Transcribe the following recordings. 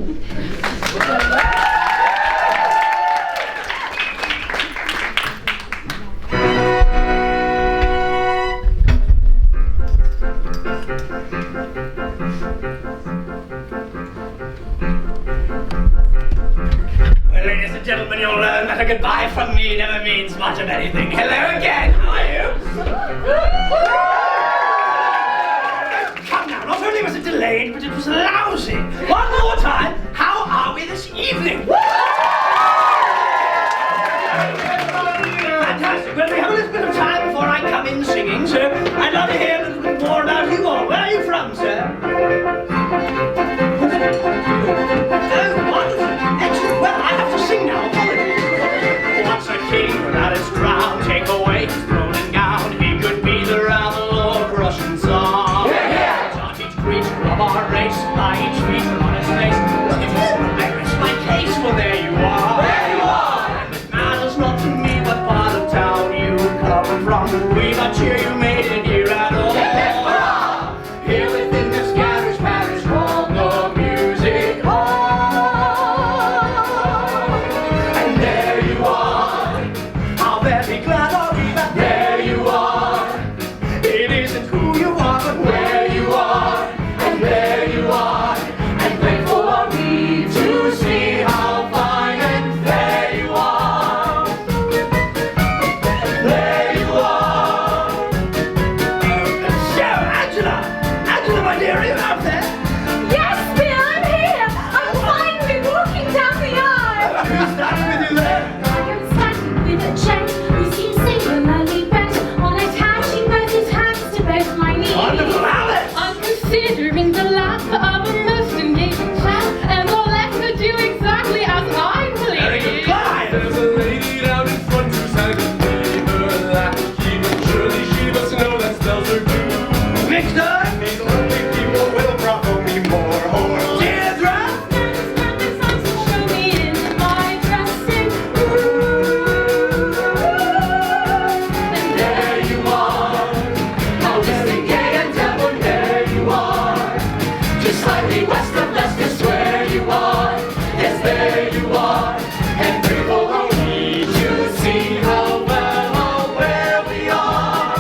Ladies and gentlemen, you'll learn that a goodbye from me never means much of anything. Hello again, how are you? Come now, not only was it delayed, but it was lousy. One more time, how are we this evening? Fantastic. Well, we have a little bit of time before I come in singing, so I'd love to hear a little bit more about you all. Where are you from, sir? Oh, wonderful. Excellent. Well, I have to sing now. Apologies. Once a king without his crown, take away his throne and gown, he could be the rabble or Russian Tsar. Taught each creature of our race by each feature on his face. Look at this, I rest my case. Well, there you are. There you are. And it matters not to me what part of town you come from. We but cheer you made it here at all. Here within this garish parish called the music hall. And there you are. How very glad are we that there you are. It isn't who you are, but where you are. And there you are. And thankful are we to see how fine and fair you are. There you are. So, Angela, my dear, are you out there? Yes, Bill, I'm here. I'm finally walking down the aisle. Who's that with you there? I'm standing with a gent who seems singularly bent on attaching both his hands to both my knees. Wonderful, Alice! I'm considering the laugh of a most engaging chap, and I'll let her do exactly as I please. Very good, Clive! There's a lady down in front who's had to leave her latchkey, but surely she must know that spells her doom. Victor! These lonely people will bravo me more or Deirdre! Show me in my dressing room. And there you are. How distant, gay and debonair you are. Just slightly west of Leicester Square you are. Yes, there you are. And people will need to see how well or where we are.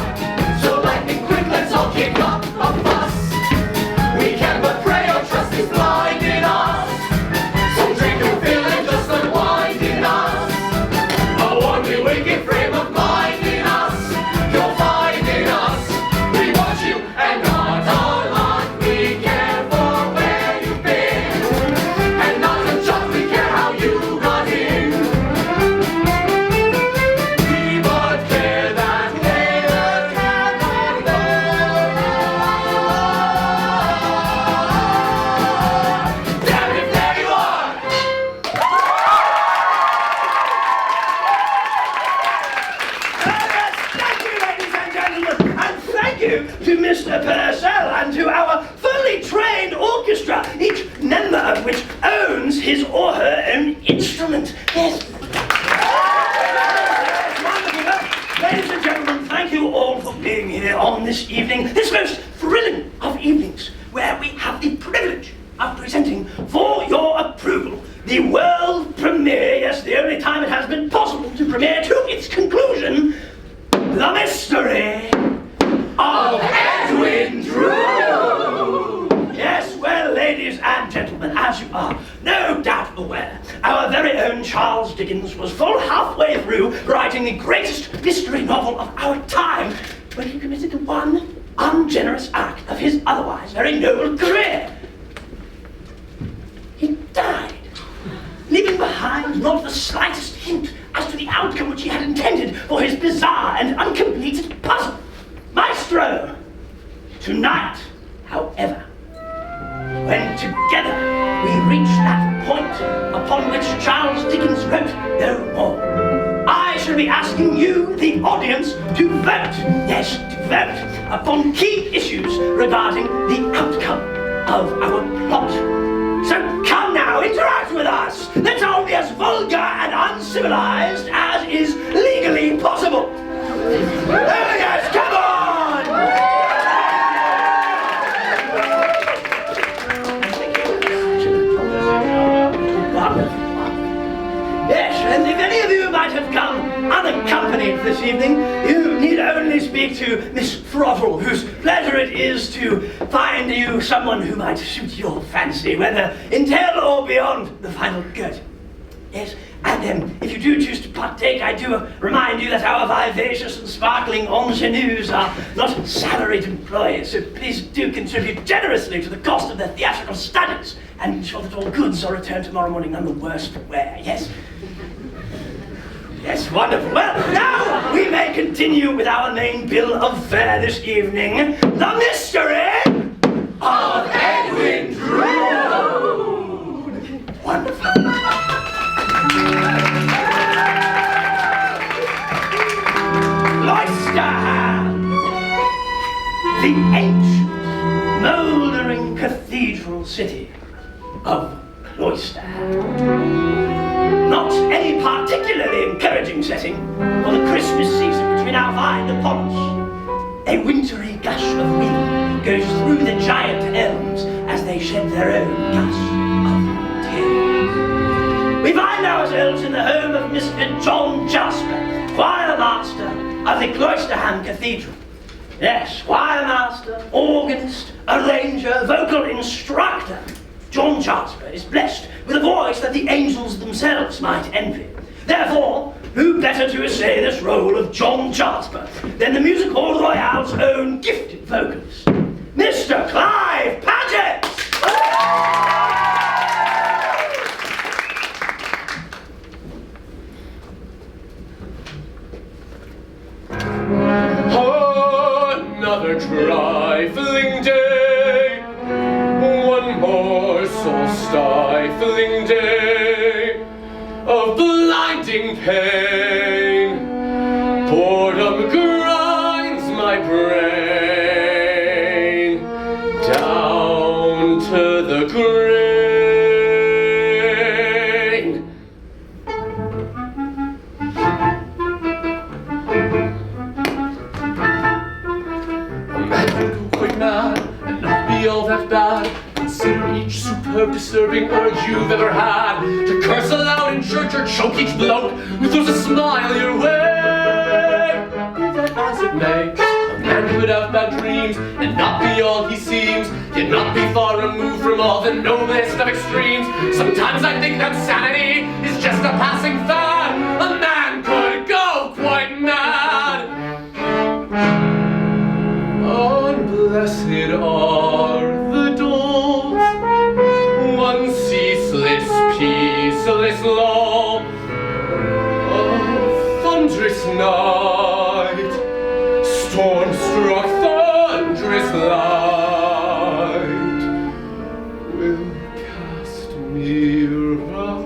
So lightning quick, let's all kick up a fuss. We can but pray or trust is blind in us. So drink your fill and just unwind in us. A warmly wicked frame of mind in us. You'll find in us. We want you and not a lot. We care for where you've been. And not a jot we care how you got in. We but care that they cannot know. Damn it, there you are! Thank you, ladies and gentlemen, and thank you to Mr. Purcell and to our fully trained orchestra, each member of which owns his or her own instrument. Yes. Wonderful. Well, ladies and gentlemen, thank you all for being here on this evening, this most thrilling of evenings, where we have the privilege of presenting for your approval the world premiere, yes, the only time it has been possible to premiere to its conclusion, The Mystery of Edwin Drood. Yes, well, ladies and gentlemen, as you are no doubt aware, our very own Charles Dickens was full halfway through writing the greatest mystery novel of our time when he committed the one ungenerous act of his otherwise very noble career. He died, leaving behind not the slightest hint as to the outcome which he had intended for his bizarre and uncompleted puzzle. Maestro! Tonight, however, when together we reach that point upon which Charles Dickens wrote no more, I shall be asking you, the audience, to vote, yes, to vote upon key issues regarding the outcome of our plot. So come now, interact with us. Let's all be as vulgar and uncivilized as is legally possible. Oh yes, come on! unaccompanied this evening, you need only speak to Miss Throttle, whose pleasure it is to find you someone who might suit your fancy, whether in tale or beyond the final curtain. Yes, and if you do choose to partake, I do remind you that our vivacious and sparkling ingenues are not salaried employees, so please do contribute generously to the cost of their theatrical studies, and ensure that all goods are returned tomorrow morning none the worse for wear, yes? Yes, wonderful. Well, now we may continue with our main bill of fare this evening, the mystery of Edwin Drood. Wonderful. Cloisterham, the ancient, mouldering cathedral city of Cloisterham. Not any particularly encouraging setting for the Christmas season which we now find upon us. A wintry gush of wind goes through the giant elms as they shed their own gush of tears. We find ourselves in the home of Mr. John Jasper, choir master of the Cloisterham Cathedral. Yes, choir master, organist, arranger, vocal instructor. John Jasper is blessed with a voice that the angels themselves might envy. Therefore, who better to essay this role of John Jasper than the Music Hall Royale's own gifted vocalist, Mr. Clive Paget! Another trifling day, one more soul-stifling day of blinding pain. Boredom grinds my brain down to the grain. All that bad, consider each superb, disturbing urge you've ever had to curse aloud in church or choke each bloke who throws a smile your way. Be that as it may, a man could have bad dreams and not be all he seems, yet not be far removed from all the noblest of extremes. Sometimes I think that sanity is just a passing fad. A man could go quite mad. Unblessed are the daws, one ceaseless, peaceless lull, a thunderous night, storm-struck, thunderous light, will cast me round.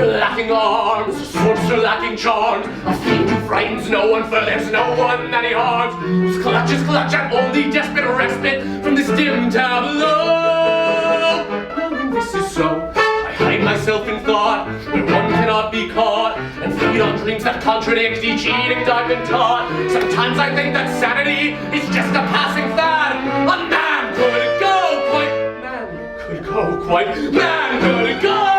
Lacking arms, swords are lacking charms, a fiend who frightens no one, for there's no one that he harms, whose clutches clutch at only desperate respite from this dim tableau. Knowing this is so, I hide myself in thought, where one cannot be caught, and feed on dreams that contradict each edict I've been taught. Sometimes I think that sanity is just a passing fad. A man could go quite, man could go quite, man could go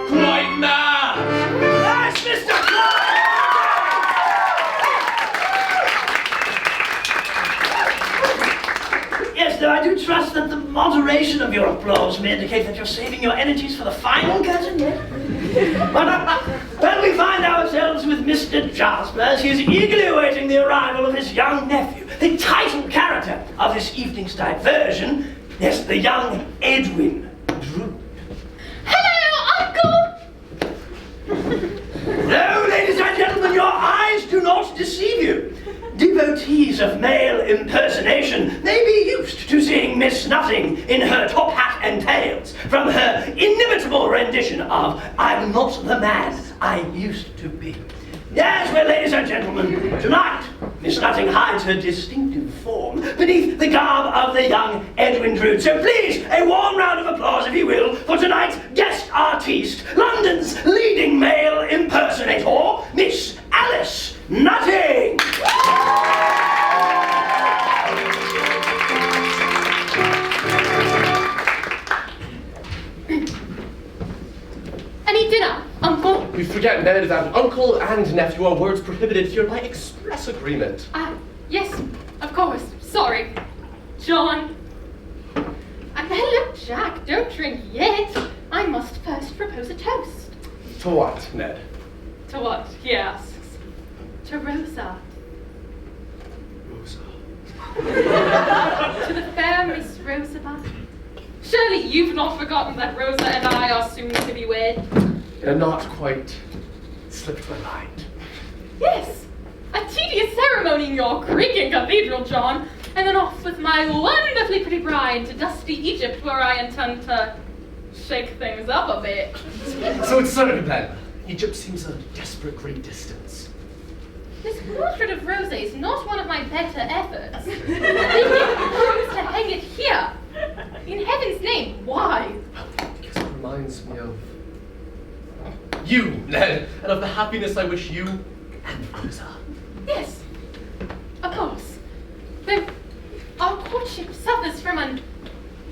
quite mad. That's Mr. Clark! Yes, though I do trust that the moderation of your applause may indicate that you're saving your energies for the final curtain, yes? Well, we find ourselves with Mr. Jasper as he is eagerly awaiting the arrival of his young nephew, the title character of this evening's diversion, yes, the young Edwin Drood. No, ladies and gentlemen, your eyes do not deceive you. Devotees of male impersonation may be used to seeing Miss Nutting in her top hat and tails from her inimitable rendition of I'm Not the Man I Used to Be. Yes, well, ladies and gentlemen, tonight, Miss Nutting hides her distinctive form beneath the garb of the young Edwin Drood. So please, a warm round of applause, if you will, for tonight's guest artiste, London's leading male impersonator, Miss Alice Nutting. Ned, that uncle and nephew are words prohibited here by express agreement. Yes, of course. Sorry. John. Look, Jack, don't drink yet. I must first propose a toast. To what, Ned? To what, he asks. To Rosa. Rosa. To the fair Miss Rosamund. Surely you've not forgotten that Rosa and I are soon to be wed? Not quite slipped my mind. Yes, a tedious ceremony in your creaking cathedral, John, and then off with my wonderfully pretty bride to dusty Egypt, where I intend to shake things up a bit. So it's certain then. Egypt seems a desperate great distance. This portrait of Rosa is not one of my better efforts. They promised to hang it here. In heaven's name, why? Because it reminds me of you, Ned, and of the happiness I wish you and Rosa. Yes, of course. Though our courtship suffers from an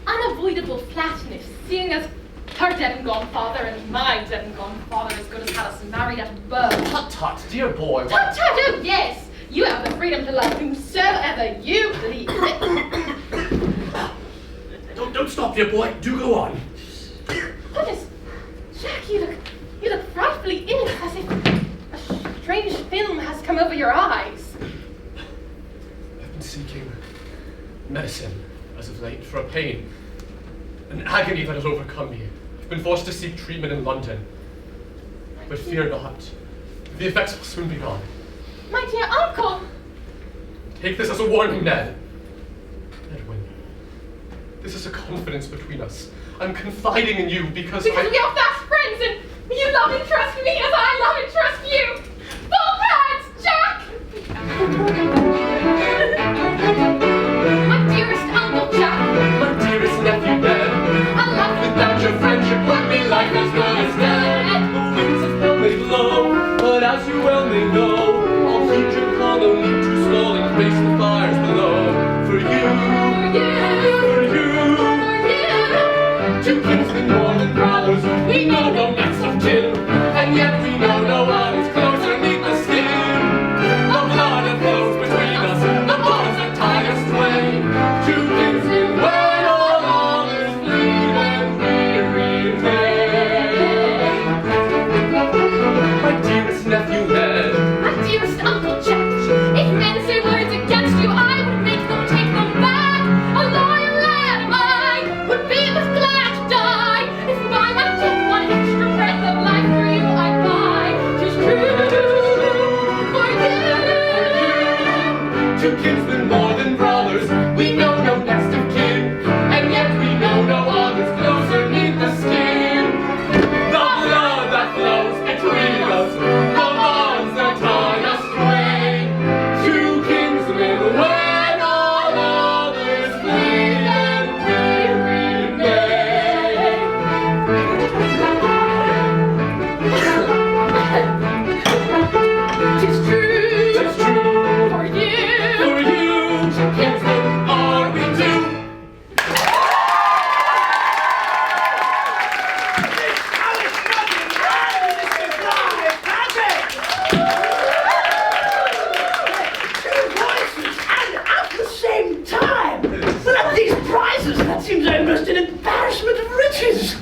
unavoidable flatness, seeing as her dead and gone father and my dead and gone father as good as had us married at birth. Tut tut, dear boy. Tut tut, oh yes! You have the freedom to love whomsoever you please. Don't stop, dear boy. Do go on. Goodness, Jack, you look frightfully ill, as if a strange film has come over your eyes. I've been seeking medicine as of late for a pain, an agony that has overcome me. I've been forced to seek treatment in London. But fear not, the effects will soon be gone. My dear uncle! Take this as a warning, Ned. Edwin, this is a confidence between us. I'm confiding in you because we are fast friends, and you love and trust me as I love and trust you. Full pads, Jack! My dearest Uncle Jack. My dearest nephew, Ned. A love Without your friendship would be life as good as dead. The winds of hell may blow, but as you well may know, I'll heed your call, no need to stall and face the fires below. For you. Two kinsmen more than brothers, we know no next of kin, and yet we know no one is closer neath the skin. The blood that flows between us, the bonds that tie us twain. Two kinsmen wed, all is fleet and we remain. My dearest nephew Ned. My dearest Uncle Jack. If men say words against you, I would make them take them back. A loyal lad of mine would be as glad to die if by my death one extra breath of life for you I buy. 'Tis true for you. Two kinsmen more than brothers, we know no next of kin, and yet we know no others closer neath the skin. The blood that flows between us, the bonds that tie us twain. Two kinsmen wed, all others flee, and we remain. 'Tis true It's true for you. for you. Two kinsmen are we two. These prizes, that seems almost an embarrassment of riches.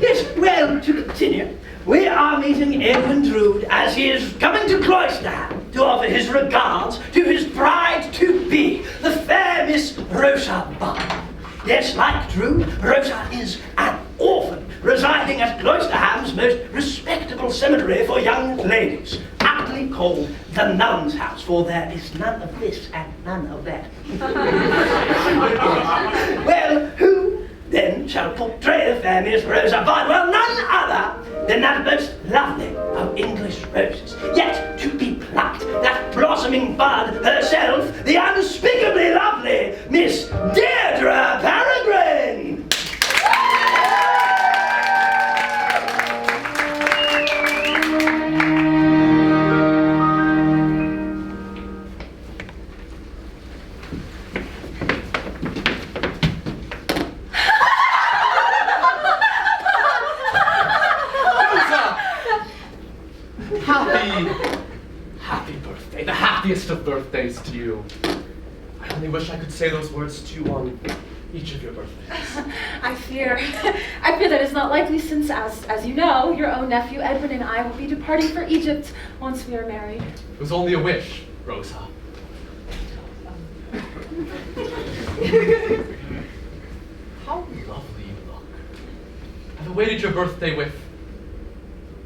Yes, well, to continue, we are meeting Edwin Drood as he is coming to Cloisterham to offer his regards to his bride-to-be, the fair Miss Rosa Bond. Yes, like Drood, Rosa is an orphan residing at Cloisterham's most respectable seminary for young ladies, aptly called the Nun's House, for there is none of this and none of that. Well, who then shall portray the fair Miss Rosa Bond? Well, none other than that most lovely of English roses, yet to be plucked, that blossoming bud herself, the unspeakably lovely Miss Deirdre Peregrine. Happy birthday. The happiest of birthdays to you. I only wish I could say those words to you on each of your birthdays. I fear that is not likely since, as you know, your own nephew Edwin and I will be departing for Egypt once we are married. It was only a wish, Rosa. How lovely you look. I've awaited your birthday with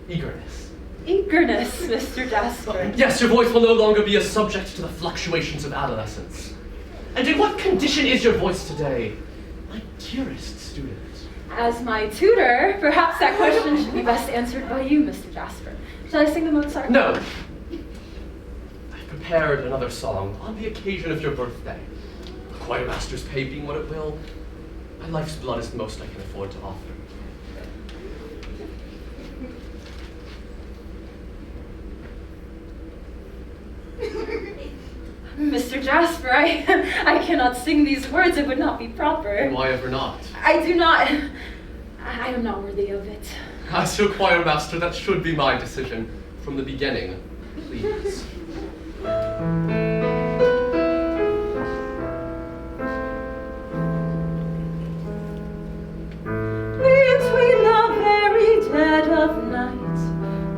eagerness. Eagerness, Mr. Jasper. Yes, your voice will no longer be a subject to the fluctuations of adolescence. And in what condition is your voice today, my dearest student? As my tutor, perhaps that question should be best answered by you, Mr. Jasper. Shall I sing the Mozart? No. I've prepared another song on the occasion of your birthday. The choir master's pay being what it will, my life's blood is the most I can afford to offer. Mr. Jasper, I cannot sing these words. It would not be proper. And why ever not? I am not worthy of it. As your choir master, that should be my decision from the beginning. Please. Between the very dead of night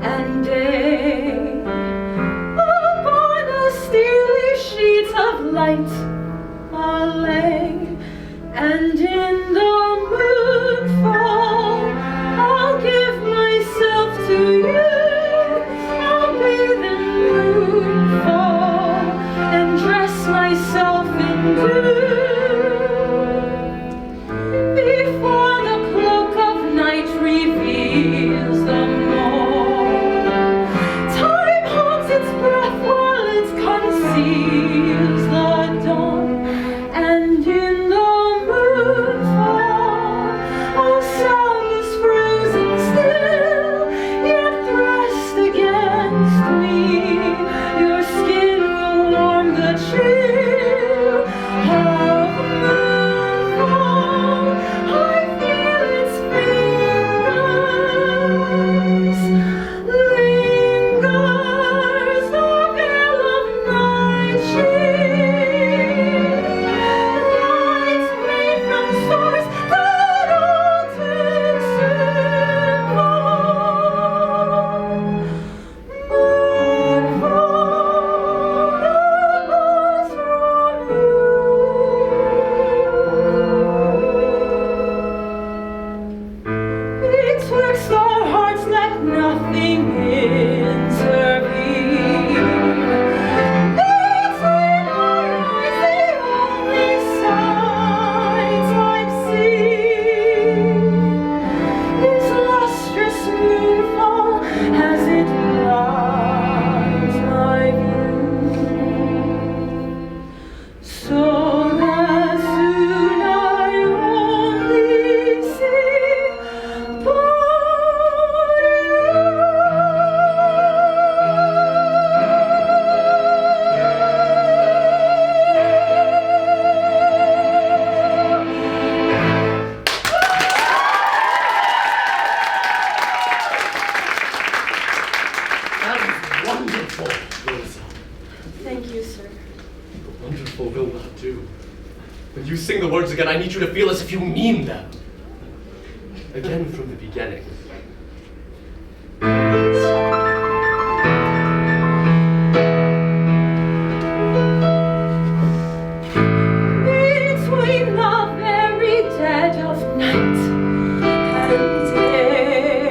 and day, upon a steely sheet of light I'll lay, and in the moonfall I'll give myself to you. I'll bathe in moonfall and dress myself in dew. Before the cloak of night reveals the morn, time holds its breath while it conceals the dawn, and in the moonfall all sound is frozen still, yet thrust against me your skin will warm the chill of moonfall. I feel its fingers lingers the veil of night sheen, lights made from stars that all take symbol. Betwixt our hearts let nothing intervene. Between our eyes the only sight I've seen is lustrous moonfall as it blinds my view. So that soon I only see but That is wonderful, Rosa. Thank you, sir. Wonderful will not do. When you sing the words again, I need you to feel as if you mean them. Again from the beginning. Between the very dead of night and day,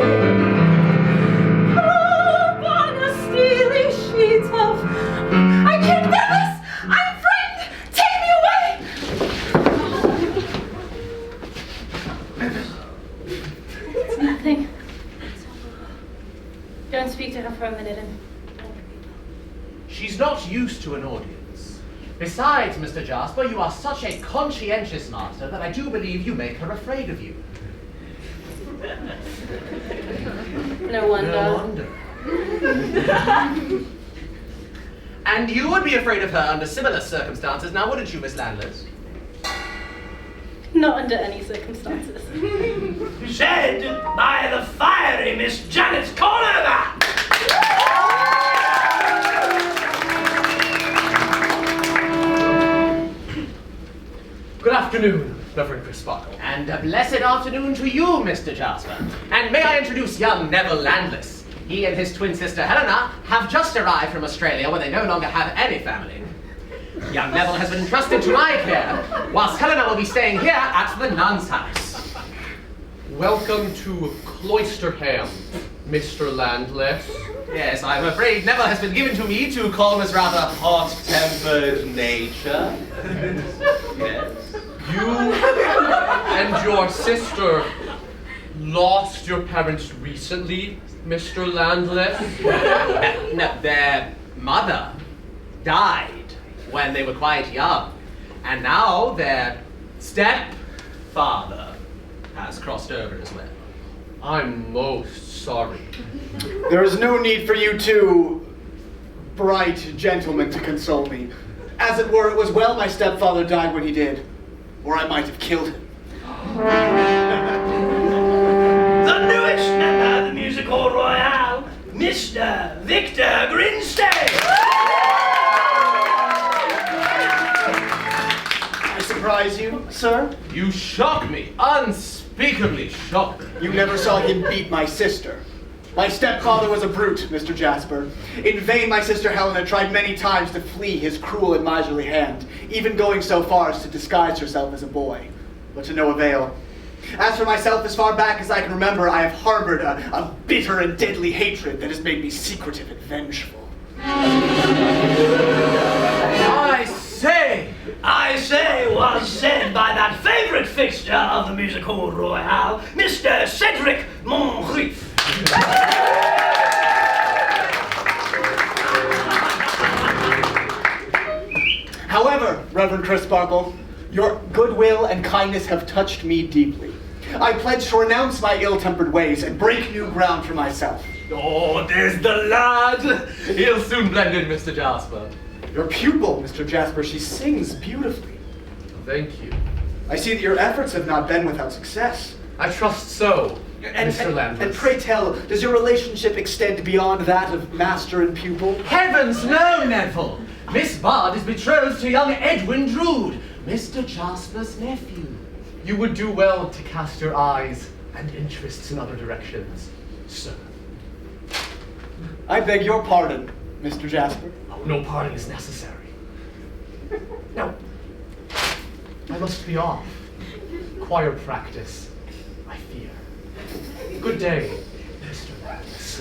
upon a steely sheet of I can't bear this! I'm frightened! Take me away! It's nothing. Don't speak to her for a minute and She's not used to an audience. Besides, Mr. Jasper, you are such a conscientious master that I do believe you make her afraid of you. no wonder. No wonder. And you would be afraid of her under similar circumstances, now wouldn't you, Miss Landless? Not under any circumstances. Said by the fiery Miss Janet Conover. afternoon, Reverend Crisparkle. And a blessed afternoon to you, Mr. Jasper. And may I introduce young Neville Landless. He and his twin sister Helena have just arrived from Australia, where they no longer have any family. Young Neville has been entrusted to my care, whilst Helena will be staying here at the nun's house. Welcome to Cloisterham, Mr. Landless. Yes, I'm afraid Neville has been given to me to calm his rather hot-tempered nature. Yes. You and your sister lost your parents recently, Mr. Landless? No, their mother died when they were quite young, and now their stepfather has crossed over as well. I'm most sorry. There is no need for you two bright gentlemen to console me. As it were, it was well my stepfather died when he did, or I might have killed him. The newest member of the Music Hall Royale, Mr. Victor Grinstead. I surprise you, sir? You shock me, unspeakably shock me. You never saw him beat my sister. My stepfather was a brute, Mr. Jasper. In vain my sister Helena tried many times to flee his cruel and miserly hand, even going so far as to disguise herself as a boy, but to no avail. As for myself, as far back as I can remember, I have harbored a bitter and deadly hatred that has made me secretive and vengeful. I say was said by that favourite fixture of the Music Hall Royale, Mr. Cedric Moncrief. However, Reverend Crisparkle, your goodwill and kindness have touched me deeply. I pledge to renounce my ill-tempered ways and break new ground for myself. Oh, there's the lad! He'll soon blend in, Mr. Jasper. Your pupil, Mr. Jasper, she sings beautifully. Thank you. I see that your efforts have not been without success. I trust so, Mr. Landless. And pray tell, does your relationship extend beyond that of master and pupil? Heavens no, Neville! Miss Bard is betrothed to young Edwin Drood, Mr. Jasper's nephew. You would do well to cast your eyes and interests in other directions, sir. I beg your pardon, Mr. Jasper. Oh, no pardon is necessary. Now, I must be off. Choir practice, I fear. Good day, Mr. Landless.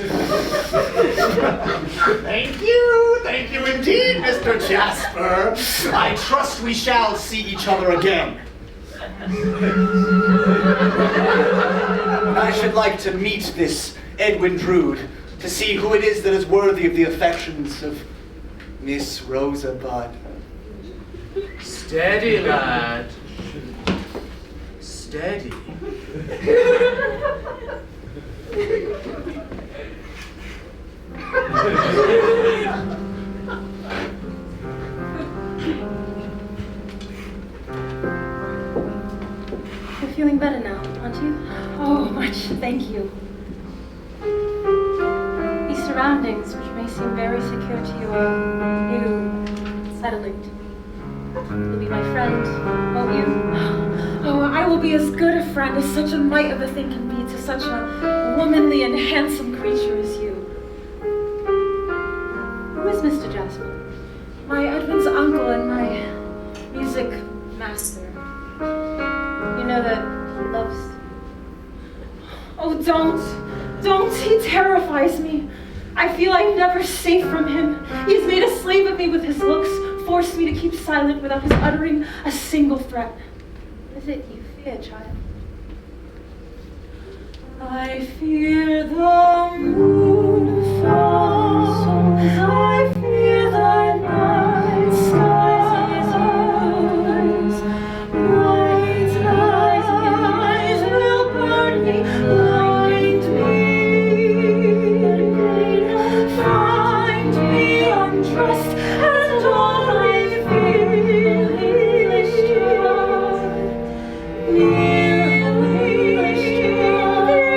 Thank you indeed, Mr. Jasper. I trust we shall see each other again. I should like to meet this Edwin Drood, to see who it is that is worthy of the affections of Miss Rosa Budd. Steady, lad. Steady. You're feeling better now, aren't you? Oh, much, thank you. These surroundings, which may seem very secure to you, are new, settling to me. You'll be my friend, won't you? Oh, I will be as good a friend as such a mite of a thing can be to such a womanly and handsome creature as you. Who is Mr. Jasper? My Edwin's uncle and my music master. You know that he loves... Oh, don't! He terrifies me. I feel I'm never safe from him. He has made a slave of me with his looks, forced me to keep silent without his uttering a single threat. What is it you fear, child? I fear the moon falls, I fear the night skies, bright lies will burn me, blind me, find me undressed, and all I feel is joy. Nearly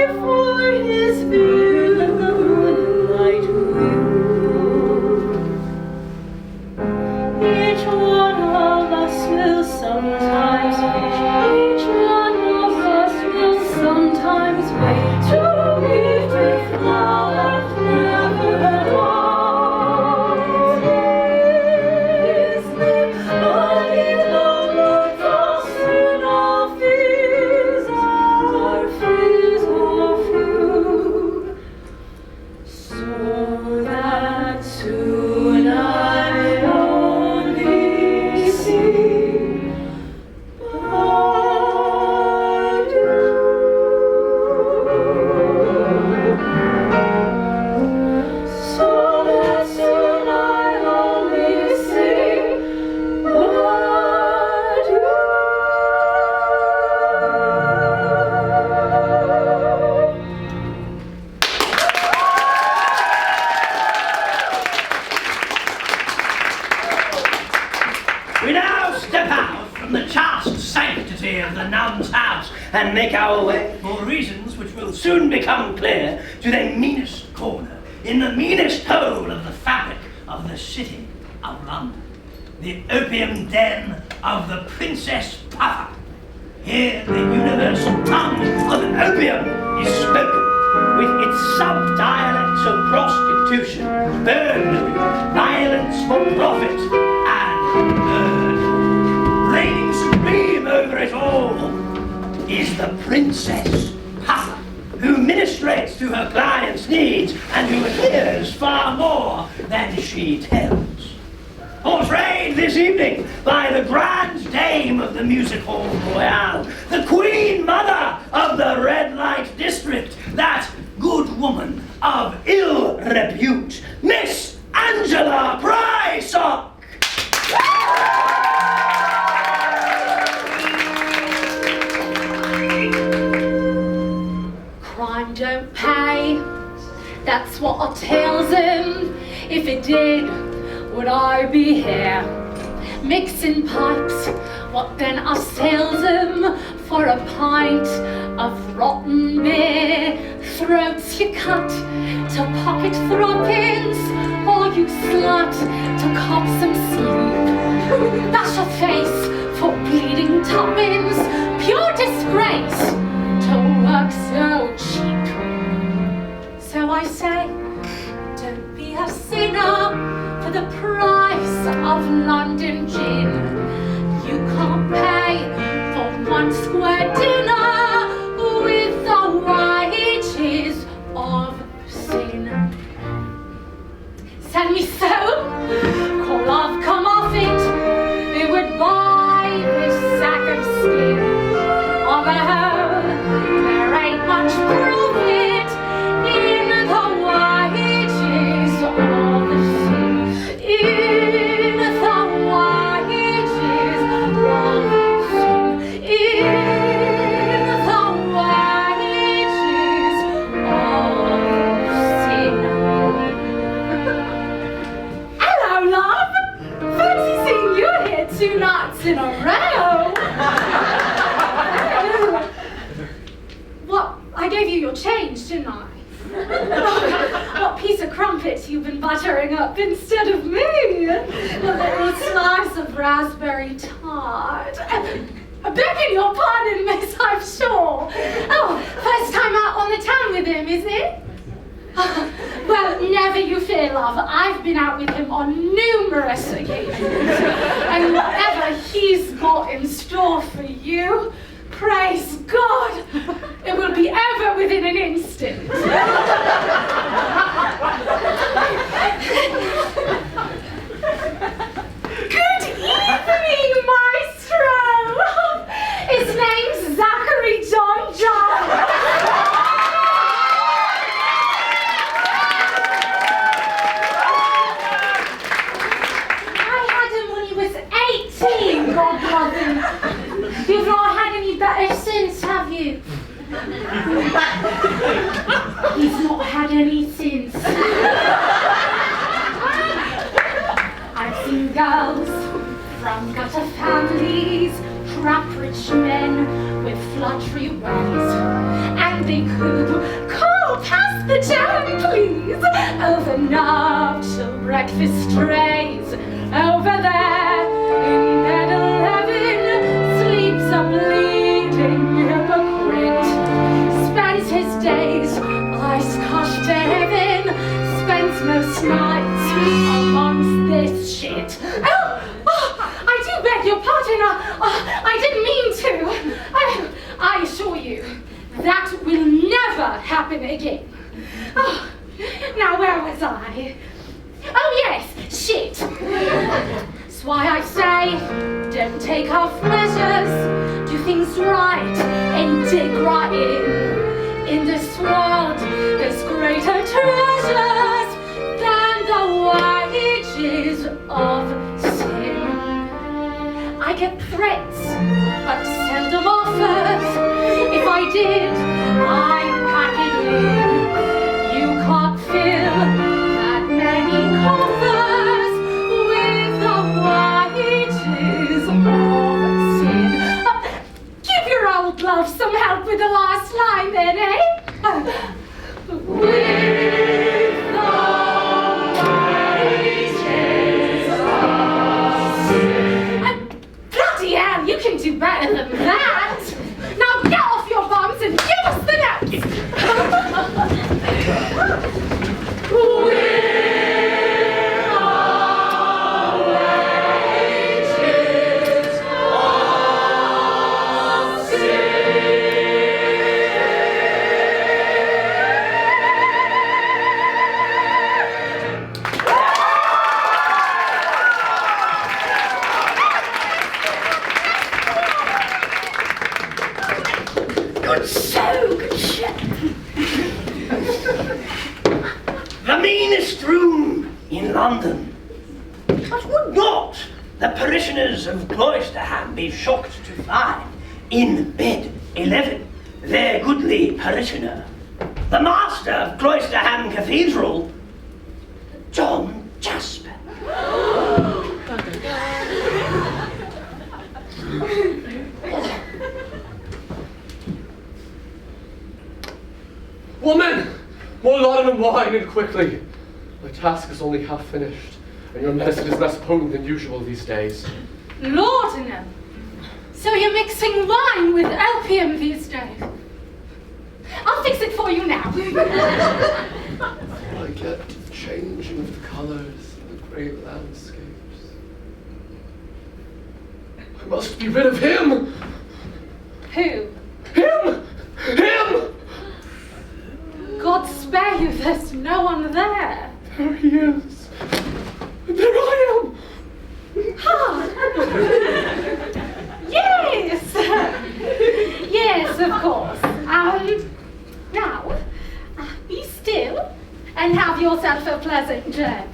before his beard the moonlight will sanctity of the nun's house and make our way, for reasons which will soon become clear, to the meanest corner, in the meanest hole of the fabric of the city of London, the opium den of the Princess Puffer. Here the universal tongue of opium is spoken, with its sub-dialects of prostitution, burglary, violence for profit, and murder. Reigning supreme over it all is the Princess Puffer, who ministrates to her clients' needs and who hears far more than she tells. Portrayed this evening by the grand dame of the Music Hall Royale, the Queen Mother of the Red Light District, that good woman of ill repute, Miss Angela Prysock. Crime don't pay, that's what I tells him. If it did, would I be here? Mixing pipes, what then I sells him for a pint of rotten beer. Throats you cut to pocket throppings, or you slut to cop some sleep. Bash a face for bleeding tuppence, pure disgrace to work so cheap. So I say, don't be a sinner for the price of London gin. You can't pay for one square dinner with the wages of sin. Send me so, call off, come off it, it would buy this sack of skin. Although there ain't much profit in the wages of sin. In the wages of sin. In the wages of sin. Hello, love. Fancy seeing you here 2 nights in a row. What? I gave you your change, didn't I? What piece of crumpet you've been buttering up instead of me? A little slice of raspberry tart. Begging your pardon, miss, I'm sure. Oh, first time out on the town with him, is it? Well, never you fear, love. I've been out with him on numerous occasions. And whatever he's got in store for you, praise God, it will be ever within an instant. Good evening, maestro. His name's Zachary John John. God love him. You've not had any better since, have you? He's not had any since. I've seen girls from gutter families trap rich men with fluttery ways, and they call past the jam, please, over nuptial breakfast trays. Over there in bed 11 sleeps a bleeding hypocrite. Spends his days ice-crushed to heaven. Spends most nights amongst this shit. I do beg your pardon. I didn't mean to. I assure you, that will never happen again. Oh, now where was I? Oh yes, shit. That's why I say, don't take half measures, do things right and dig right in. In this world, there's greater treasures than the wages of sin. I get threats, but seldom offers. If I did, I'd pack it in. You can't fill many coffers with the wages of sin. do better than that. Now get off your bums and give us the The meanest room in London. But would not the parishioners of Cloisterham be shocked to find in bed 11 their goodly parishioner, the master of Cloisterham Cathedral, John Jasper? Woman! More laudanum and wine, and quickly. My task is only half finished, and your medicine is less potent than usual these days. laudanum. So you're mixing wine with opium these days. I'll fix it for you now. I get the changing of the colours and the grey landscapes. I must be rid of him! Who? Him! Him! God spare you, there's no one there. There he is. And there I am! Ah. Yes! Yes, of course. Now, be still and have yourself a pleasant journey.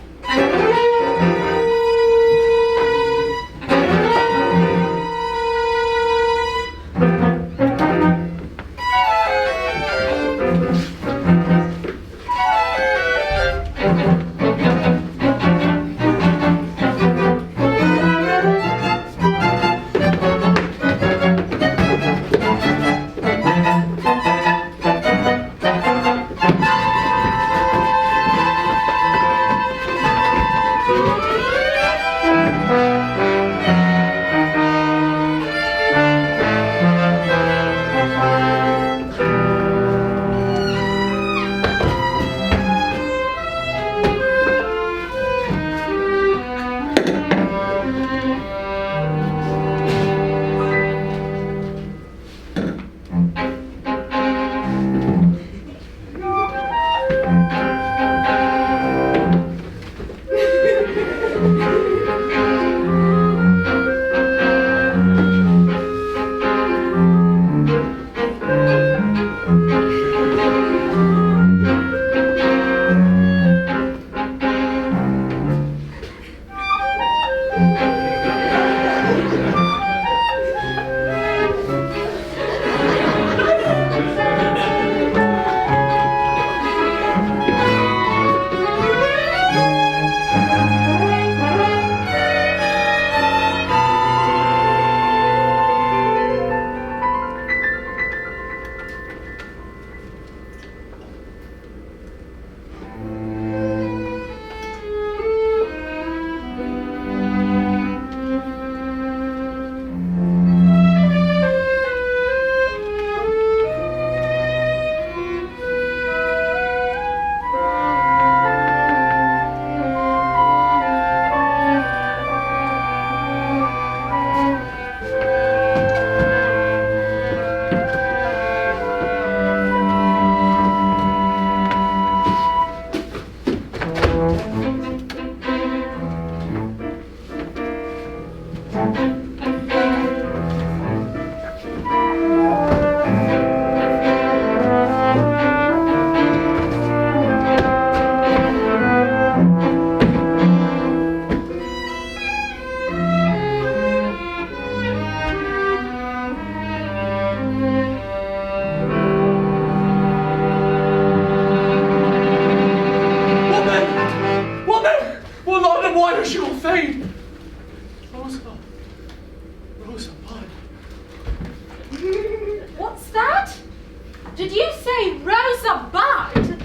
Did you say Rosa Bud?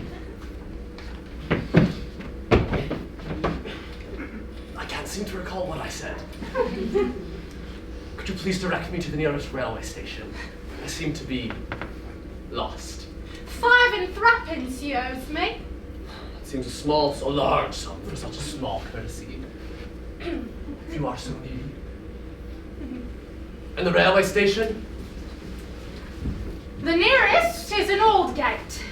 I can't seem to recall what I said. Could you please direct me to the nearest railway station? I seem to be lost. 5 and 3pence you owes me. It seems a small, so large sum for such a small courtesy. If you are so needy. And the railway station? The nearest is an old gate.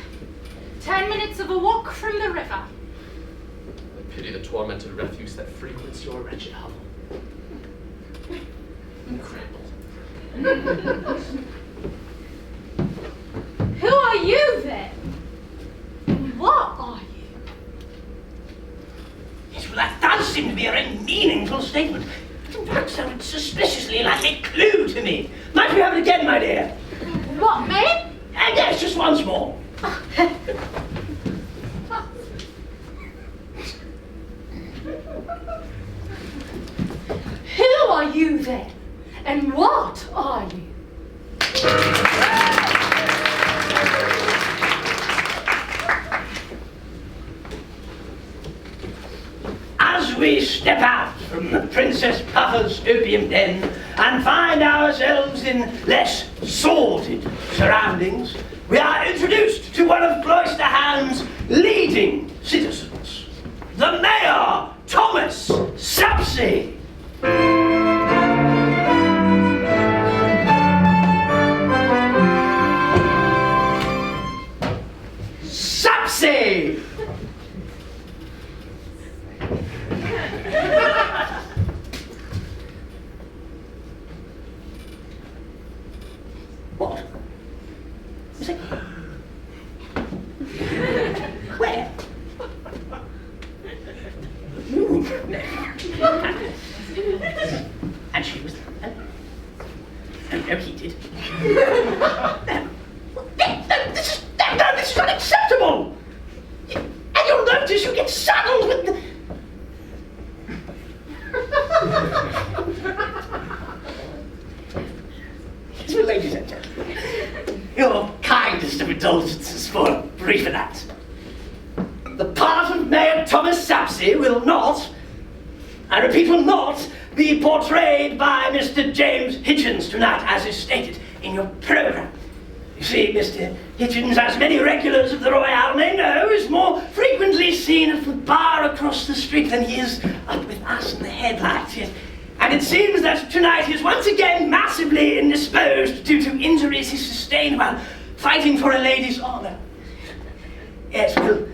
10 minutes of a walk from the river. I pity the tormented refuse that frequents your wretched hovel. Incredible. Who are you then? And what are you? Yes, well, that does seem to be a very meaningful statement. It in fact sounded suspiciously like a clue to me. Might we have it again, my dear? What, me? Yes, just once more. Who are you then? And what are you? As we step out from the Princess Puffer's opium den and find ourselves in less sordid surroundings, we are introduced to one of Cloisterham's leading citizens, the Mayor, Thomas Sapsey. Sapsey! What? Is it? Where? And she was. Oh, no, he did. No, this is unacceptable! And you'll notice you get saddled with the. So, ladies and gentlemen, your kindest of indulgences for a brief act. The part of Mayor Thomas Sapsey will not, I repeat, will not be portrayed by Mr. James Hitchens tonight, as is stated in your programme. You see, Mr. Hitchens, as many regulars of the Royale may know, is more frequently seen at the bar across the street than he is up with us in the headlights. Yes. And it seems that tonight he is once again massively indisposed due to injuries he sustained while fighting for a lady's honour. Yes, well,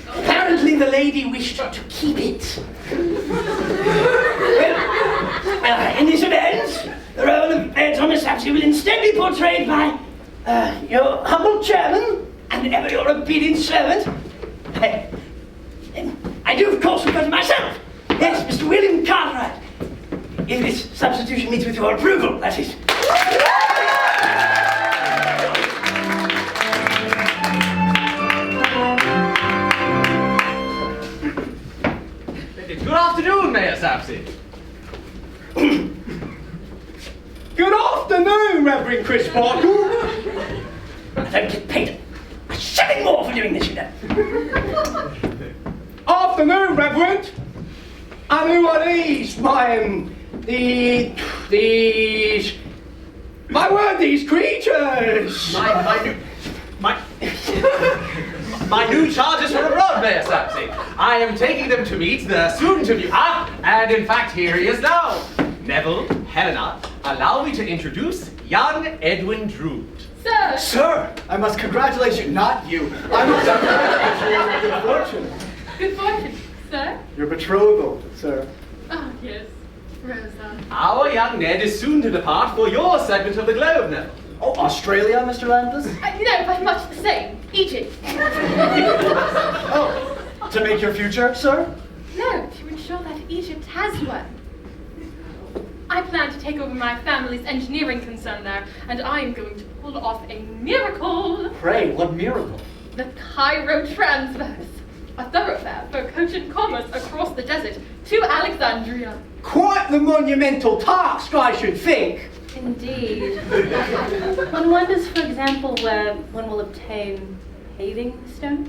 apparently the lady wished to keep it. Well, in this event, the role of Mayor Thomas Sapsey will instead be portrayed by your humble chairman and ever your obedient servant. I do, of course, refer to myself. Yes, Mr. William Cartwright. If this substitution meets with your approval, that is. Good afternoon, Mayor Sapsey. Good afternoon, Reverend Chris Sparkle. I don't get paid a shilling more for doing this, you know. Afternoon, Reverend. And who are these? These creatures. My new charges from abroad, Mayor Sapsey. I am taking them to meet the soon-to-be and in fact here he is now. Neville, Helena, allow me to introduce young Edwin Drood. Sir! Sir, I must congratulate you, not you. I must congratulate you on your good fortune. Good fortune, sir? Your betrothal, sir. Oh, yes. Rosa. Our young Ned is soon to depart for your segment of the globe, Neville. Oh, Australia, Mr. Landis? No, but much the same. Egypt. Oh, to make your future, sir? No, to ensure that Egypt has one. I plan to take over my family's engineering concern there, and I am going to pull off a miracle. Pray, what miracle? The Cairo Transverse, a thoroughfare for coach and commerce across the desert to Alexandria. Quite the monumental task, I should think. Indeed. One wonders, for example, where one will obtain paving stones?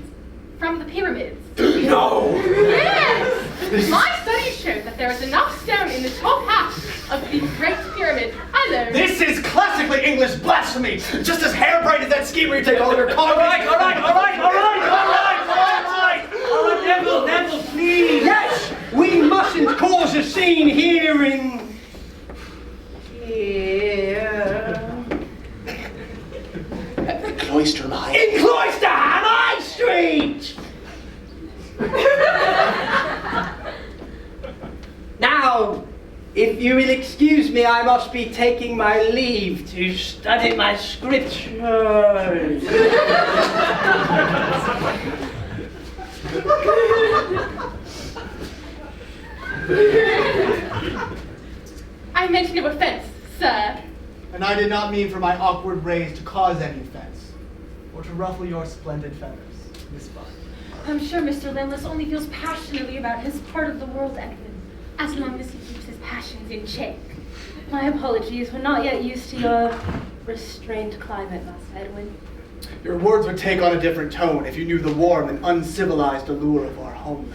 From the pyramids. No! Yes! My studies show that there is enough stone in the top half of the Great Pyramid, either. This is classically English blasphemy! Just as harebrained as that scheme where you take all of your congregation. All right, Neville, please. Yes, we mustn't cause a scene here in... Cloisterham High. In Cloisterham High Street! Now, if you will excuse me, I must be taking my leave to study my scriptures. I meant no offense, sir. And I did not mean for my awkward rays to cause any offense, or to ruffle your splendid feathers, Miss Budd. I'm sure Mr. Landless only feels passionately about his part of the world, Edwin, as long as he keeps his passions in check. My apologies, we're not yet used to your restrained climate, Master Edwin. Your words would take on a different tone if you knew the warm and uncivilized allure of our homeland.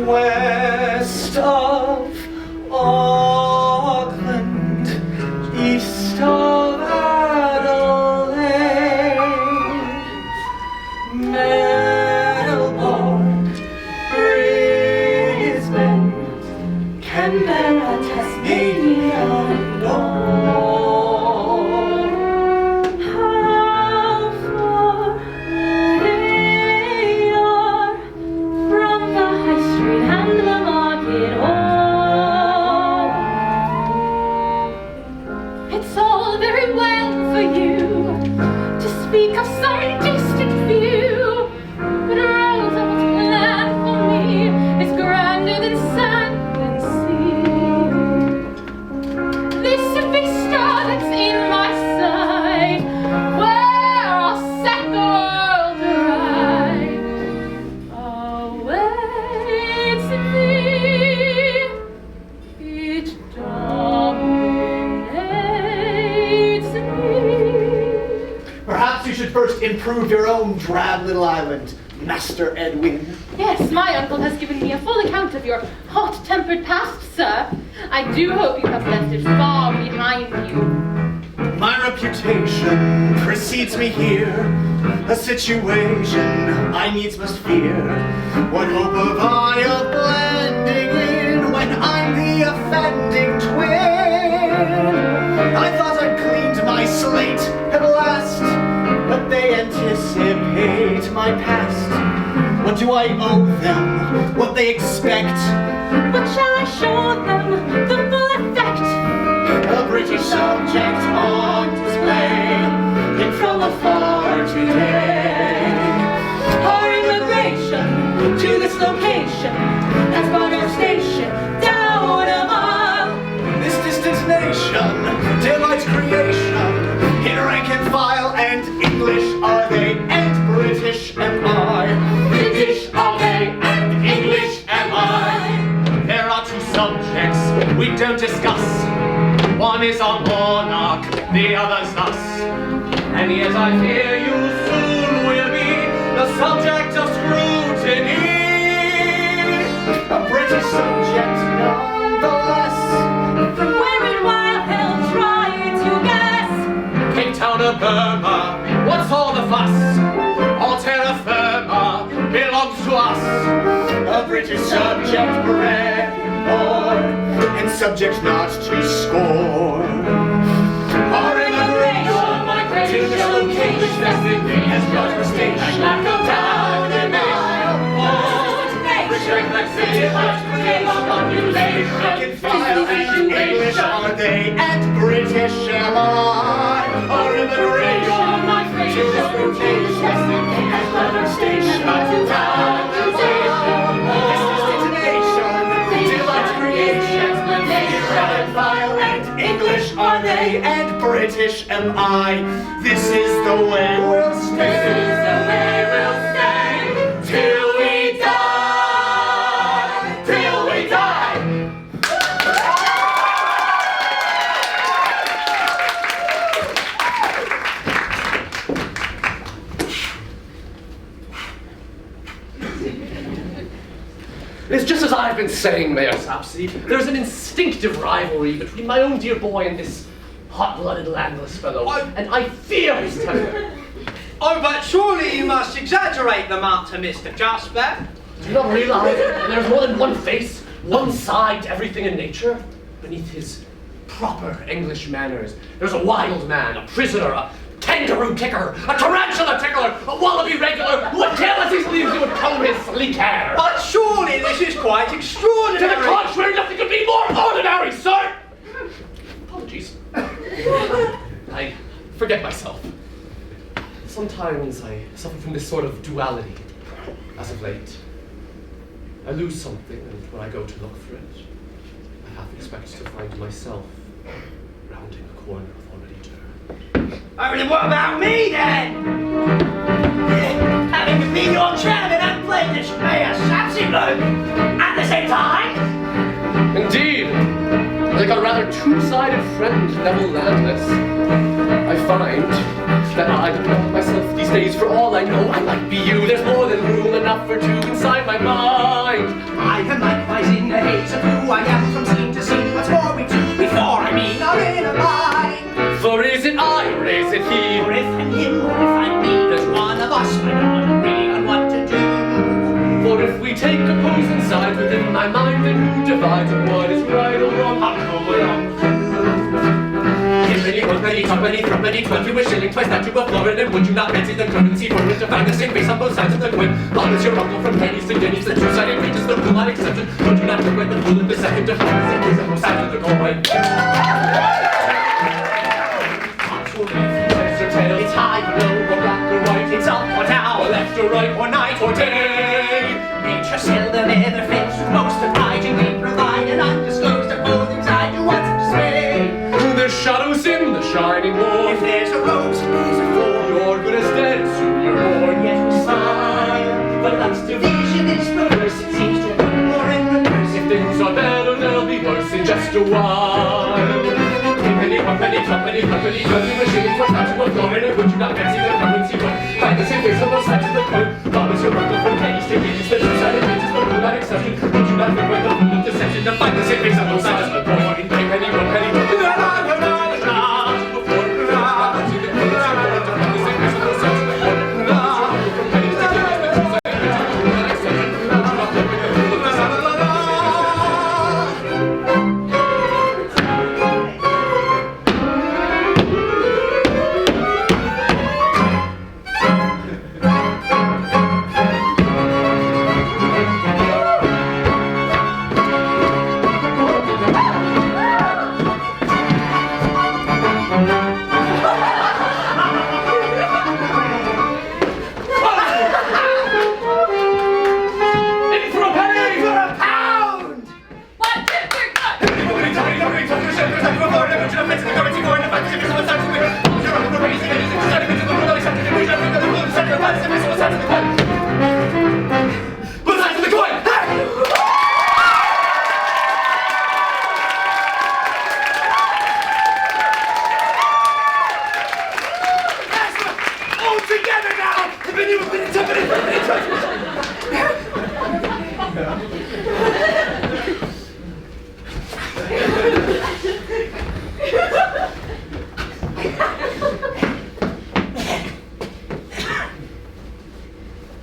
West of Auckland, east of Adelaide, Melbourne, Brisbane, Canberra, Tasmania, and all. How far they are from the high street and the market hall. It's all very well for you to speak of some distant view, but Roosevelt's plan for me is grander than sand and sea. This vista that's in my sight, where I'll set the world aright, awaits me. It dominates me. Perhaps you should first improve your own drab little island, Master Edwin. Yes, my uncle has given me a full account of your hot-tempered past, sir. I do hope you have left it far behind you. My reputation precedes me here, a situation I needs must fear. What hope have I of blending in when I'm the offending twin? I thought I'd cleaned my slate at last, but they anticipate my past. What do I owe them? What they expect? But shall I show them the full effect? A British subject on display from afar today. Our immigration to this location has brought our station down a mile. This distant nation delights creation in rank and file, and English are they, and British am I. British are they and English am I. There are two subjects we don't discuss. One is our monarch, the other's us. And yet I fear you soon will be the subject of scrutiny. A British subject nonetheless. From where in wild hell try to guess? Cape Town or Burma, what's all the fuss? All terra firma belongs to us. A British subject bred born, and subject not to scorn. Our immigration to this location has brought our station down a mile. Return like civilization, rank and file, and English are they, and British am I. Our immigration to this location has brought our station down a mile. This destination delights creation, rank and file, and English are they, and British am I. This is the way we'll stay. This is the way we'll stay till we It's just as I've been saying, Mayor Sapsy. There's an instinctive rivalry between my own dear boy and this hot-blooded landless fellow, and I fear his temper. Oh, but surely you must exaggerate the matter, Mr. Jasper. Do you not realize that there's more than one face, one side to everything in nature? Beneath his proper English manners, there's a wild man, a prisoner, a kangaroo kicker, a tarantula tickler, a wallaby regular, who would tear as his leaves and would comb his sleek hair. But surely this is quite extraordinary. To the contrary, nothing could be more ordinary, sir! Apologies. I forget myself. Sometimes I suffer from this sort of duality. As of late, I lose something, and when I go to look for it, I half expect to find myself rounding a corner of already turned. Oh, then what about me then? Having to be your chairman and play this Mayor Sapsy bloke at the same time? Indeed, like a rather two-sided friend, Neville Landless. I find that I develop myself these days. For all I know, I might be you. There's more than room enough for two inside my mind. I am likewise in the haze of who I am from scene to scene. What's more we do before I mean are in a line. For is it I or is it he? For if and him or if and me, there's one of us might not agree on what to do. For if we take opposing sides within my mind, then who divides on what is right or wrong? I'll go along with you. Penny, one penny, two penny, three penny, 20 a shilling, twice that to a florin, and would you not fancy the currency for it to find the same face on both sides of the coin? Bob is your uncle from pennies to guineas, the two-sided rate is the rule on exception. Would you not look like the fool in the second to find the same face on both sides of the coin? It's high or low, or black or white, It's up or down, or left or right, or night or day. Nature seldom ever fits with most obligingly provide an undisclosed opposing side to what's display. There's shadows in the shining wall. If there's a rose, there's a thorn. You're good as dead, and soon you're born. Yet we smile, but love's division is perverse. It seems to put more in reverse. If things are better, they'll be worse in just a while. Penny, one penny, two penny, three penny, 20 a shilling, twice that to a florin, and would you not fancy the currency coin? Find the same face on both sides of the coin. Bob is your uncle from pennies to guineas, the two-sided rate is the rule on exception. Would you not frequent the fool of deception to find the same face on both sides of the coin? Penny, one penny, two penny.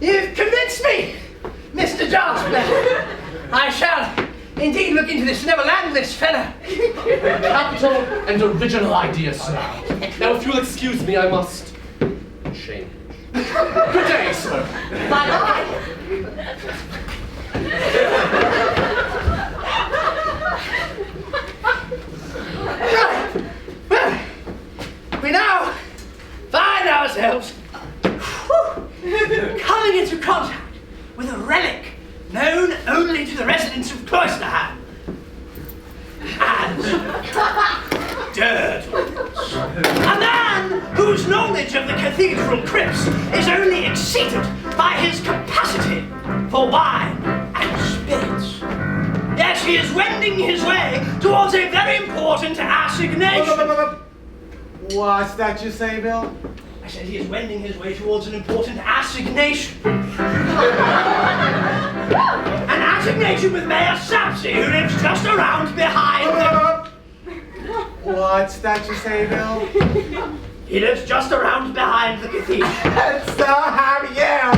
You've convinced me, Mr. Jasper. I shall indeed look into this Neville Landless fella. Capital and original idea, sir. Now, if you'll excuse me, I must change. Good day, sir. Bye-bye. Well, we now find ourselves coming into contact with a relic known only to the residents of Cloisterham as Drood. A man whose knowledge of the cathedral crypts is only exceeded by his capacity for wine and spirits. Yet he is wending his way towards a very important assignation. What's that you say, Bill? I said he is wending his way towards an important assignation. An congratulate you with Mayor Sapsy, who lives just around behind the... What's that you say, Bill? He lives just around behind the cathedral. So have you!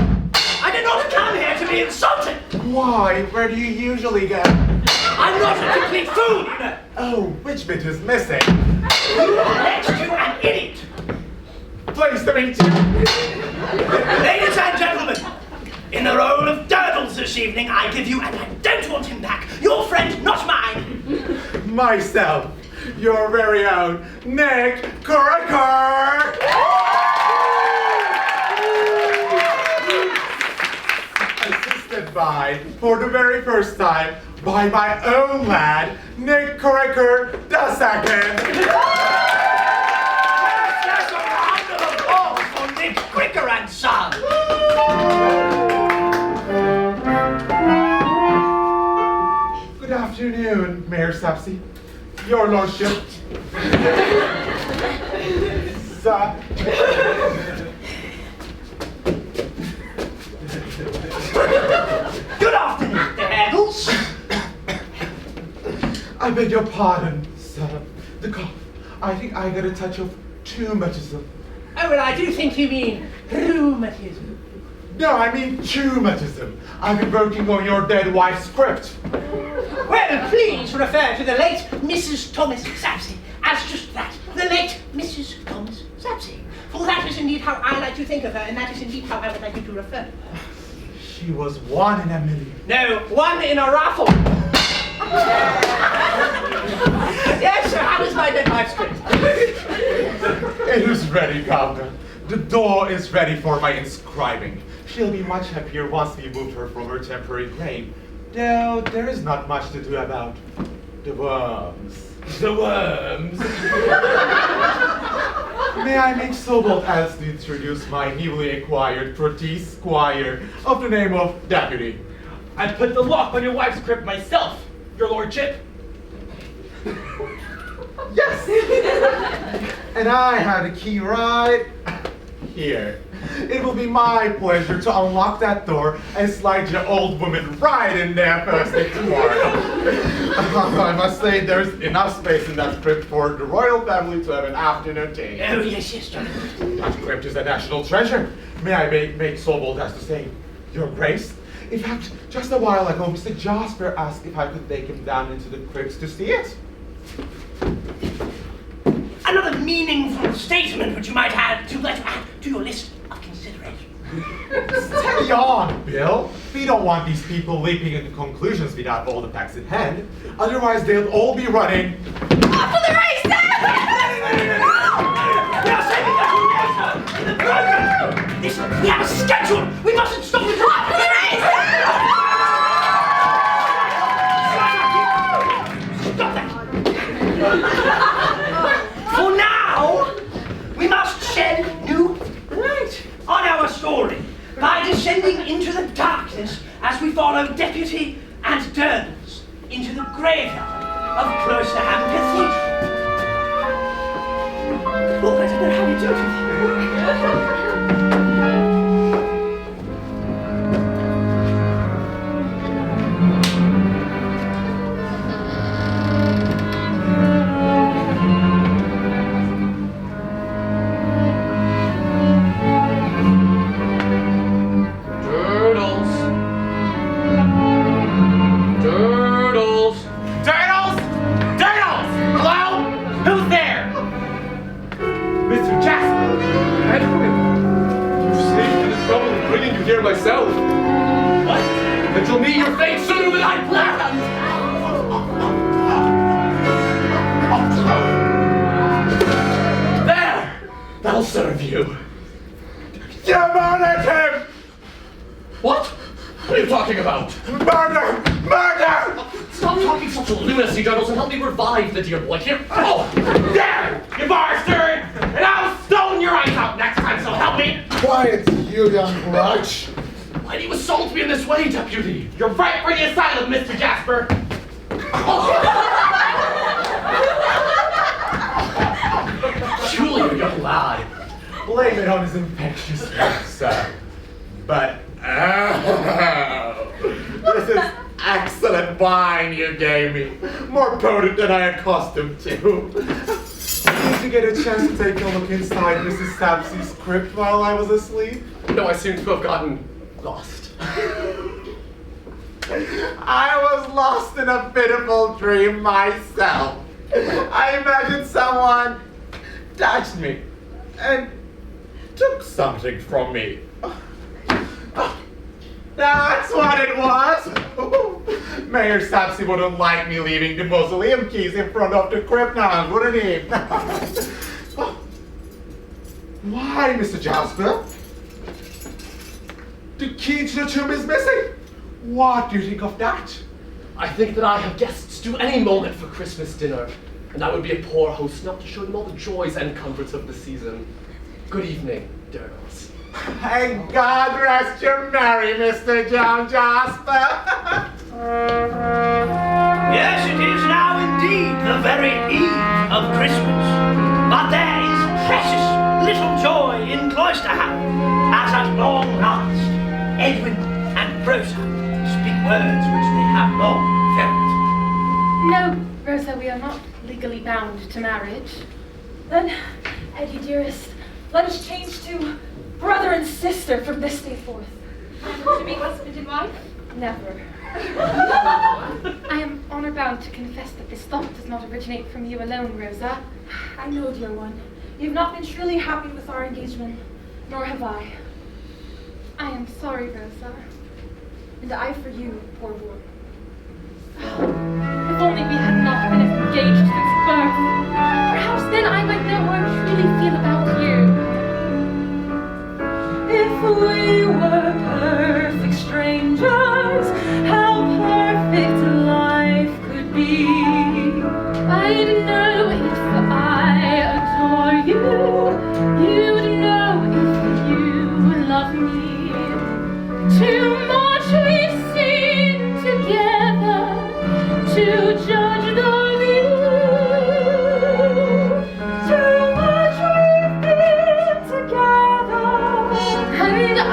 I did not come here to be insulted. Why? Where do you usually go? I'm not a complete fool, you know. Oh, which bit is missing? Next to an idiot. Pleased to meet you. Ladies and gentlemen, in the role of Durdles this evening, I give you, and I don't want him back, your friend, not mine. Myself, your very own Nick Cracker! Assisted by, for the very first time, by my own lad, Nick Cracker II. That's a round of applause for Nick Cricker and Son. Good afternoon, Mayor Sapsy. Your Lordship. Sir. Good afternoon, Mr. Handles. I beg your pardon, sir. The cough. I think I got a touch of rheumatism. Oh, well, I do think you mean rheumatism. No, I mean rheumatism. I've been working on your dead wife's script. Well, please refer to the late Mrs. Thomas Sapsy as just that, the late Mrs. Thomas Sapsy. For that is indeed how I like to think of her, and that is indeed how I would like you to refer. She was 1 in a million. No, 1 in a raffle. Yes, sir, how is my dead wife's script? It is ready, Governor. The door is ready for my inscribing. She'll be much happier once we moved her from her temporary grave. Though there is not much to do about the worms. The worms? May I make so bold as to introduce my newly acquired Protease Squire of the name of Deputy. I put the lock on your wife's crib myself, your lordship. Yes! And I have the key right here. It will be my pleasure to unlock that door and slide your old woman right in there first thing tomorrow. I must say there's enough space in that crypt for the royal family to have an afternoon tea. Oh, yes, yes, John. That crypt is a national treasure. May I make so bold as to say, Your Grace? In fact, just a while ago, Mr. Jasper asked if I could take him down into the crypts to see it. Another meaningful statement which you might add to your list of considerations. Steady on, Bill. We don't want these people leaping into conclusions without all the facts in hand. Otherwise, they'll all be running. Off to the races! We are saving that for later in the program. Listen, we have a schedule. We mustn't stop it. Off to the races! Stop that. For now, we must shed new light on our story by descending into the darkness as we follow Deputy and Durdles into the graveyard of Cloisterham Cathedral. Oh, I don't know how you do it. Myself. What? That you'll meet your fate sooner than I planned. There! That'll serve you. You murdered him! What? What are you talking about? Murder! Murder! Stop talking such lunacy, Durdles, and help me revive the dear boy here. Oh! There! You bastard! And I'll stone your eyes out next time, so help me! Quiet, you young grudge. Why do you assault me in this way, Deputy? You're right for the asylum, Mr. Jasper. Julia, you young lad. Blame it on his infectious sir. But, this is excellent wine you gave me. More potent than I am accustomed to. Did you get a chance to take a look inside Mrs. Sapsey's crypt while I was asleep? No, I seem to have gotten lost. I was lost in a pitiful dream myself. I imagined someone touched me and took something from me. That's what it was. Mayor Sapsey wouldn't like me leaving the mausoleum keys in front of the crypt now, wouldn't he? Why, Mr. Jasper? The key to the tomb is missing. What do you think of that? I think that I have guests due any moment for Christmas dinner, and I would be a poor host not to show them all the joys and comforts of the season. Good evening, girls. And God rest you merry, Mr. John Jasper. Yes, it is now indeed the very eve of Christmas. But there is precious little joy in Cloisterham, as at long last Edwin and Rosa speak words which they have long felt. No, Rosa, we are not legally bound to marriage. Then, Eddie dearest, let us change to brother and sister from this day forth. Never to be husband and wife? Never. I am honor bound to confess that this thought does not originate from you alone, Rosa. I know, dear one, you have not been truly happy with our engagement, nor have I. I am sorry, Rosa. And I for you, poor boy. If only we had not been engaged since birth. Perhaps then I might know how I truly feel about you. If we were perfect strangers, how perfect life could be. I'd know if I adore you. You'd know if you love me. Too much we've seen together to judge the view. Too much we've been together, and I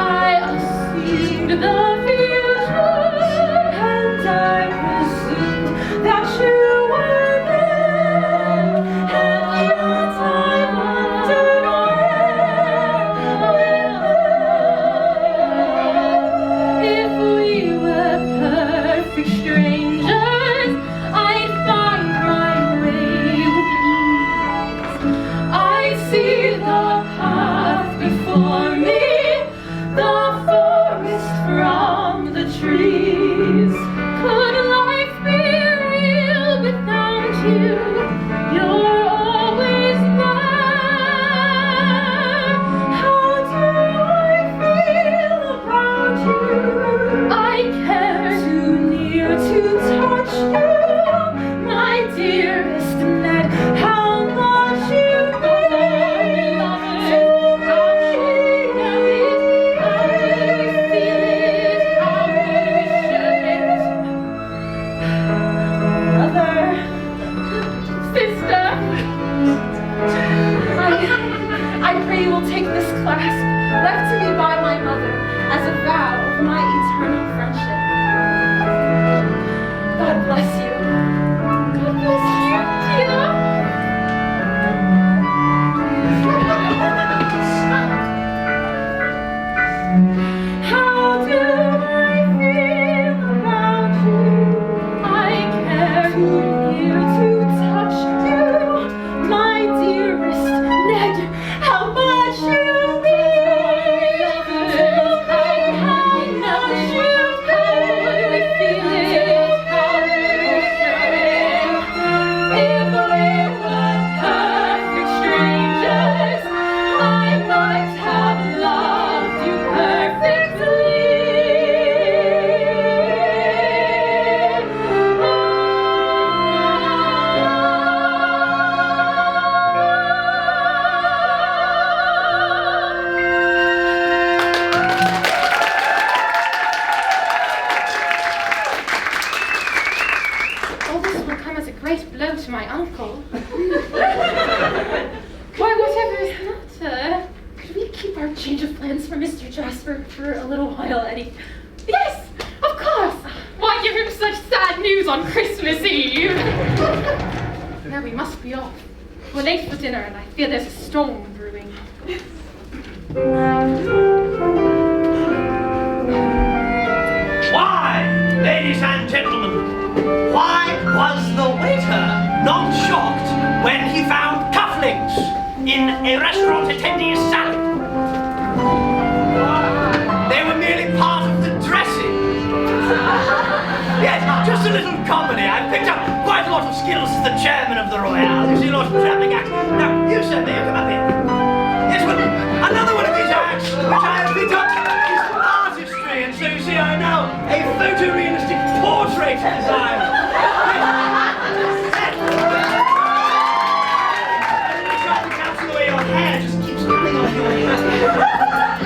assumed the future, and I presumed that you were there, and yet I wondered if we were perfect strangers, I'd find my way with ease. I see the path before me, the forest from the trees. Could life be real without you? You're always there. How do I feel about you? I care too near to touch you, my dearest Ned. How much you mean to me. How we feel it, how we share it. Brother, sister, I pray you will take this clasp, left to me by my mother, as a vow of my eternal friendship. God bless you. God bless you, dear. How do I feel about you? I care too near to touch you, my dearest Ned. How much you mean to me. How much you we feel it, how we share it. If we were perfect strangers, I might have loved you perfectly. All this will come as a great blow to my uncle. Why, whatever is the matter? Could we keep our change of plans for Mr. Jasper for a little while, Eddie? Yes, of course. Why, you're heard such sad news on Christmas Eve. Now we must be off. We're late for dinner and I fear there's a storm brewing. Why, ladies and gentlemen, why was the waiter not shocked when he found cufflinks in a restaurant attendee's salad? They were merely part of the dressing. Yes, just a little comedy. I've picked up quite a lot of skills as the chairman of the Royale. You see a lot of travelling acts. Now, you, sir, may you come up here? Yes, well, another one of these acts which I have picked up is artistry, and so you see I now a photorealistic portrait design. Try to cancel away your hair, just keeps coming off your head.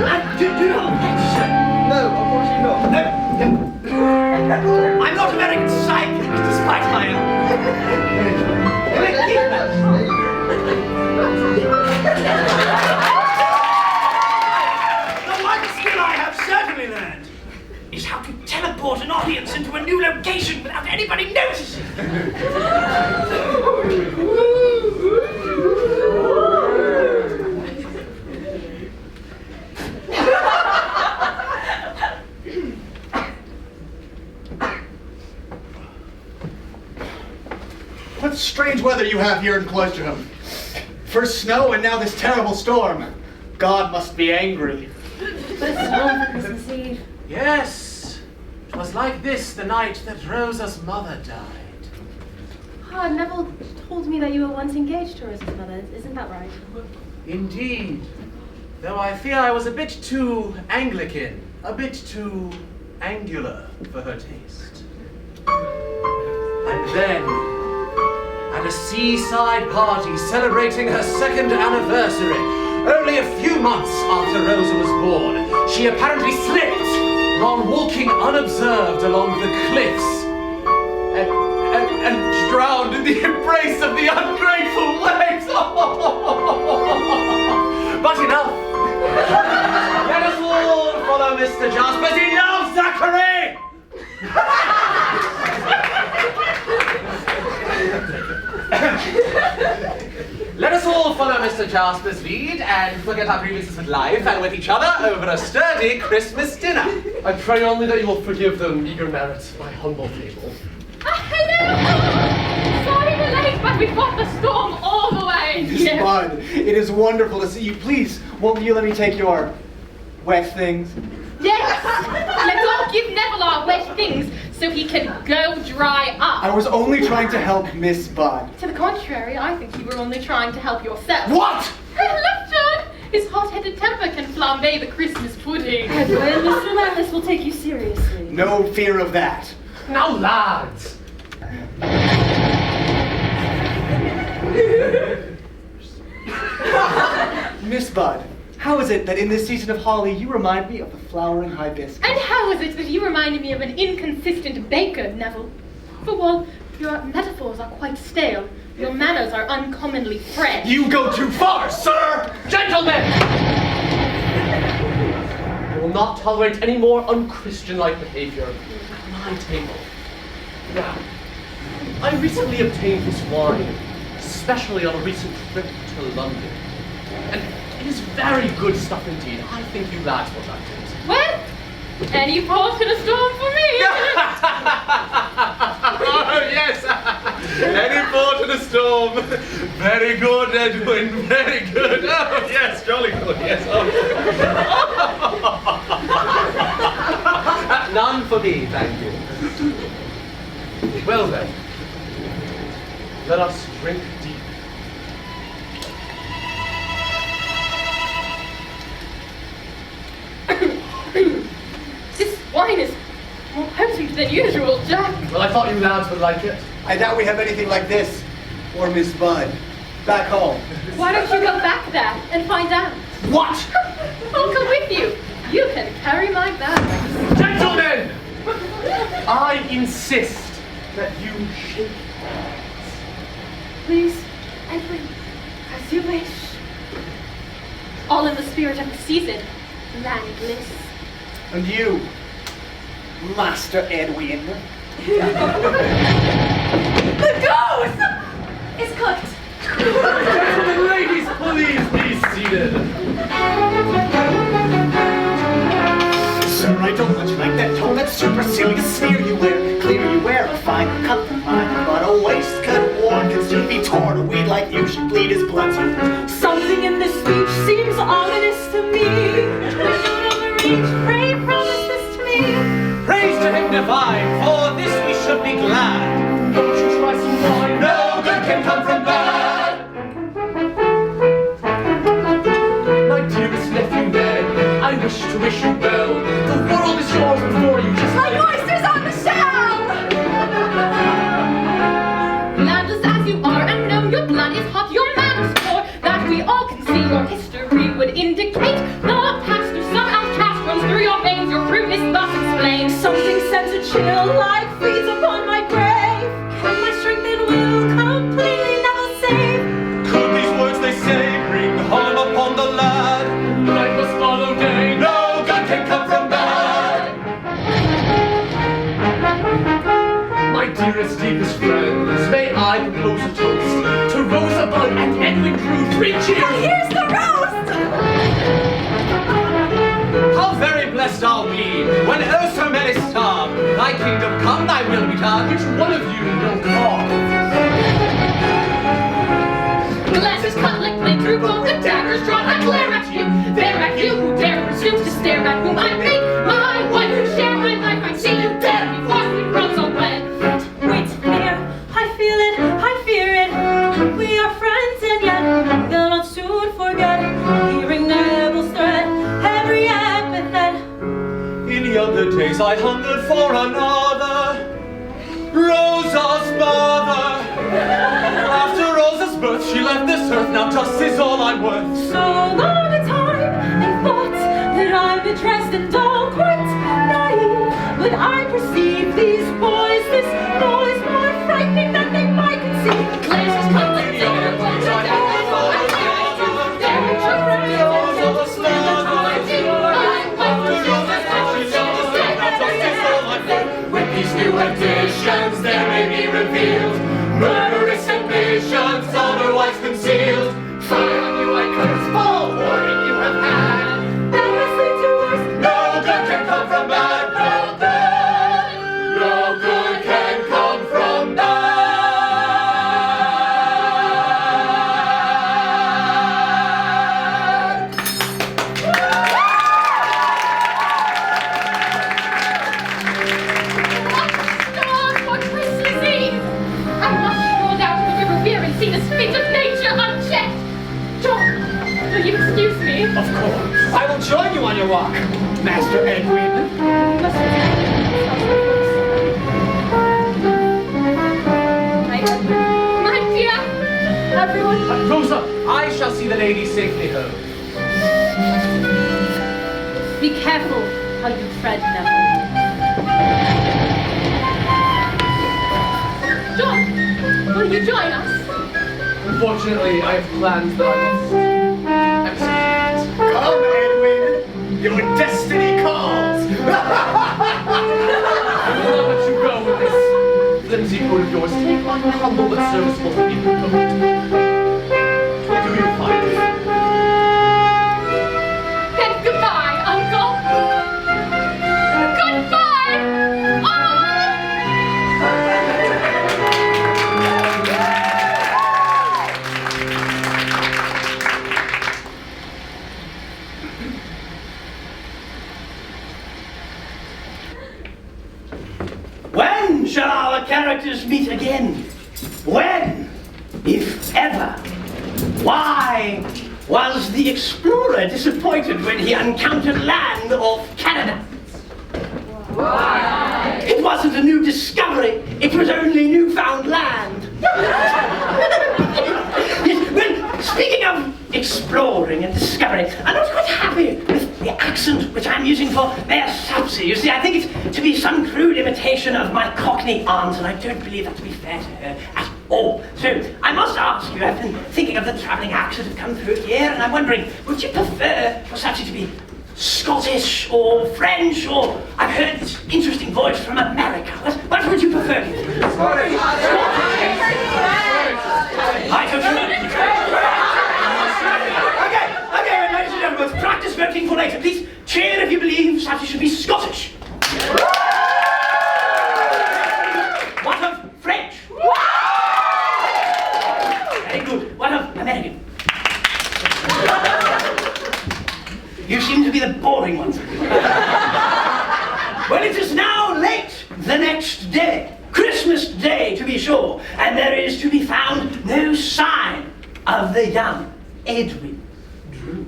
And do you have a pet, sir? No, unfortunately not. No. I'm not a very good psychic, despite my own. The one skill I have certainly learned is how to teleport an audience into a new location without anybody noticing. What strange weather you have here in Cloisterham. First snow and now this terrible storm. God must be angry. But it's storm for Christmas Eve. Yes, 'twas like this the night that Rosa's mother died. Ah, Neville told me that you were once engaged to Rosa's mother. Isn't that right? Indeed, though I fear I was a bit too Anglican, a bit too angular for her taste. And then, at a seaside party celebrating her second anniversary, only a few months after Rosa was born, she apparently slipped while walking unobserved along the cliffs and drowned in the embrace of the ungrateful waves. But enough! Let us all follow Mr. Jaspers. He loves Zachary! Let us all follow Mr. Jasper's lead and forget our grievances with life and with each other over a sturdy Christmas dinner. I pray only that you will forgive the meager merits of my humble fable. Hello! Sorry we're late, but we fought the storm all the way Miss here. Bud, it is wonderful to see you. Please, won't you let me take your wet things? Yes! Let's all give Neville our wet things so he can go dry I up. was only trying to help Miss Bud. To the contrary, I think you were only trying to help yourself. What? Look, John! His hot-headed temper can flambe the Christmas pudding. Edwin, Mr. Landless will take you seriously. No fear of that. Now, lads! Miss Bud, how is it that in this season of holly you remind me of the flowering hibiscus? And how is it that you reminded me of an inconsistent baker, Neville? For while your metaphors are quite stale, your manners are uncommonly fresh. You go too far, sir! Gentlemen! I will not tolerate any more unchristian-like behavior at my table. Now, I recently obtained this wine, especially on a recent trip to London. And it is very good stuff indeed. I think you lads will like it. Well, any port in a storm for me. Oh, yes! Any port in a storm. Very good, Edwin, very good. Oh, yes, jolly good, yes. Oh. None for me, thank you. Well then, let us drink deep. This wine is more potent than usual, Jack. Well, I thought you lads would like it. I doubt we have anything like this. Or Miss Bud. Back home. Why don't you go back there and find out? What? I'll come with you. You can carry my bag. Gentlemen! I insist that you shake hands. Please, Edwin, as you wish. All in the spirit of the season, Landless. And you, Master Edwin. The goose is cooked. Gentlemen, ladies, please be seated. Sir, I don't much like that tone, that supercilious sneer you wear. Clear you wear a fine cut than mine, but a waistcoat worn can soon be torn. A weed like you should bleed his blood. Something in this speech seems ominous to me. When you never reach, pray promise this to me. Praise to him divine, for this we should be glad. Don't you try some wine? No good can come from bad. My dearest nephew Ned, I wish to wish you well. The world is yours before you, just Like oysters on the shell! Landless as you are, and know your blood is hot, your manners poor, that we all can see your history would indicate. The past through some outcast runs through your veins, your rudeness thus explained. Something sends a chill like freeze upon my grave. Can my strength and will completely never save? Could these words they say bring harm upon the lad? night must follow day. No good can come from bad. My dearest, deepest friends, may I propose a toast to Rosebud and Edwin Drood. 3 cheers! Here's the roast! How very blessed are we, when oh so many starve. Thy kingdom come, thy will be done. Which one of you will carve? Glasses cut like flint through both the daggers drawn. I glare at you, there at you, who dare presume to stare at whom I make my wife and share my life. I see you dead before we grow so wed. Wait, dear, I feel it, I fear it. We are friends and yet they'll not soon forget. Hearing Neville's threat, every epithet. In younger days I hungered for another, Rosa's mother. After Rosa's birth she left this earth, now dust is all I'm worth. So long a time they thought that I'm addressed and all quite naive. But I perceive these boys, this noise more frightening than they might conceive. Glasses cut like flint through both the daggers drawn. I glare at you, there at you, Rosa's With these new additions there may be revealed murderous ambitions otherwise concealed. Fire on you I curse, full warning you have had. That must lead to worse. No good can come from bad. No good can come from bad. Stars for Christmas Eve! I must stroll down to the river weir and see the speech of nature unchecked. John, will you excuse me? Of course. I will join you on your walk, Master Edwin. My dear, Everyone, Rosa! I shall see the lady safely home. be careful how you tread, Neville. John, will you join us? Unfortunately, I have plans that I must execute. Come, Edwin. Your destiny calls. I will not let you go with this flimsy coat of yours. Take on your humble but serviceable people coat. Do you find it? Then goodbye, Uncle. Goodbye, all. When shall our characters meet again? When, if ever? Why was the explorer disappointed when he encountered land off Canada? Why? It wasn't a new discovery, it was only newfound land. Yes, well, speaking of exploring and discovering, I'm not quite happy with the accent which I'm using for Mayor Sapsy. You see, I think it's to be some crude imitation of my Cockney aunt, and I don't believe that to be fair to her at all. So, I must ask you, I've been thinking of the travelling acts that have come through here, and I'm wondering, would you prefer for Sapsy to be Scottish or French, or I've heard this interesting voice from America. What would you prefer? Scottish. Okay, ladies and gentlemen, let's practice voting for later. Please cheer if you believe Sappy should be Scottish. What of French? Very good. What of American? You seem to be the boring ones. Well, it is now late the next day. Christmas Day, to be sure. And there is to be found no sign of the young Edwin Drood.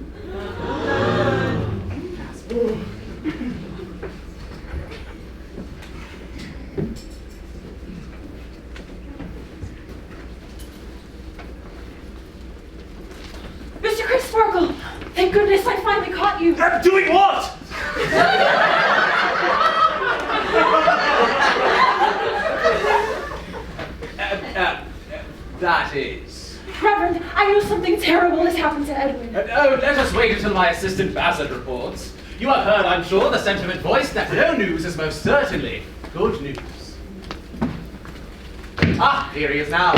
Mr. Crisparkle! Thank goodness I finally caught you! Doing what? That is. Reverend, I know something terrible has happened to Edwin. Oh, let us wait until my assistant Bassett reports. You have heard, I'm sure, the sentiment voiced that no news is most certainly good news. Ah, here he is now.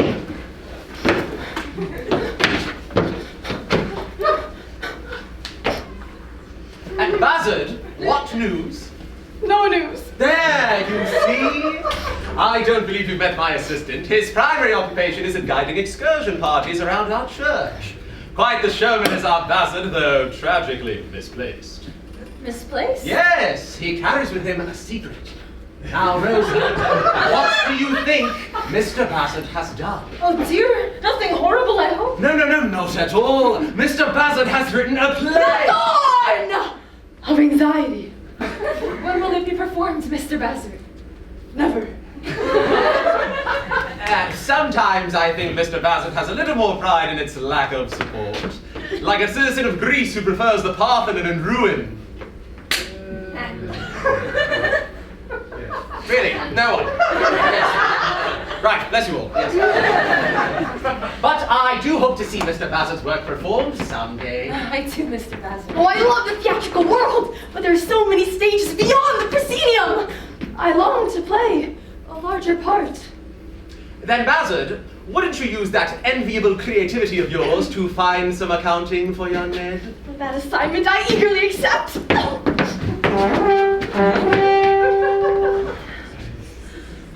And Bassett, what news? No news. There, you see? I don't believe you've met my assistant. His primary occupation is in guiding excursion parties around our church. Quite the showman is our Bassett, though tragically misplaced. Misplaced? Yes, he carries with him a secret. Now, Rosie, what do you think Mr. Bassett has done? Oh dear, nothing horrible, I hope. No, not at all. Mr. Bassett has written a play. The Thorn of Anxiety. When will it be performed, Mr. Bassett? Never. Sometimes I think Mr. Bassett has a little more pride in its lack of support. Like a citizen of Greece who prefers the Parthenon in ruin. Really? No one? Yes. Right, bless you all. Yes. But I do hope to see Mr. Bassett's work performed someday. I do, Mr. Bassett. Oh, I love the theatrical world, but there are so many stages beyond the proscenium. I long to play a larger part. Then, Bassett, wouldn't you use that enviable creativity of yours to find some accounting for young Ned? That assignment I eagerly accept.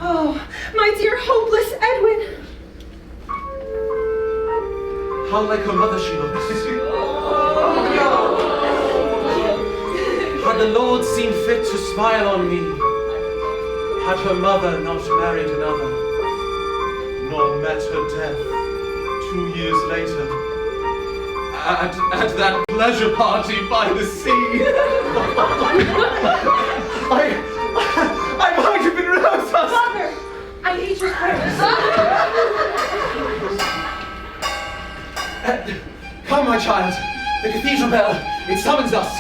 Oh, my dear hopeless Edwin. How like her mother she looks. Had the Lord seen fit to smile on me, had her mother not married another, nor met her death 2 years later, at that pleasure party by the sea. I might have been Rosa's. Father, I need your prayers. Come, my child. The cathedral bell, it summons us.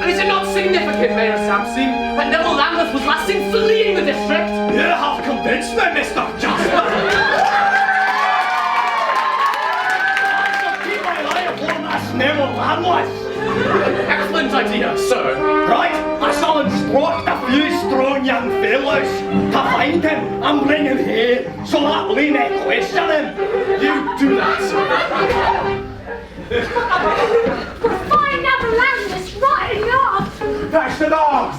And is it not significant, Mayor Sampson, that Neville Lambeth was last seen fleeing the district? You have convinced me, Mr. Jasper. I shall keep my eye upon this Neville Lambeth. Excellent idea, sir. Right, I shall instruct a few strong young fellows to find him and bring him here so that we may question him. You do that, sir. We're fine now for Landless riding off. Fetch the dogs!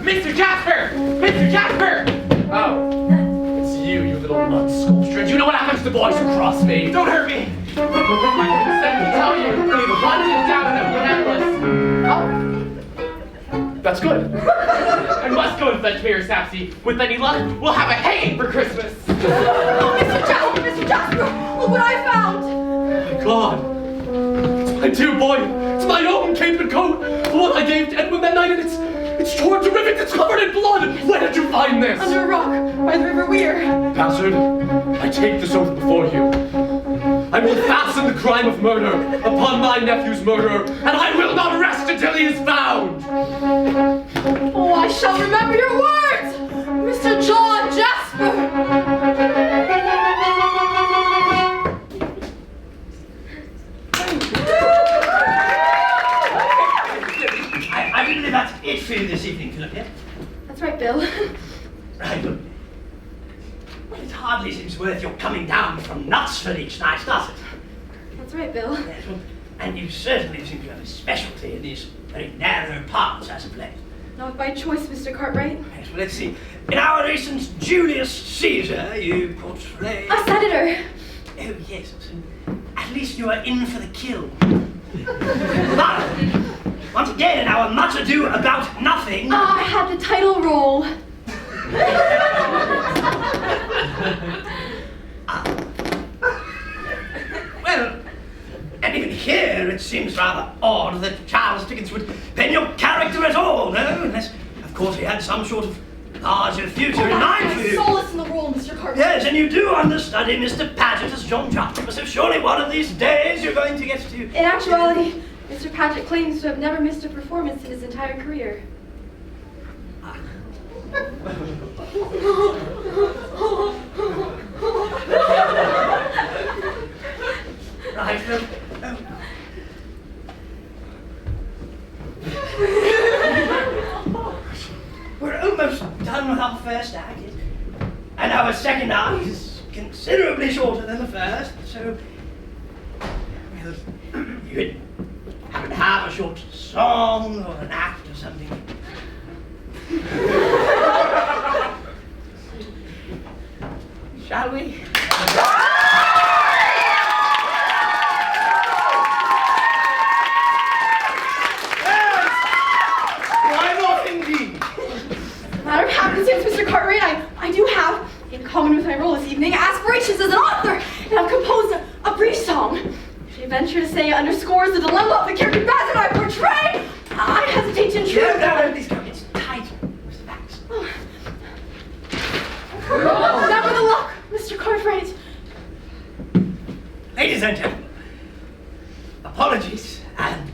Mr. Jasper! Mr. Jasper! Oh, it's you little mud sculpture. Do you know what happens to boys who cross me? Don't hurt me! I can send to tell you, you've hunted down enough benevolence. Oh. That's good. I must go and fetch Mayor Sapsy. With any luck, we'll have a hanging for Christmas. Oh, Mr. Jasper, look what I found. My God. It's my dear boy. It's my own cape and coat. The one I gave to Edwin that night, and it's torn to ribbons. It's covered in blood. Where did you find this? Under a rock by the River Weir. Bastard, I take this oath before you. I will fasten the crime of murder upon my nephew's murderer, and I will not rest until he is found. Oh, I shall remember your words, Mr. John Jasper. for you this evening, Philip? That's right, Bill. Right, look. Well, it hardly seems worth your coming down from Knutsford each night, does it? That's right, Bill. Yes, well, and you certainly seem to have a specialty in these very narrow parts as of late. Not by choice, Mr. Cartwright. Yes, well, let's see. In our recent Julius Caesar, you portrayed... A senator. Oh, yes. So at least you are in for the kill. But, once again, in our much ado about nothing... I had the title role. Well, and even here it seems rather odd that Charles Dickens would pen your character at all, no? Unless, of course, he had some sort of larger future in mind for you. Solace in the role, Mr. Cartwright. Yes, and you do understudy Mr. Paget as John Jarvis, so surely one of these days you're going to get to... In actuality, Mr. Paget claims to have never missed a performance in his entire career. Right, we're almost done with our first act, and our second act is considerably shorter than the first, so... Well, you happen to have a short song or an act or something. Shall we? Matter of happenstance, Mr. Cartwright, I do have, in common with my role this evening, aspirations as an author, and I've composed a brief song. If I venture to say it underscores the dilemma of the character that I portray, I hesitate to intrude. No, please come. It's title. Where's the facts? Never the luck, Mr. Cartwright. Ladies and gentlemen, apologies, and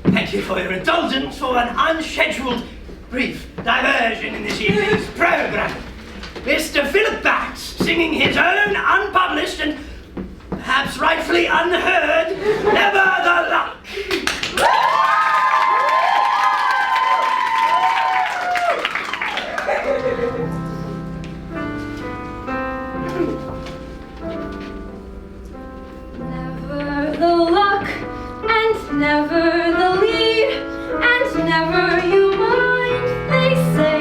thank you for your indulgence for an unscheduled brief diversion in this evening's program. Mr. Philip Bax singing his own unpublished and perhaps rightfully unheard Never the Luck. Never the luck, and never the lead, and never you mind, they say.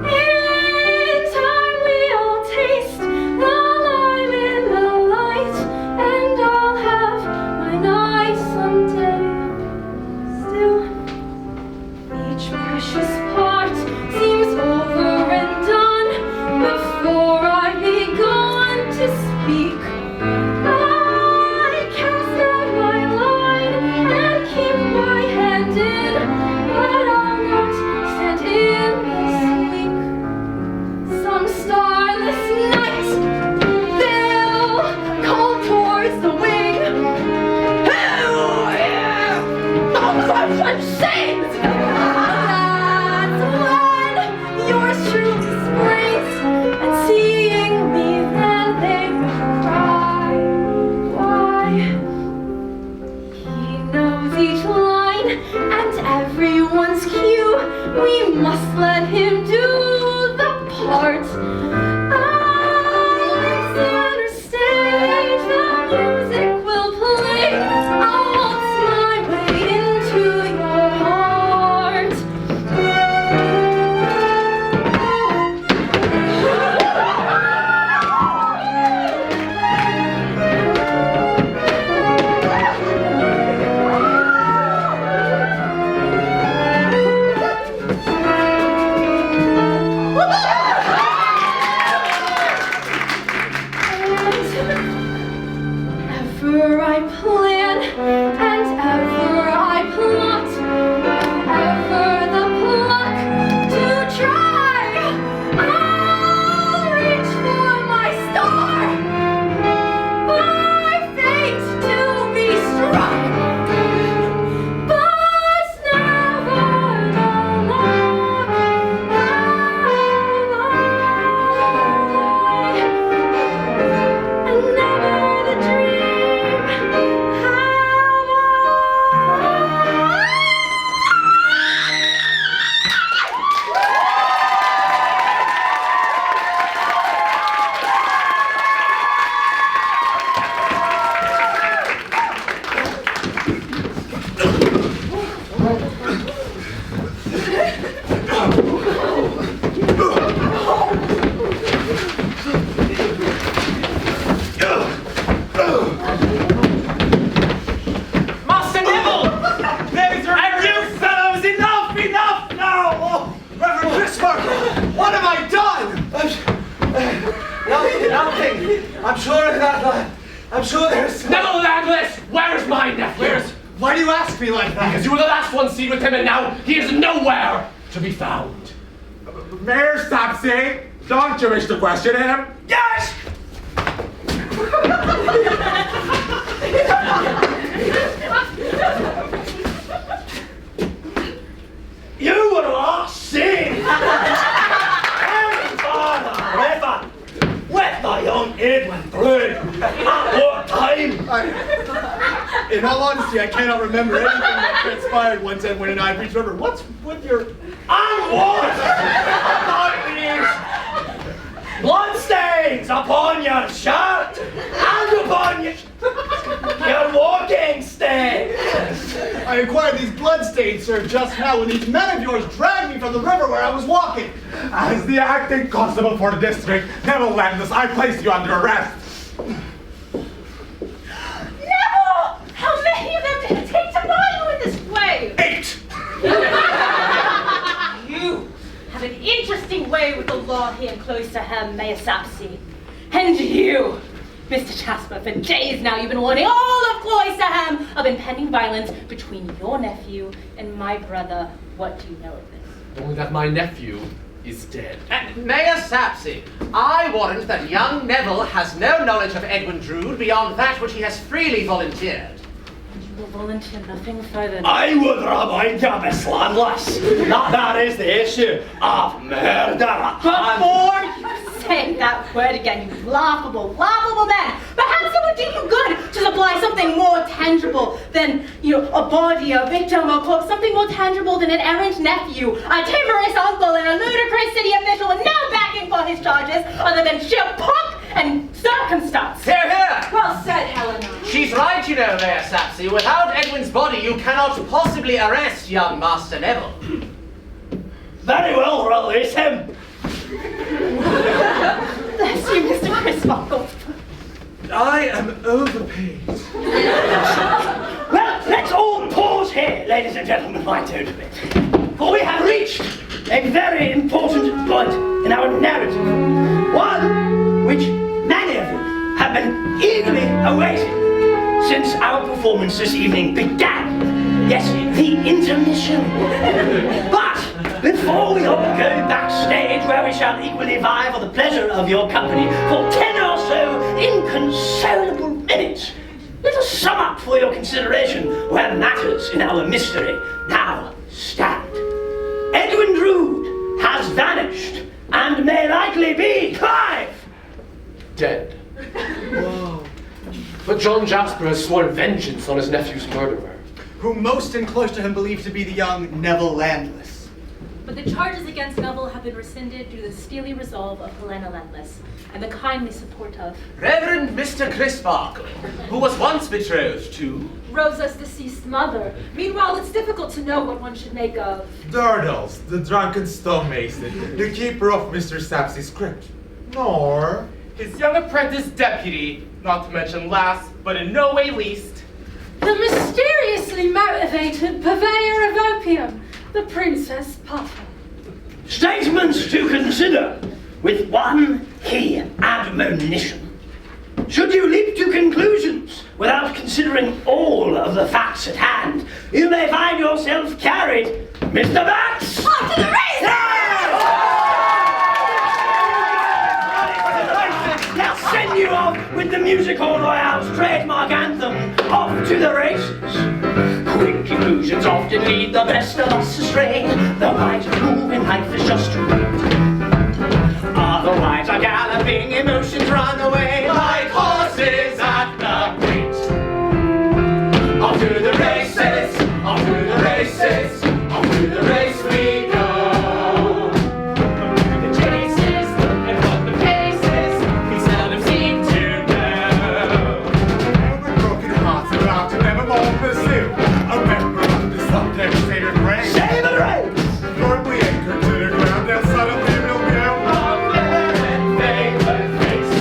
In time we'll taste the lime in the light, and I'll have my night someday. Still, each precious part seems over and done before I've begun to speak. I cast out my line and keep my hand in, but I'll not stand in this week. Some starless night they'll call towards the wing. Hell yeah! Oh, I'm saying that's when yours truly springs, and seeing me then they will cry. Why? He knows each line and everyone's cue. We must let him do the part. I center stage, the music will play. I'll waltz my way into your heart. that lad. I'm sure there's... Neville Landless, where's my nephew? Why do you ask me like that? Because you were the last one seen with him, and now he is nowhere to be found. Mayor Sapsy, don't you wish to question him? Yes! You were last seen Father with the young Edwin Drood. At what time? In all honesty, I cannot remember anything that transpired once Edwin and I reached river. What's with your... And what about these bloodstains upon your shirt and upon your walking stick? I acquired these bloodstains, sir, just now when these men of yours dragged me from the river where I was walking. As the acting constable for the district, Neville Landless, I place you under arrest. Neville! How many of them did it take to buy you in this way? 8! You have an interesting way with the law here in Cloisterham, Mayor Sapsy. And you, Mr. Jasper, for days now you've been warning all of Cloisterham of impending violence between your nephew and my brother. What do you know of this? Only that my nephew is dead. Mayor Sapsy, I warrant that young Neville has no knowledge of Edwin Drood beyond that which he has freely volunteered. And you will volunteer nothing further. I would remind you, Miss Landless, that there is the issue of murder. Before you say that word again, you laughable man! Perhaps it would do you good to supply something more tangible than, a body, a victim, a corpse, something more tangible than an errant nephew, a timorous uncle, and a ludicrous city official with no backing for his charges other than sheer pluck and circumstance. Hear, hear! Well said, Helena. She's right, you know, Mayor Sapsy. Without Edwin's body, you cannot possibly arrest young Master Neville. Very well, release him. Bless you, Mr. Crisparkle. I am overpaid. Well, let's all pause here, ladies and gentlemen, right out of it. For we have reached a very important point in our narrative. One which many of you have been eagerly awaiting since our performance this evening began. Yes, the intermission. But before we all go backstage, where we shall equally vie for the pleasure of your company for 10 or so inconsolable minutes, let us sum up for your consideration where matters in our mystery now stand. Edwin Drood has vanished and may likely be alive. Dead. Whoa. But John Jasper has sworn vengeance on his nephew's murderer. Whom most in Cloisterham believe to be the young Neville Landless. But the charges against Neville have been rescinded due to the steely resolve of Helena Landless and the kindly support of Reverend Mr. Crisparkle, who was once betrothed to Rosa's deceased mother. Meanwhile, it's difficult to know what one should make of Durdles, the drunken stonemason, the keeper of Mr. Sapsy's crypt. Nor His young apprentice deputy, not to mention last, but in no way least, the mysteriously motivated purveyor of opium, the Princess Puffer. Statements to consider with one key admonition. Should you leap to conclusions without considering all of the facts at hand, you may find yourself carried, Mr. Bax! Off to the races! Now send you off with the Musical Royale's trademark anthem, Off to the Races. Quick conclusions often lead the best of us astray. The wise move in life is just to wait. Otherwise our galloping emotions run away like horses at the gate. Off to the races, off to the races, off to the race we go. The chases and what the paces, we seldom seem to know. every broken heart's about to nevermore pursue a member of the subject sated race. Say the race! Firmly anchored to the ground, and suddenly we'll go. Of their favorite face.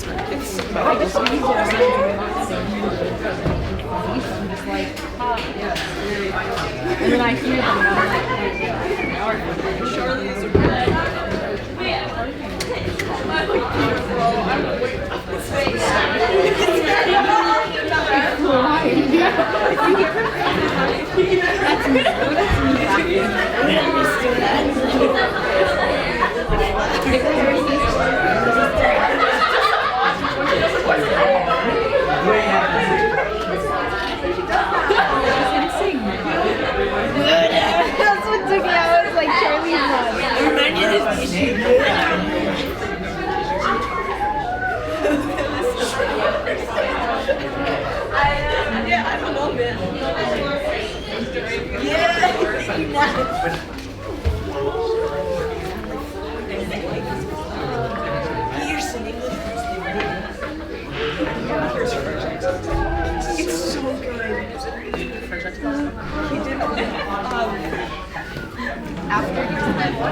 And then I hear them Charlie's That's what took me out. It was like Charlie's Yeah, I don't know, man. Yeah. It's so good. He did after he was dead.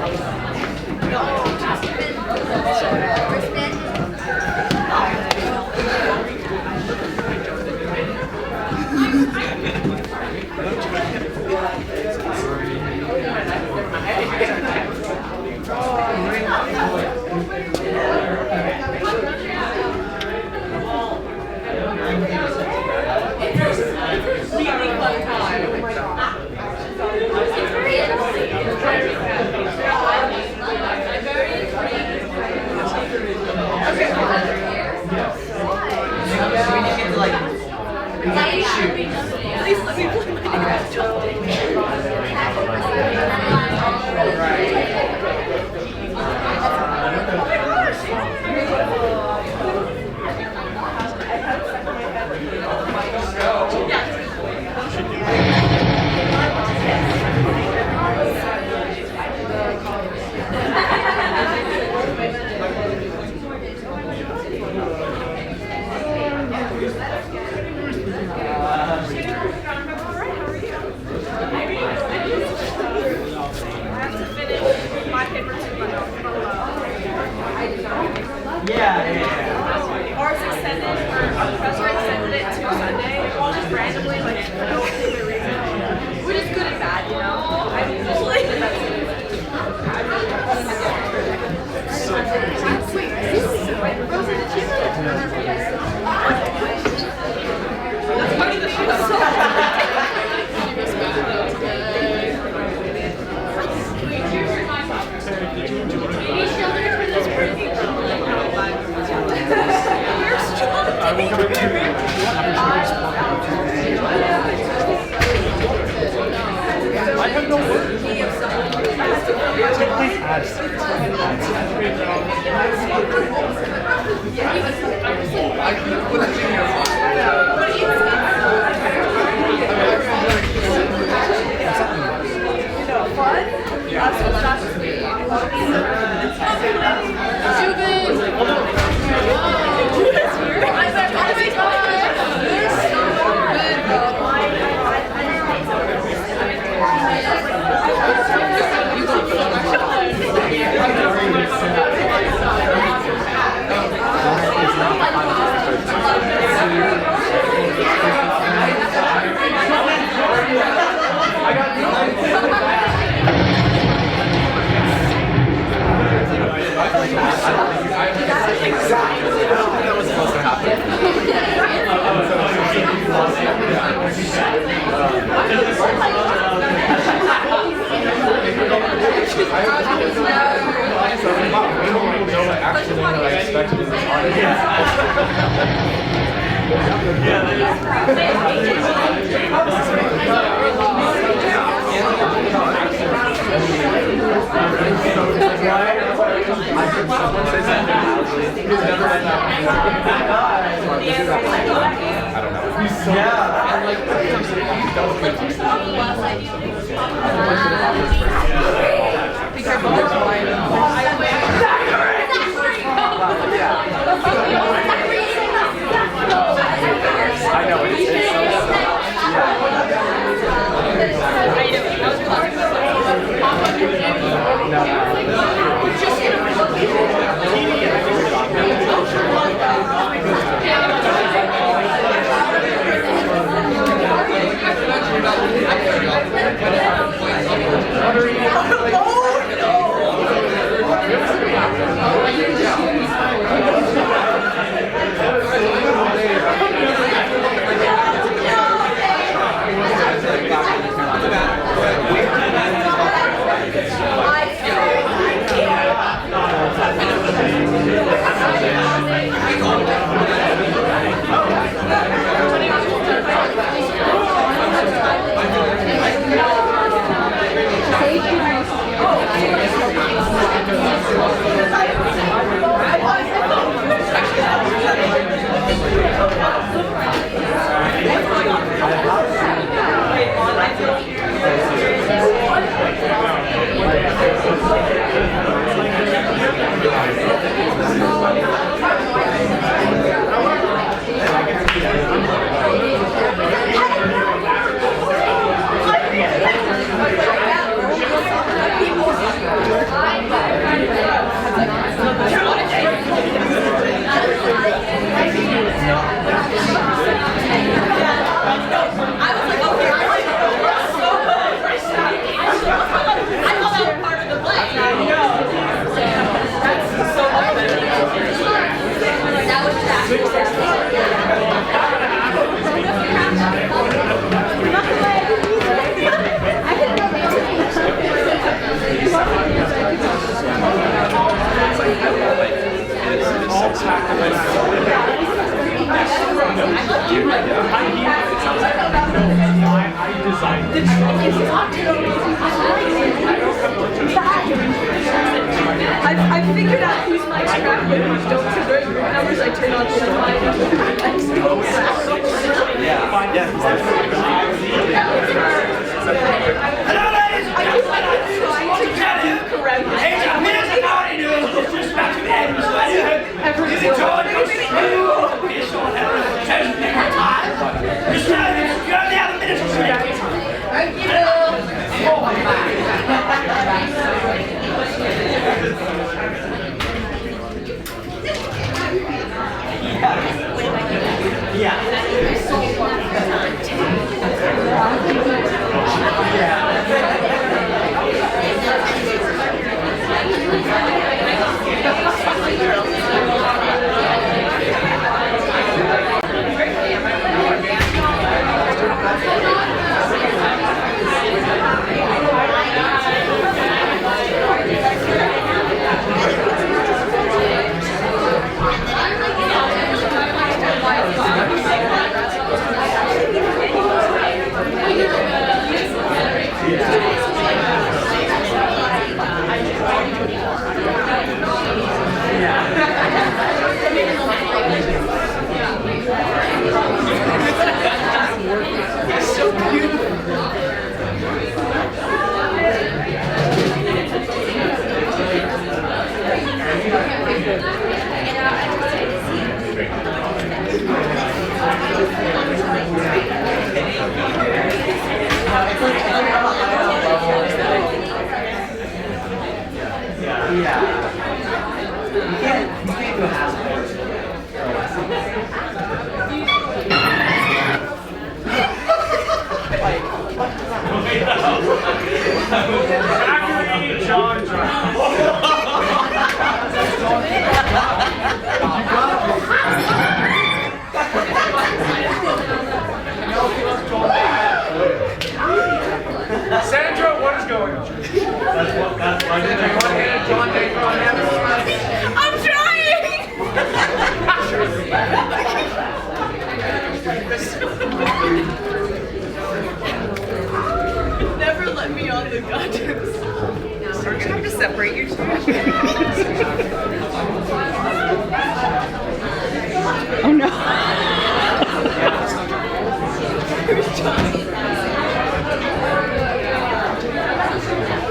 Ours extended, our professor extended it to Sunday, just randomly, like, for no particular reason. Which is good and bad, you know? I mean, usually. That's part of the show. I have no words. I've figured out whose mics crack and whose don't. So during group numbers, I turn on the mic and the mics don't crack. Hello, ladies and I keep trying to get it correct. Hey, a minute and 90 news is just about to end, so I hope Every you enjoyed your stay. Be sure to have a chosen your time. Just know that you only have a minute or so. Hello. Sandra, what is going on? That's one hand, John Day, I'm trying! Never let me on the goddamn song. Are we gonna have to separate you two? Oh no.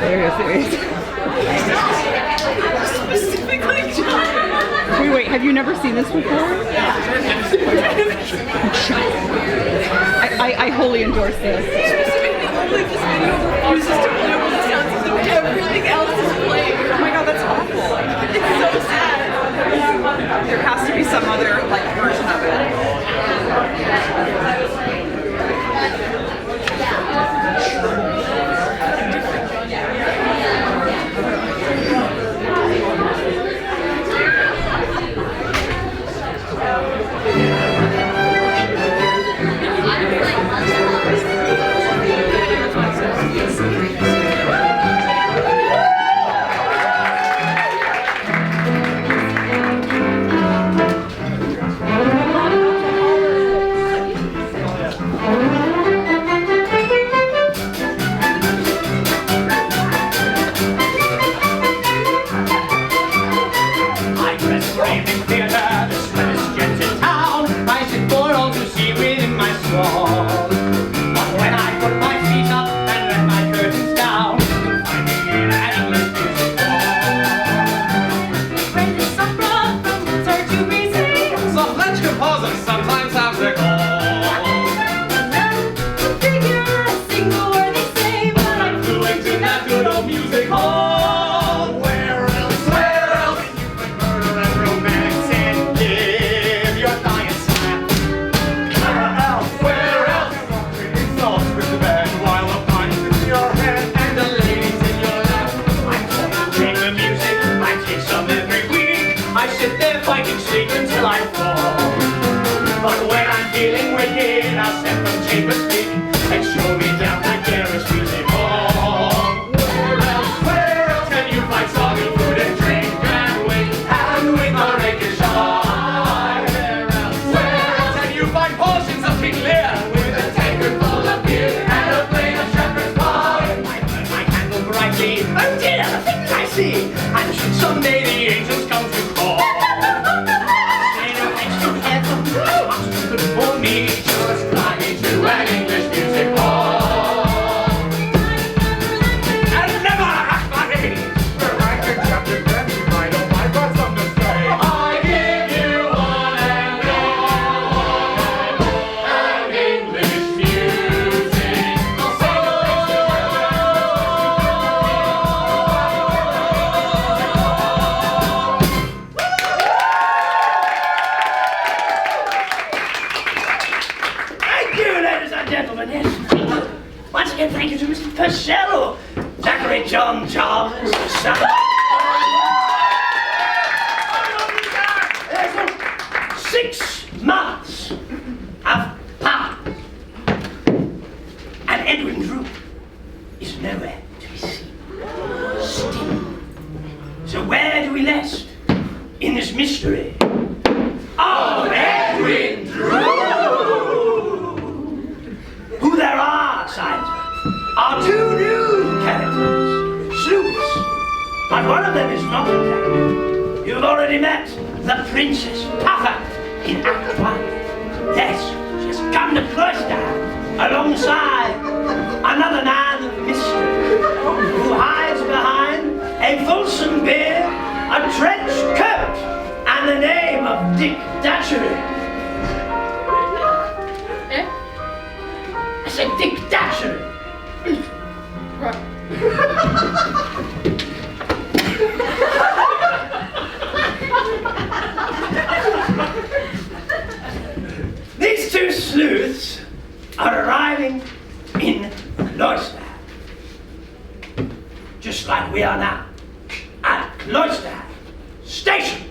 There he is. Specifically John. Wait, have you never seen this before? Yeah. I wholly endorse this. Specifically, only this video refuses to play all the sounds as if everything else is playing. Oh my god, that's awful. It's so sad. There has to be some other version of it. Portions of King Lear with a tankard full of beer and a flame of good for me. Just fly me to an English music hall. And never ask my age. Where I can jump and dance, you might, oh my, got something to say. I give you one and all an English music. I'll say the Thank you, ladies and gentlemen. Yes. Once again, thank you to Mr. Purcell, Zachary John Chalmers, son. There's 6 months of power. And Edwin Drood is nowhere to be seen. Still. So where do we rest in this mystery of Edwin Drood? Who there are, scientists, are 2 new characters, sleuths, but one of them is not a character. You've already met the Princess Puffer in Act 1. Yes, she's come to Cloister alongside another man of mystery who hides behind a fulsome beard, a trench coat, and the name of Dick Datchery. I said Dick Datchery. These 2 sleuths are arriving in Cloister, just like we are now at Cloister Station.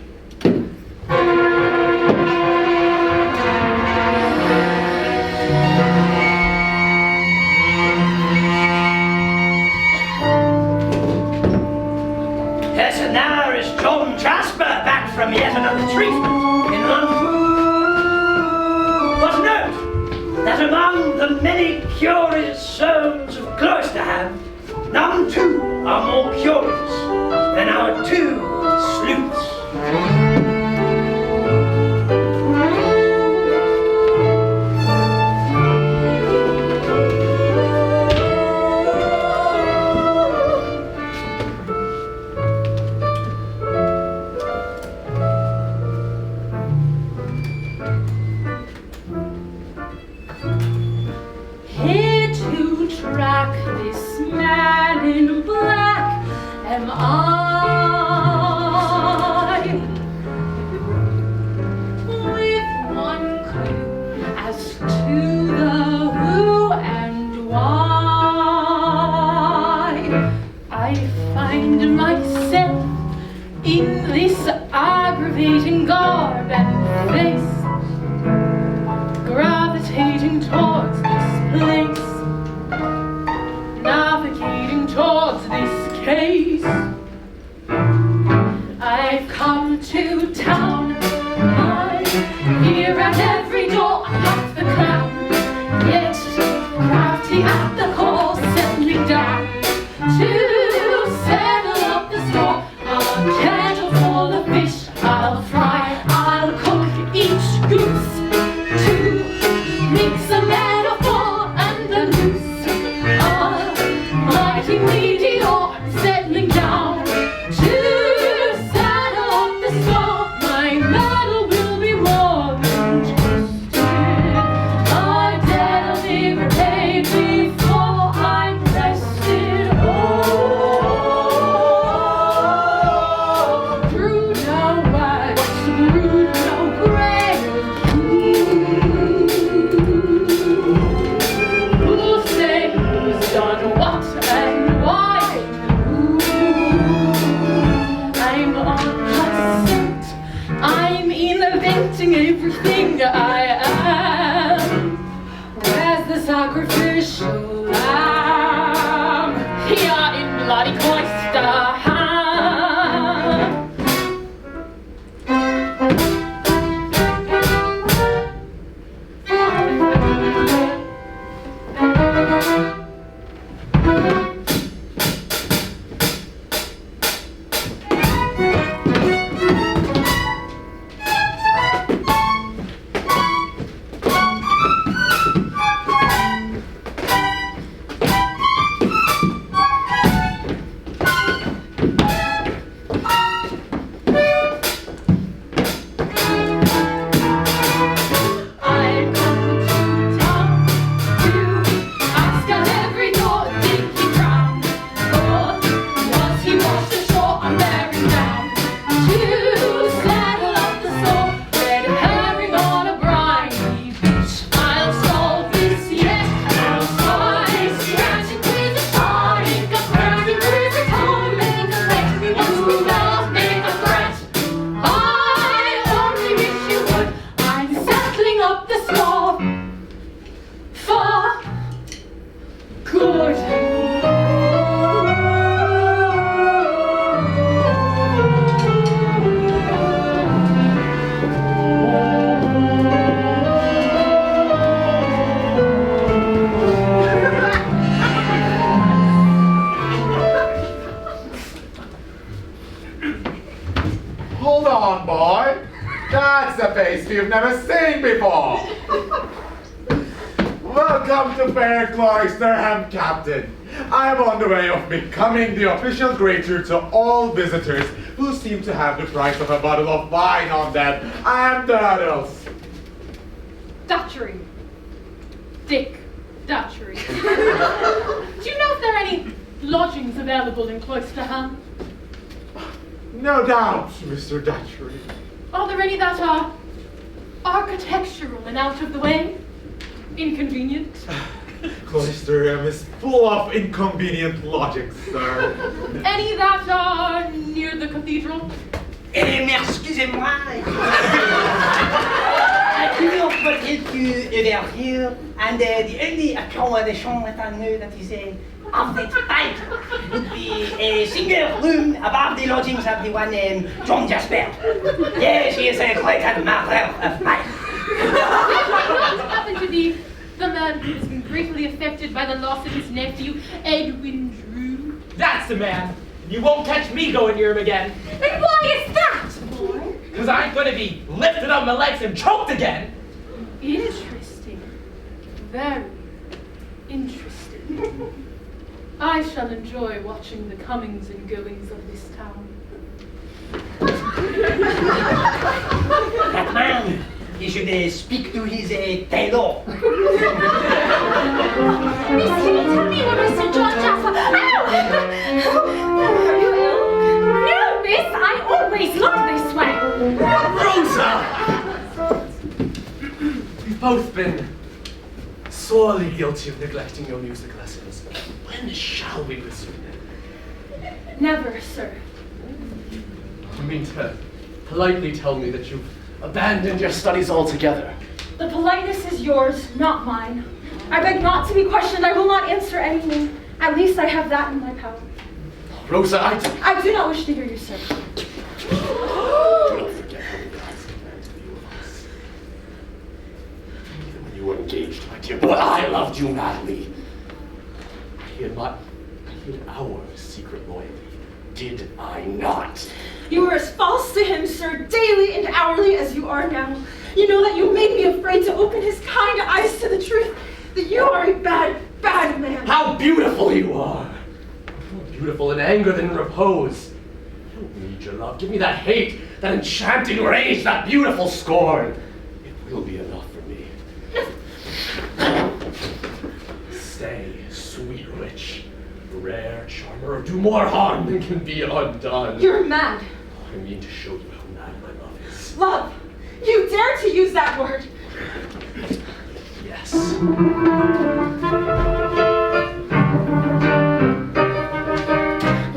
Yes, and now is John Jasper back from yet another treatment in London. But note that among the many curious souls of Cloisterham, none 2 are more curious than our 2 sleuths. Here to track this man in black am I. With one clue as to the who and why, I find myself in this aggravating garb and face, gravitating towards this place, navigating towards this case. I've come to town, I hear at every door I'm not the clown, yet crafty at the core, settling down to settle up the score. I'll kettle full of fish, I'll fry, I'll cook each goose to mix a metaphor and a loose. Lighting meteor, I'm settling down to settle up the score. My medal will be more than just I delve in repay before I'm rested. Oh, brood no white, brood no grey. Who'll say who's done what and why? I'm on a scent. I'm inventing everything I am. Where's the sacrificial lamb? Here in bloody Cloisterham. you've never seen before. Welcome to Fair Cloisterham, Captain. I am on the way of becoming the official greeter to all visitors who seem to have the price of a bottle of wine on them. I am Doodles. Datchery. Dick Datchery. Do you know if there are any lodgings available in Cloisterham? No doubt, Mr. Datchery. Are there any that are architectural and out of the way? Inconvenient? Cloisterham is full of inconvenient logics, sir. Any that are near the cathedral? Mais excusez-moi. I grew up related to over here, and the only accommodation that I know that is of that type would be a single room above the lodgings of the one named John Jasper. Yes, he is a quite admirer of mine. Happen to be the man who has been greatly affected by the loss of his nephew, Edwin Drood. That's the man. You won't catch me going near him again. And why is that, boy? Because I'm going to be lifted on my legs and choked again. Interesting. Very interesting. I shall enjoy watching the comings and goings of this town. That man, he should speak to his tailor. Miss, can you tell me where Mr. John Jasper... Ow! Are you ill? No, miss, I always look this way. Rosa! We've both been sorely guilty of neglecting your music lessons. When shall we resume them? Never, sir. You mean to politely tell me that you've abandoned your studies altogether? The politeness is yours, not mine. I beg not to be questioned. I will not answer anything. At least I have that in my power. Rosa, I do not wish to hear you, sir. Do not forget how we got so bad to view of us. Even when you were engaged, my dear boy, I loved you madly. I hid our secret loyalty, did I not? You were as false to him, sir, daily and hourly as you are now. You know that you made me afraid to open his kind eyes to the truth, that you are a bad, bad man. How beautiful you are! More beautiful in anger than in repose. I don't need your love. Give me that hate, that enchanting rage, that beautiful scorn. It will be enough for me. Stay, sweet witch, rare charmer, or do more harm than can be undone. You're mad. I mean to show you how mad my love is. Love! You dare to use that word! Yes.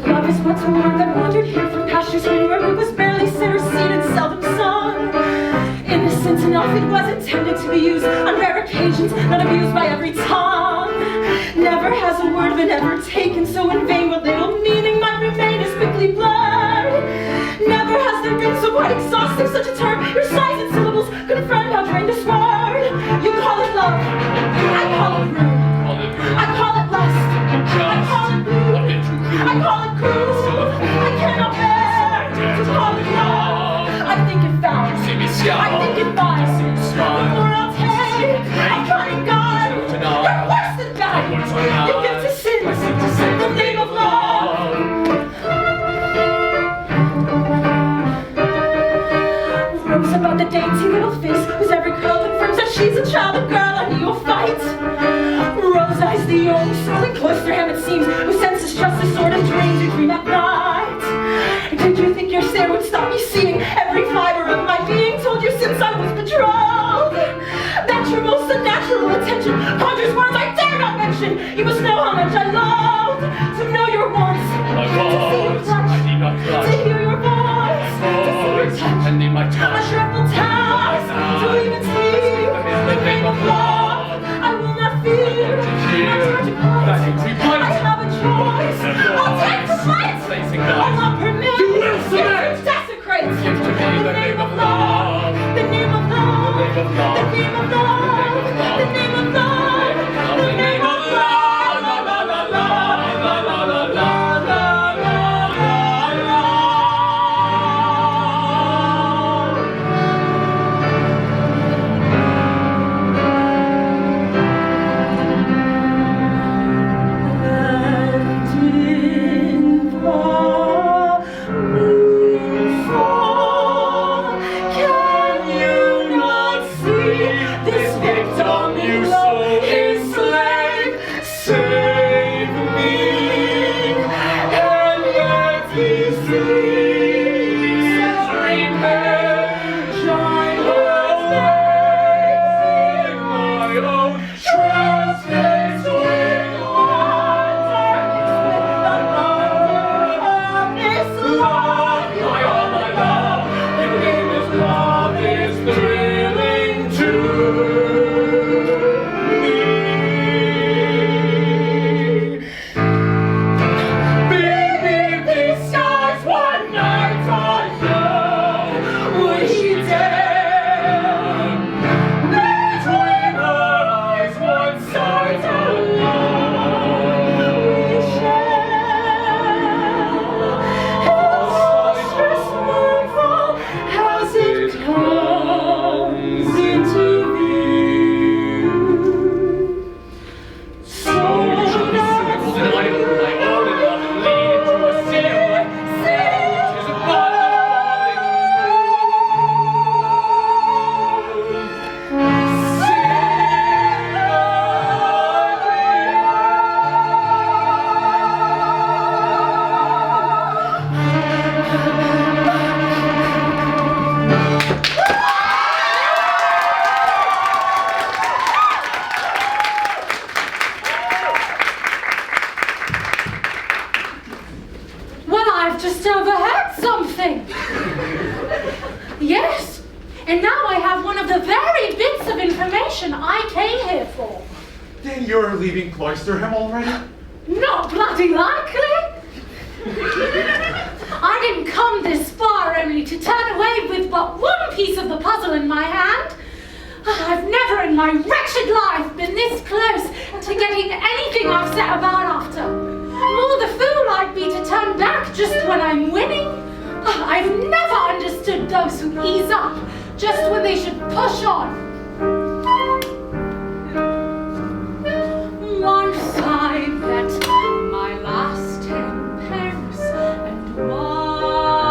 Love is what's a word that wandered here from pastures where it was barely said or seen and seldom sung. Innocent enough it was intended to be used on rare occasions, not abused by every tongue. Never has a word been ever taken so in vain what little meaning might remain is quickly blurred. Never has there been so quite exhaustive such a term. Your sighs and syllables confirm how drained this word. You call it love, I call it rude. I call it lust, I call it blue. I call it cruel. I cannot bear to call it love. I think it foul, I think it vile. The more I'll take, I'm cunning God. You're worse than bad. You give to sin the name of love. Rose about the dainty little face whose every curl confirms that she's a child of girl and you'll fight. Rose eyes the only soul in Cloisterham it seems who senses just the sort of dreams you dream at night. Did you think your stare would stop me seeing every fiber of my being? Told you since I was betrothed that your most unnatural attention conjures words I dare not mention. You must know how much I love to know your wants, to see your touch, to hear your voice, to see your touch, And in my touch, a dreadful task to even speak the name of love. I will not fear, not to depart. I have a choice. I'll take the fight. I'll not permit You will submit. to desecrate Give to me the name of love. the name of love, The name of love. the name of love, the name of love, the name of love, la la la la la la la la la la la. just overheard something. Yes, and now I have one of the very bits of information I came here for. Then you're leaving Cloisterham already? Not bloody likely. I didn't come this far only to turn away with but one piece of the puzzle in my hand. I've never in my wretched life been this close to getting anything I've set about after. More the fool I'd be to turn back just when I'm winning. I've never understood those who ease up just when they should push on. Once I bet my last 10 pence and won.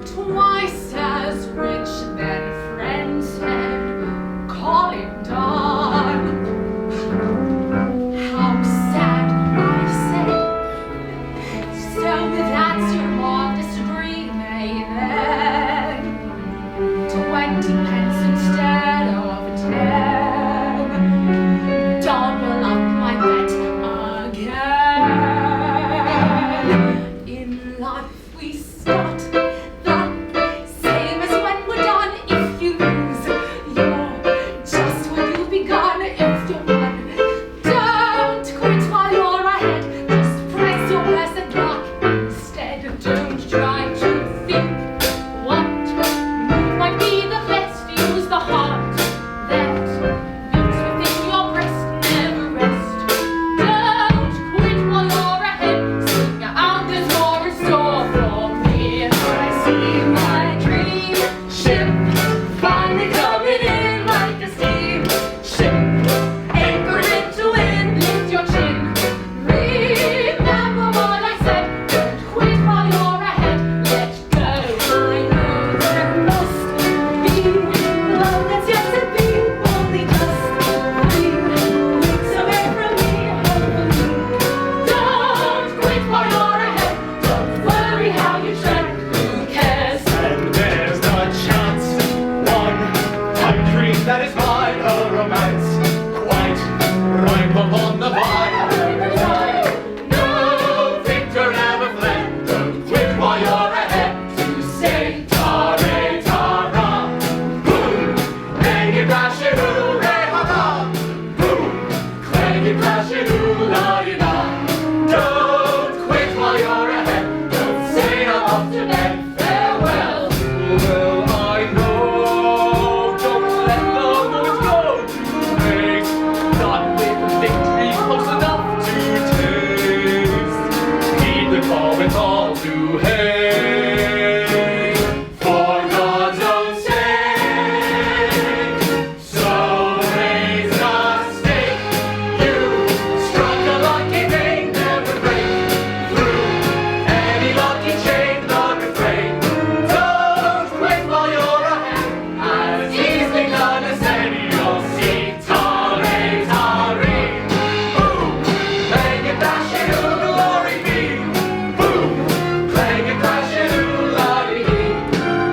Twice as rich then friends said, call it done. How sad, I said. So that's your modest degree, may then 20 pence instead of 10. Double up my bet again. In life we start the same as when we're done. If you lose, you're just where you've begun. If you won, don't quit while you're ahead. Just press your blessed luck instead. Don't try to think what move might be the best. Use the heart that beats within your breast. Never rest. Don't quit while you're ahead. Sing out, there's more in store for me. I see my dream ship finally coming in like a steam ship. Anchor into wind, lift your chin. Remember what I said. Don't quit while you're ahead. Let go. I know there must be love that's yet to be. Only just 3 weeks away from me. Don't quit while you're ahead. Don't worry how you tread. Who cares? And there's no chance. One pipe dream that is mine, a romance quite ripe upon the vine. No victor ever fled. Don't quit while you're ahead. To say ta-re, ta-ra, boom, bang it, crash it, hooray, ha-ha, boom, clang it, crash it, ooh-la-di-da. Don't quit while you're ahead. Don't say I'm off to bed. Farewell. Well, I know. Don't let the moment go to waste. Not with victory close enough to taste. Heed the call, it's all too hate. For God's own sake. So raise a stake. You struck a lucky vein, never break through any lucky chain. The refrain. Don't quit while you're ahead. As easily done as any. You'll see ta-re, ta-re, boom, bang it, dash it, ooh, glory be, boom, clang it, crash it, ooh, la-di-dee.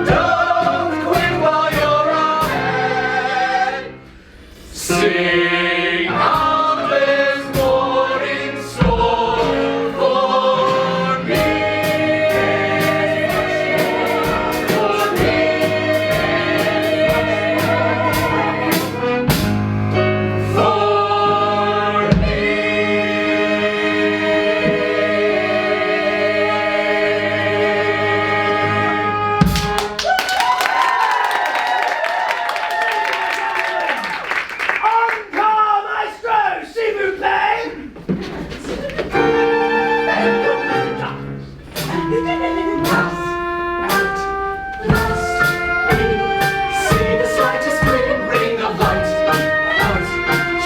Don't quit while you're ahead. Sing out, there's more in store for me. For me. Encore, maestro, s'il vous plaît. See the slightest glimmering of light, out,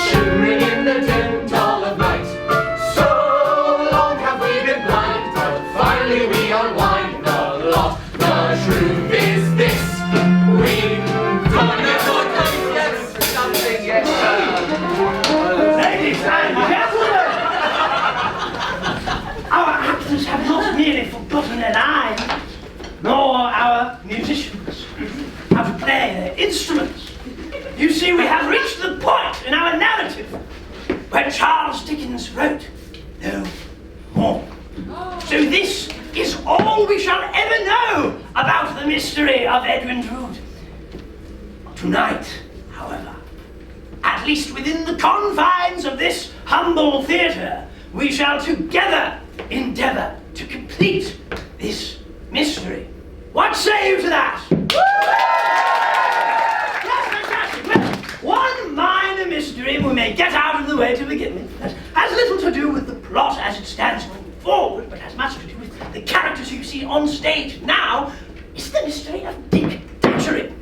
shimmering in the dim dawn of night. So long have we been blind, but finally we unwind the lot. The truth is this: we've done it for something yet. Ladies and gentlemen, our actors have not merely forgotten their lines, nor our musicians how to play their instruments. You see, we have reached the point in our narrative where Charles Dickens wrote, no more we shall ever know about the mystery of Edwin Drood. Tonight, however, at least within the confines of this humble theatre, we shall together endeavour to complete this mystery. What say you to that? Yes, fantastic. Well, one minor mystery we may get out of the way to begin with that has little to do with the plot as it stands moving forward, but has much to do with the characters you see on stage now, is the mystery of Dick Datchery.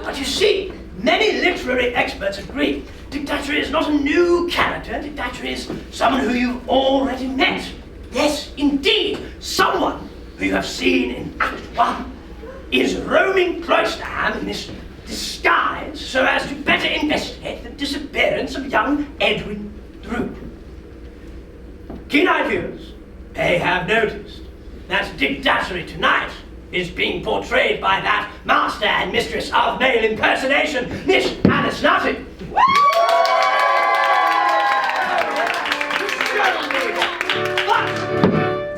But you see, many literary experts agree Dick Datchery is not a new character. Dick Datchery is someone who you've already met. Yes, indeed, someone who you have seen in Act 1 is roaming Cloisterham in this disguise so as to better investigate the disappearance of young Edwin Drood. Keen-eyed viewers may have noticed that Dick Datchery tonight is being portrayed by that master and mistress of male impersonation, Miss Alice Nutting. But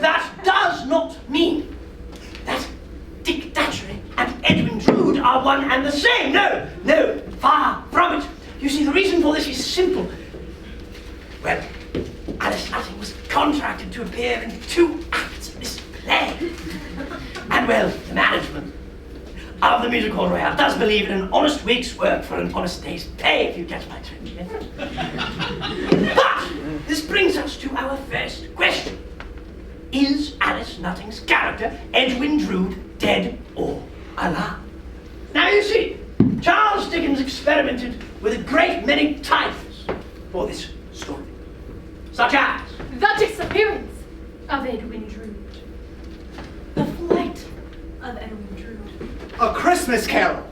that does not mean that Dick Datchery and Edwin Drood are one and the same. No, no, far from it. You see, the reason for this is simple. Well, Alice Nutting was contracted to appear in 2 acts of this play. And well, the management of the Music Hall Royale does believe in an honest week's work for an honest day's pay, if you catch my drift. Yes? But this brings us to our first question. Is Alice Nutting's character, Edwin Drood, dead or alive? Now you see, Charles Dickens experimented with a great many titles for this story, such as The disappearance of Edwin Drood. The flight of Edwin Drood. A Christmas Carol.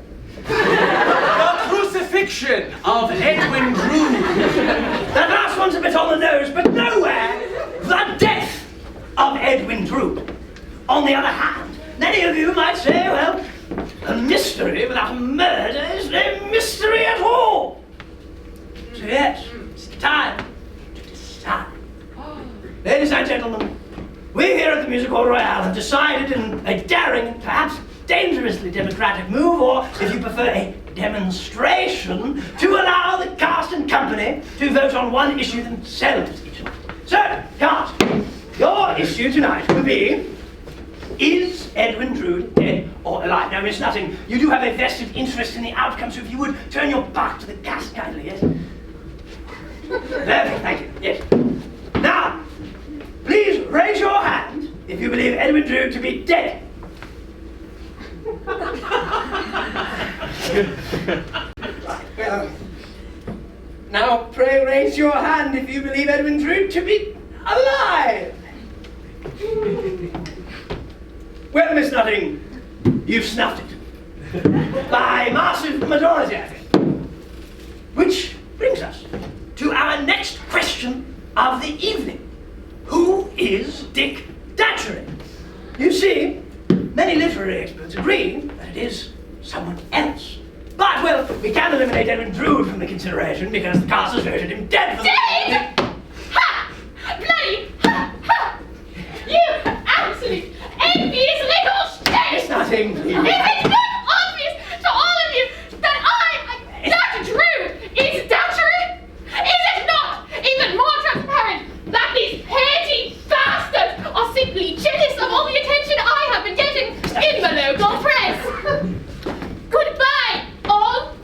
The crucifixion of Edwin Drood. That last one's a bit on the nose, but nowhere the death of Edwin Drood. On the other hand, many of you might say, well, a mystery without a murder is no mystery at all. So yes, it's time to decide. Ladies and gentlemen, we here at the Music Hall Royale have decided in a daring and perhaps dangerously democratic move, or if you prefer a demonstration, to allow the cast and company to vote on one issue themselves each night. So, cast, your issue tonight will be, is Edwin Drood dead or alive? Now, Miss Nutting, you do have a vested interest in the outcome, so if you would turn your back to the gas kindly, yes? Perfect, thank you, yes. Now, please raise your hand if you believe Edwin Drood to be dead. Well, now pray raise your hand if you believe Edwin Drood to be alive. Well, Miss Nutting, you've snuffed it. By massive majority, I think. Which brings us to our next question of the evening. Who is Dick Datchery? You see, many literary experts agree that it is someone else. But, well, we can eliminate Edwin Drood from the consideration because the cast has voted him dead for Dead! Ha! Bloody ha! Ha! You absolute envious little shit! It's nothing, please. Is it not obvious to all of you that Dr. Drood is Datchery? Is it not even more transparent that these petty bastards are simply jealous of all the attention I have been getting in the local press? Goodbye, all.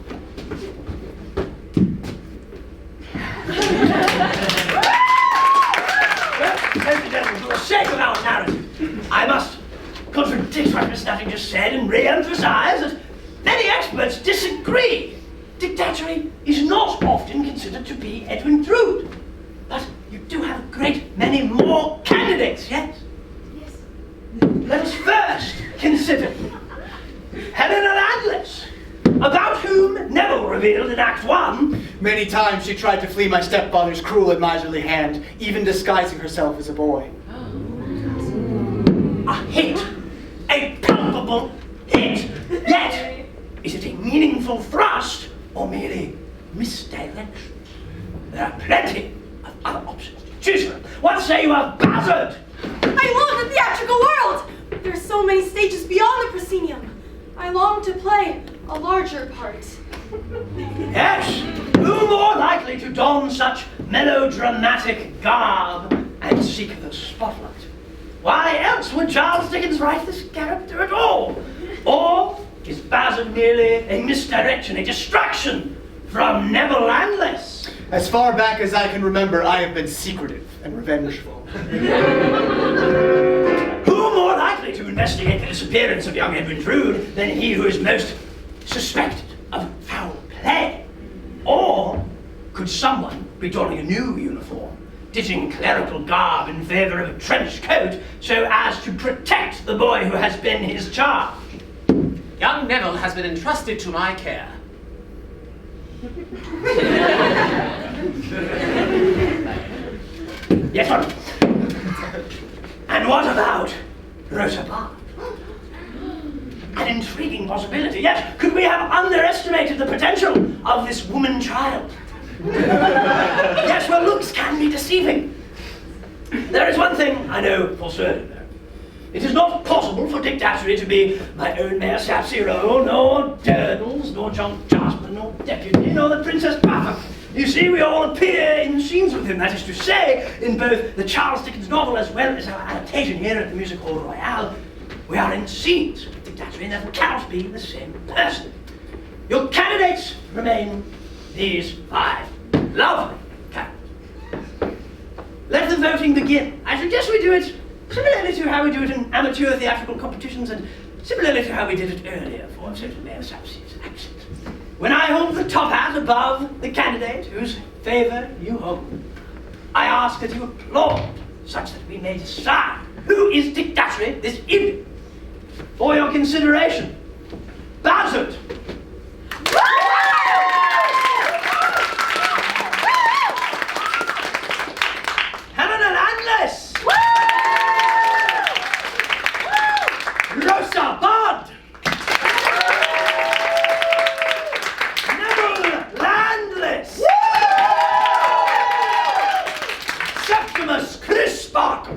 Well, ladies and gentlemen, for the sake of our narrative, I must contradict what Miss Nutting just said and re-emphasize that many experts disagree. Dick Datchery is not often considered to be Edwin Drood. But you do have a great many more candidates, yes? Yes. Let us first consider Helena Landless, about whom Neville revealed in Act 1. Many times she tried to flee my stepfather's cruel and miserly hand, even disguising herself as a boy. A hit. A palpable hit. Yet, is it a meaningful thrust or merely misdirection? There are plenty of other options to choose from. What say you of Buzzard? I love the theatrical world! There are so many stages beyond the proscenium. I long to play a larger part. Yes, who more likely to don such melodramatic garb and seek the spotlight? Why else would Charles Dickens write this character at all? Or is Bassett merely a misdirection, a distraction from Neville Landless? As far back as I can remember, I have been secretive and revengeful. Who more likely to investigate the disappearance of young Edwin Drood than he who is most suspected of foul play? Or could someone be donning a new uniform, ditching clerical garb in favor of a trench coat so as to protect the boy who has been his charge? Young Neville has been entrusted to my care. Yes, sir. And what about Rosa Parks? An intriguing possibility. Yes, could we have underestimated the potential of this woman child? Yes, well, looks can be deceiving. There is one thing I know for certain, though. It is not possible for Dick Datchery to be my own Mayor Sapsirole, nor Durdles, nor John Jasper, nor Deputy, nor the Princess Puffer. You see, we all appear in scenes with him, that is to say, in both the Charles Dickens novel as well as our adaptation here at the Music Hall Royale. We are in scenes with Dick Datchery and therefore cannot be the same person. Your candidates remain these 5 lovely characters. Let the voting begin. I suggest we do it similarly to how we do it in amateur theatrical competitions and similarly to how we did it earlier for certain Mayor Sapsir's accent. When I hold the top hat above the candidate whose favour you hold, I ask that you applaud such that we may decide who is Dick Datchery this evening. For your consideration, Bassett. Helena Landless. Rosa Bud. Neville Landless. Septimus Crisparkle.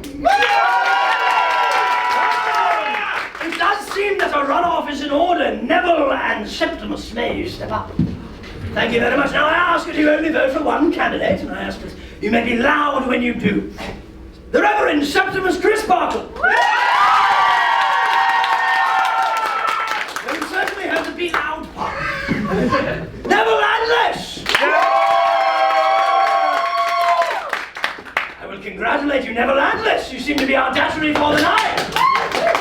It does seem that a runoff is in order. Neville and Septimus may step up. Thank you very much. Now I ask that you only vote for one candidate, and I ask that you may be loud when you do. The Reverend Septimus Crisparkle. You certainly have to be loud part. Neville Landless. I will congratulate you, Neville Landless. You seem to be our Datchery for the night.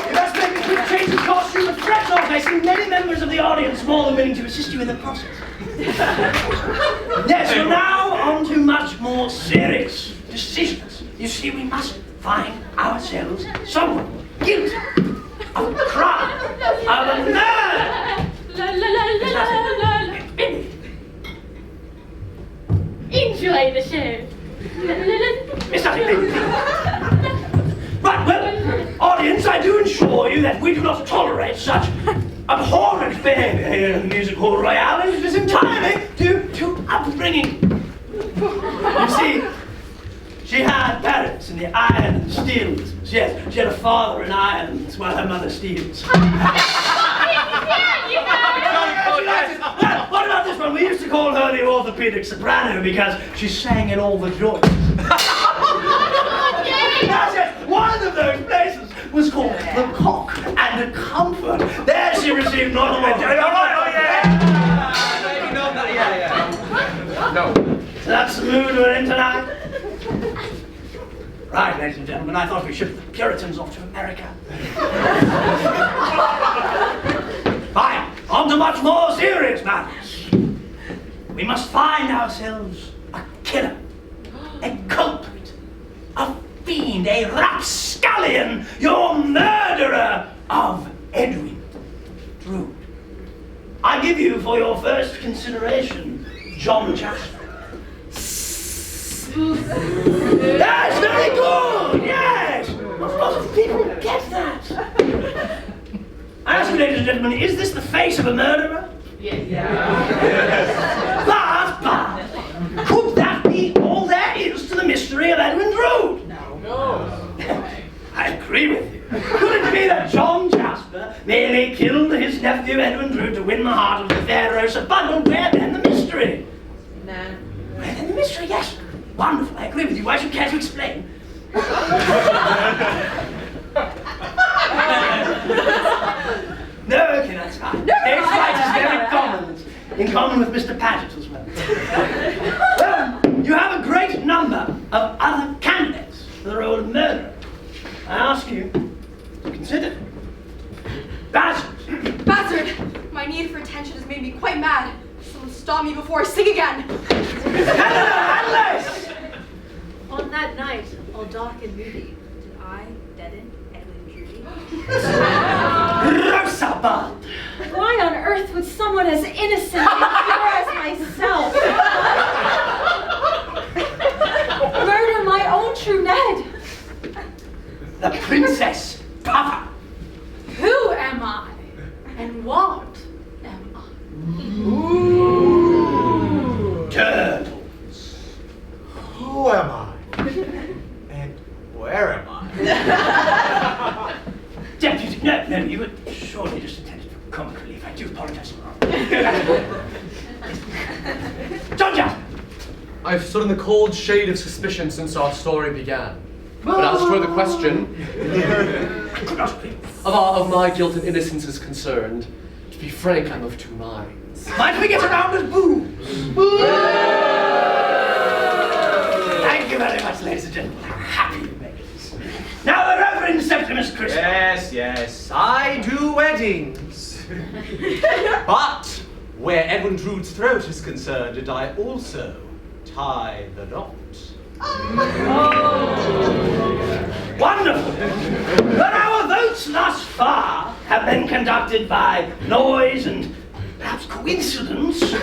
You must make a quick change of costume and fret off. I see many members of the audience more than willing to assist you in the process. Yes, we're now on to much more serious decisions. You see, we must find ourselves someone guilty of a crime, of a murder. Enjoy the show. It's nothing big. Right, well, audience, I do assure you that we do not tolerate such abhorrent behavior here in the Music Hall Royale, and it is entirely due to upbringing. You see, she had parents in the iron and steel business. Yes, she had a father in irons while her mother steals. Well, what about this one? We used to call her the orthopedic soprano because she sang in all the joints. Yes, one of those places was called the Cock and the Comfort. There she received not only No. So that's the mood we're in tonight. Right, ladies and gentlemen, I thought we shipped the Puritans off to America. Fine, on to much more serious matters. We must find ourselves a killer, a culprit, a fiend, a rapscallion, your murderer of Edwin Drood. I give you for your first consideration, John Jasper. That's very good, yes! Not a lot of people get that. I ask you, ladies and gentlemen, is this the face of a murderer? Yes. But, could that be all there is to the mystery of Edwin Drood? No. I agree with you. Could it me that John Jasper merely killed his nephew Edwin Drood to win the heart of the fair Rosa Bundle. Where then the mystery? Nah. Where then the mystery? Yes. Wonderful. I agree with you. Why should you care to explain? No, okay, that's fine. Stage fright is very common. It's in common with Mr. Paget as well. Well, you have a great number of other candidates for the role of murderer. I ask you to consider. Bassett! Bastard! My need for attention has made me quite mad. Someone stop me before I sing again. Atlas! On that night, all dark and moody, did I deaden Edwin Drood? Rosabud! Why on earth would someone as innocent and pure as myself murder my own true Ned? The Princess Papa! Who am I? And what am I? Turtles! Who am I? And where am I? Deputy, no, you were surely just intended for comic relief. I do apologize. John Jasper! I've stood in the cold shade of suspicion since our story began. But as for the question I could not agree. of my guilt and innocence is concerned, to be frank, I'm of two minds. Might we get around with booze? Thank you very much, ladies and gentlemen. How happy you make us. Now the Reverend Septimus Christopher. Yes, I do weddings. But where Edwin Drood's throat is concerned, did I also tie the knot? Wonderful! But our votes thus far have been conducted by noise and perhaps coincidence.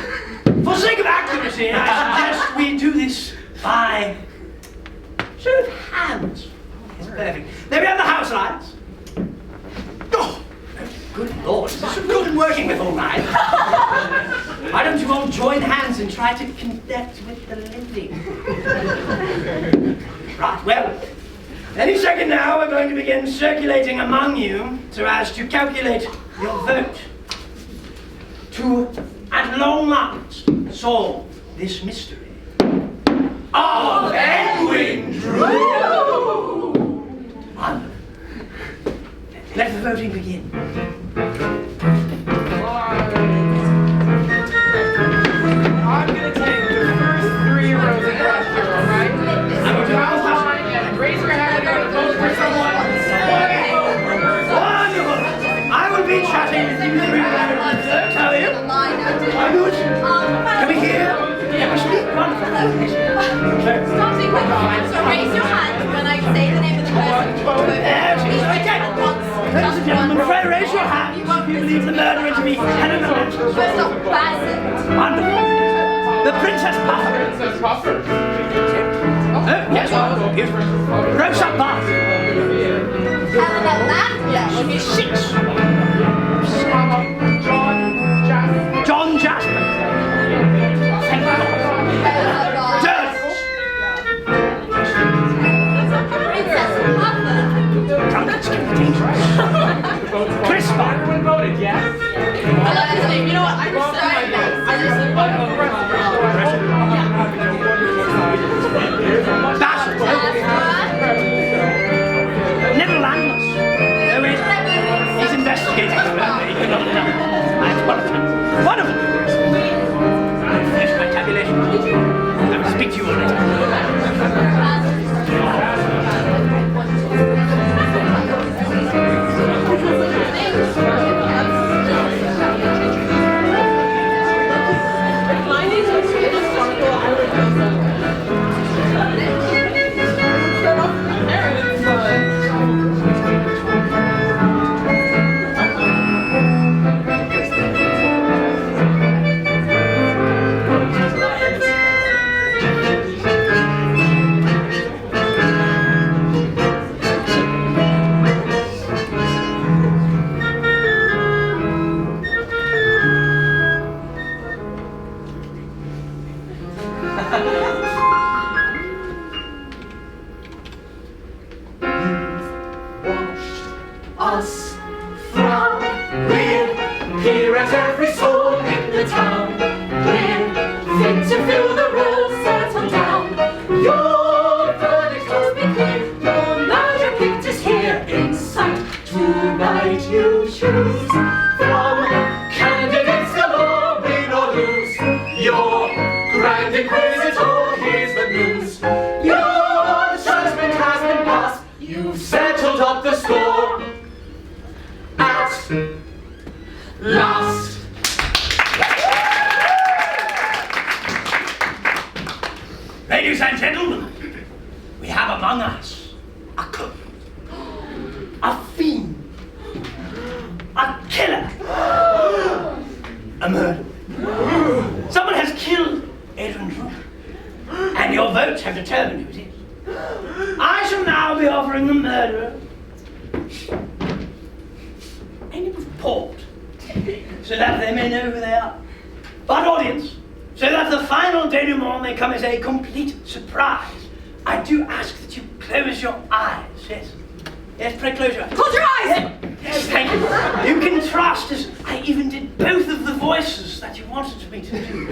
For sake of accuracy, I suggest we do this by show of hands. It's perfect. There we have the house lights. Oh, good Lord, this is good and working with all right. Why don't you all join hands and try to connect with the living? Right, well, any second now we're going to begin circulating among you so as to calculate your vote. To, at long last, solve this mystery of Edwin Drood. Wonderful. Let the voting begin. I'm gonna take the first 3 rows across here, alright? I'm going to outline and raise your hand and vote for someone. Wonderful! I will be chatting with you through the How are you? I'm good. Can we hear? Yeah, we speak. Wonderful. Stop saying quick comments, so raise your hand when I say the name of the person. There she is. Okay. Ladies and gentlemen, pray raise your hands if you believe the murderer to be Helena Lynch. First off, Bassett. Wonderful. The Princess Puffer. Princess Puffer. Oh, yes, beautiful. Rosa Bath. Helena Landless. She is 6. John Jasper. Thank you. Turtles. Princess Puffer. Trumpets can be dangerous. Chris Barker. Everyone voted, yes? I love his name. You know what? I'm so nice. Bassett. Never landless. No, he's investigating. Wonderful. Grand Inquisitor, here's the news. Your judgment has been passed. You've settled up the score. At last. Ladies and gentlemen, we have among us a cook, a fiend, a killer, a murderer. Someone has killed Edwin Drood, and your votes have determined who it is. I shall now be offering the murderer a nip of port, so that they may know who they are. But audience, so that the final denouement may come as a complete surprise, I do ask that you close your eyes. Yes. Yes, pray close your eyes. Close your eyes! Yes, thank you. You can trust as I even did both of the voices that you wanted me to do.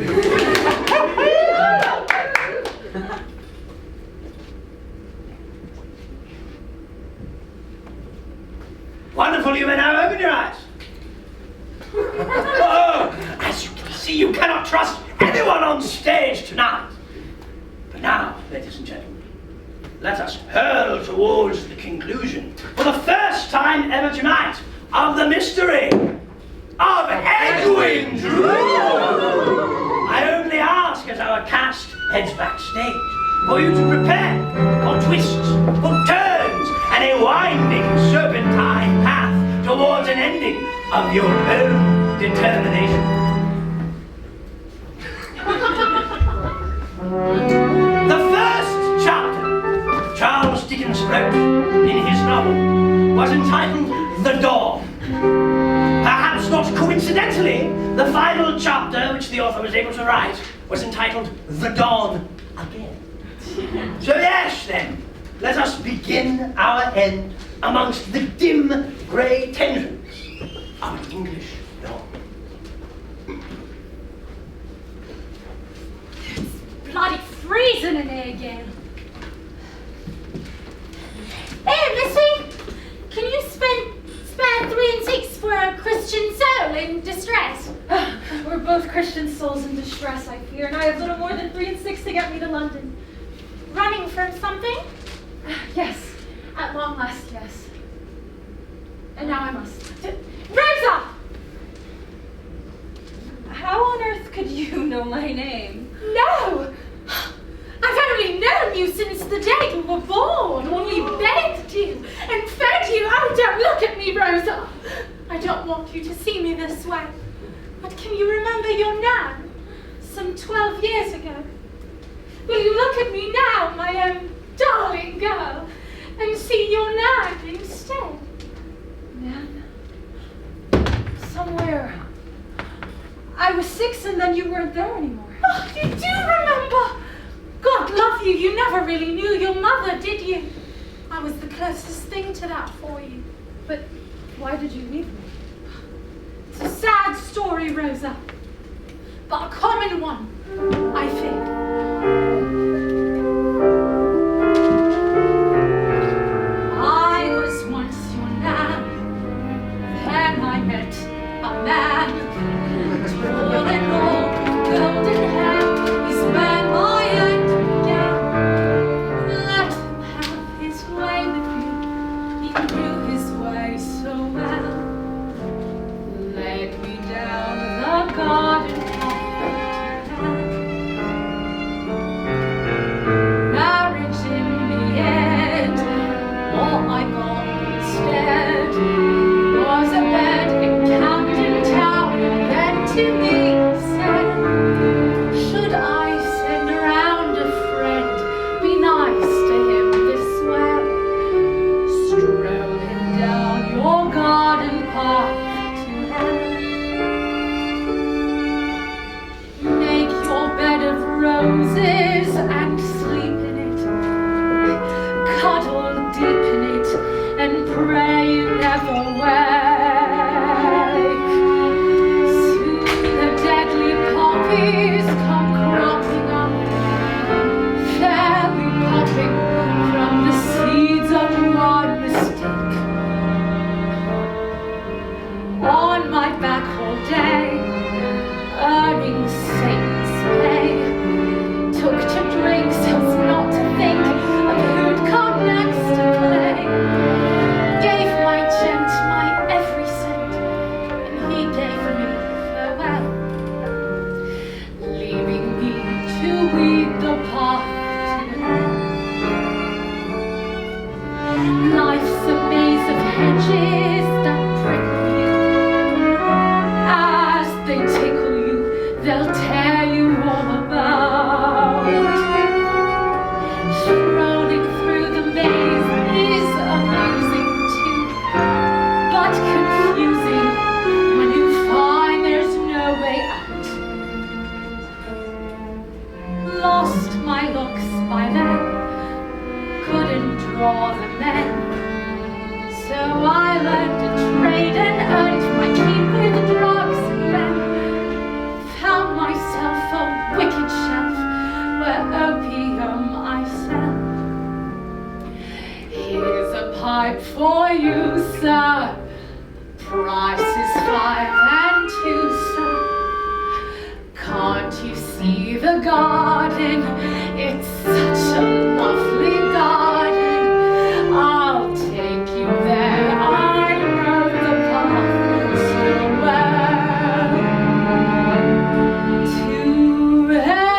Wonderful, you may now open your eyes. Oh, as you can see, you cannot trust anyone on stage tonight. But now, ladies and gentlemen, let us hurl towards the conclusion, for the first time ever tonight, of the mystery of Edwin Drood. I only ask as our cast heads backstage for you to prepare for twists, for turns, and a winding serpentine path towards an ending of your own determination. The first chapter Charles Dickens wrote in his novel was entitled The Dawn. Perhaps not coincidentally, the final chapter which the author was able to write was entitled The Dawn Again. So yes then, let us begin our end amongst the dim grey tendrils of an English dawn. Bloody freezing in here again. Hey, Missy, can you spare 3 and 6 for a Christian soul in distress? We're both Christian souls in distress, I fear, and I have little more than 3 and 6 to get me to London. Running from something? Yes, at long last, yes. And now I must. Rosa! How on earth could you know my name? No! I've only known you since the day you were born, when we bathed you and fed you. Oh, don't look at me, Rosa. I don't want you to see me this way. But can you remember your nan? Some 12 years ago. Will you look at me now, my own darling girl, and see your nan instead? Nan? Somewhere. I was 6 and then you weren't there anymore. Oh, you do remember? God love you, you never really knew your mother, did you? I was the closest thing to that for you. But why did you leave me? It's a sad story, Rosa, but a common one, I think. I was once your nan, then I met a man, tall and long, golden hair, he spanned my end again. Let him have his way with me, he knew his way so well. Led me down the garden path to marriage in the end. All I got instead was a bed in Camden Town. Then to me said, should I send around a friend, be nice to him this well, strolling down your garden path to hell. Make your bed of roses and sleep in it, cuddle deep in it, and pray you never wake. Soon the deadly poppies come cropping up, fairly popping from the seeds of one mistake. On my back all day, earning saints' pay, they'll tear you all about. Strolling through the maze is amusing too, but confusing when you find there's no way out. Lost my looks by then, couldn't draw the men, so I learned to trade and earned my keep with drugs, and then found myself a wicked shelf where opium I sell. Here's a pipe for you, sir. Price is 5 and 2, sir. Can't you see the garden? It's such a lovely garden. I'll take you there. I know the path so well. To hell.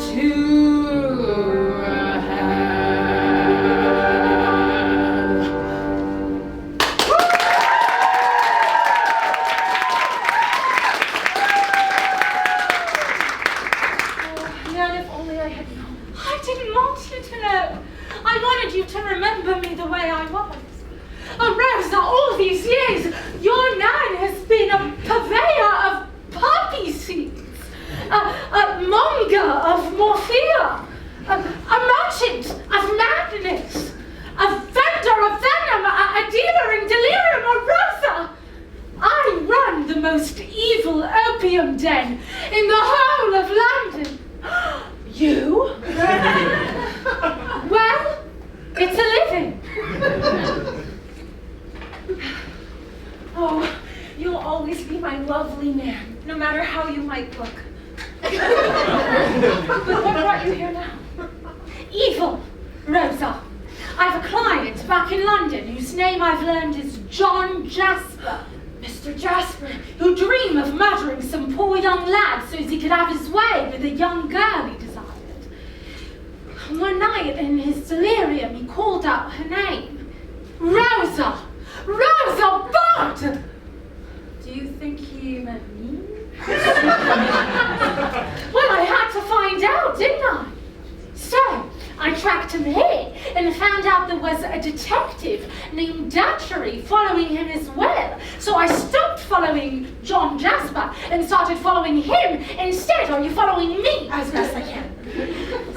To Nan, if only I had known. I didn't want you to know. I wanted you to remember me the way I was. Rosa, all these years, your Nan has been a purveyor of poppy seeds, a monger of morphia, a merchant of madness, a vendor of venom, a dealer in delirium, a Rosa. I run the most evil opium den in the whole of London. You? Well, it's a living. Oh, you'll always be my lovely man, no matter how you might look. But what brought you here now? Evil, Rosa. I have a client back in London whose name I've learned is John Jasper. Mr. Jasper, who dreamed of murdering some poor young lad so as he could have his way with a young girl he desired. One night in his delirium, he called out her name. Rosa! Rosa Bud! Do you think he meant me? Well, I had to find out, didn't I? So, I tracked him here and found out there was a detective named Datchery following him as well. So I stopped following John Jasper and started following him instead. Are you following me? As best I can.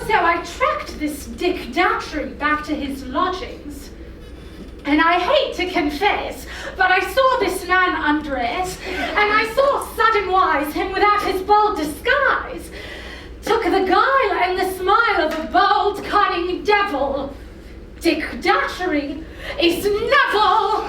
So I tracked this Dick Datchery back to his lodgings. And I hate to confess, but I saw this man undress, and I saw sudden-wise him without his bold disguise. Took the guile and the smile of a bold, cunning devil. Dick Datchery is Neville!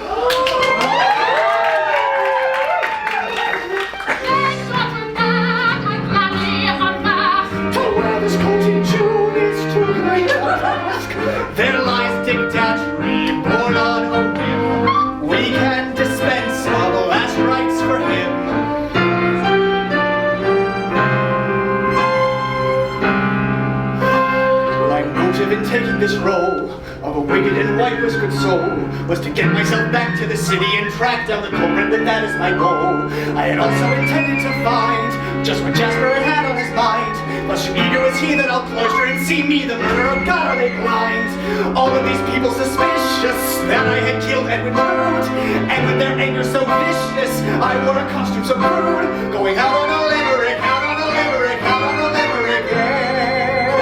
To wear this coat in June is too great a task. There lies Dick Datchery, born on a whim. We can dispense all the last rites for him. My motive in taking this role of a wicked and white-whiskered soul was to get myself back to the city and track down the culprit, and that is my goal. I had also intended to find just what Jasper had on his mind. Much eager was he that I'll cloister and see me the murderer. God, are they blind? All of these people suspicious that I had killed Edwin Drood, and with their anger so vicious, I wore a costume so crude, going out on a limerick, out on a limerick, out on a limerick, yeah.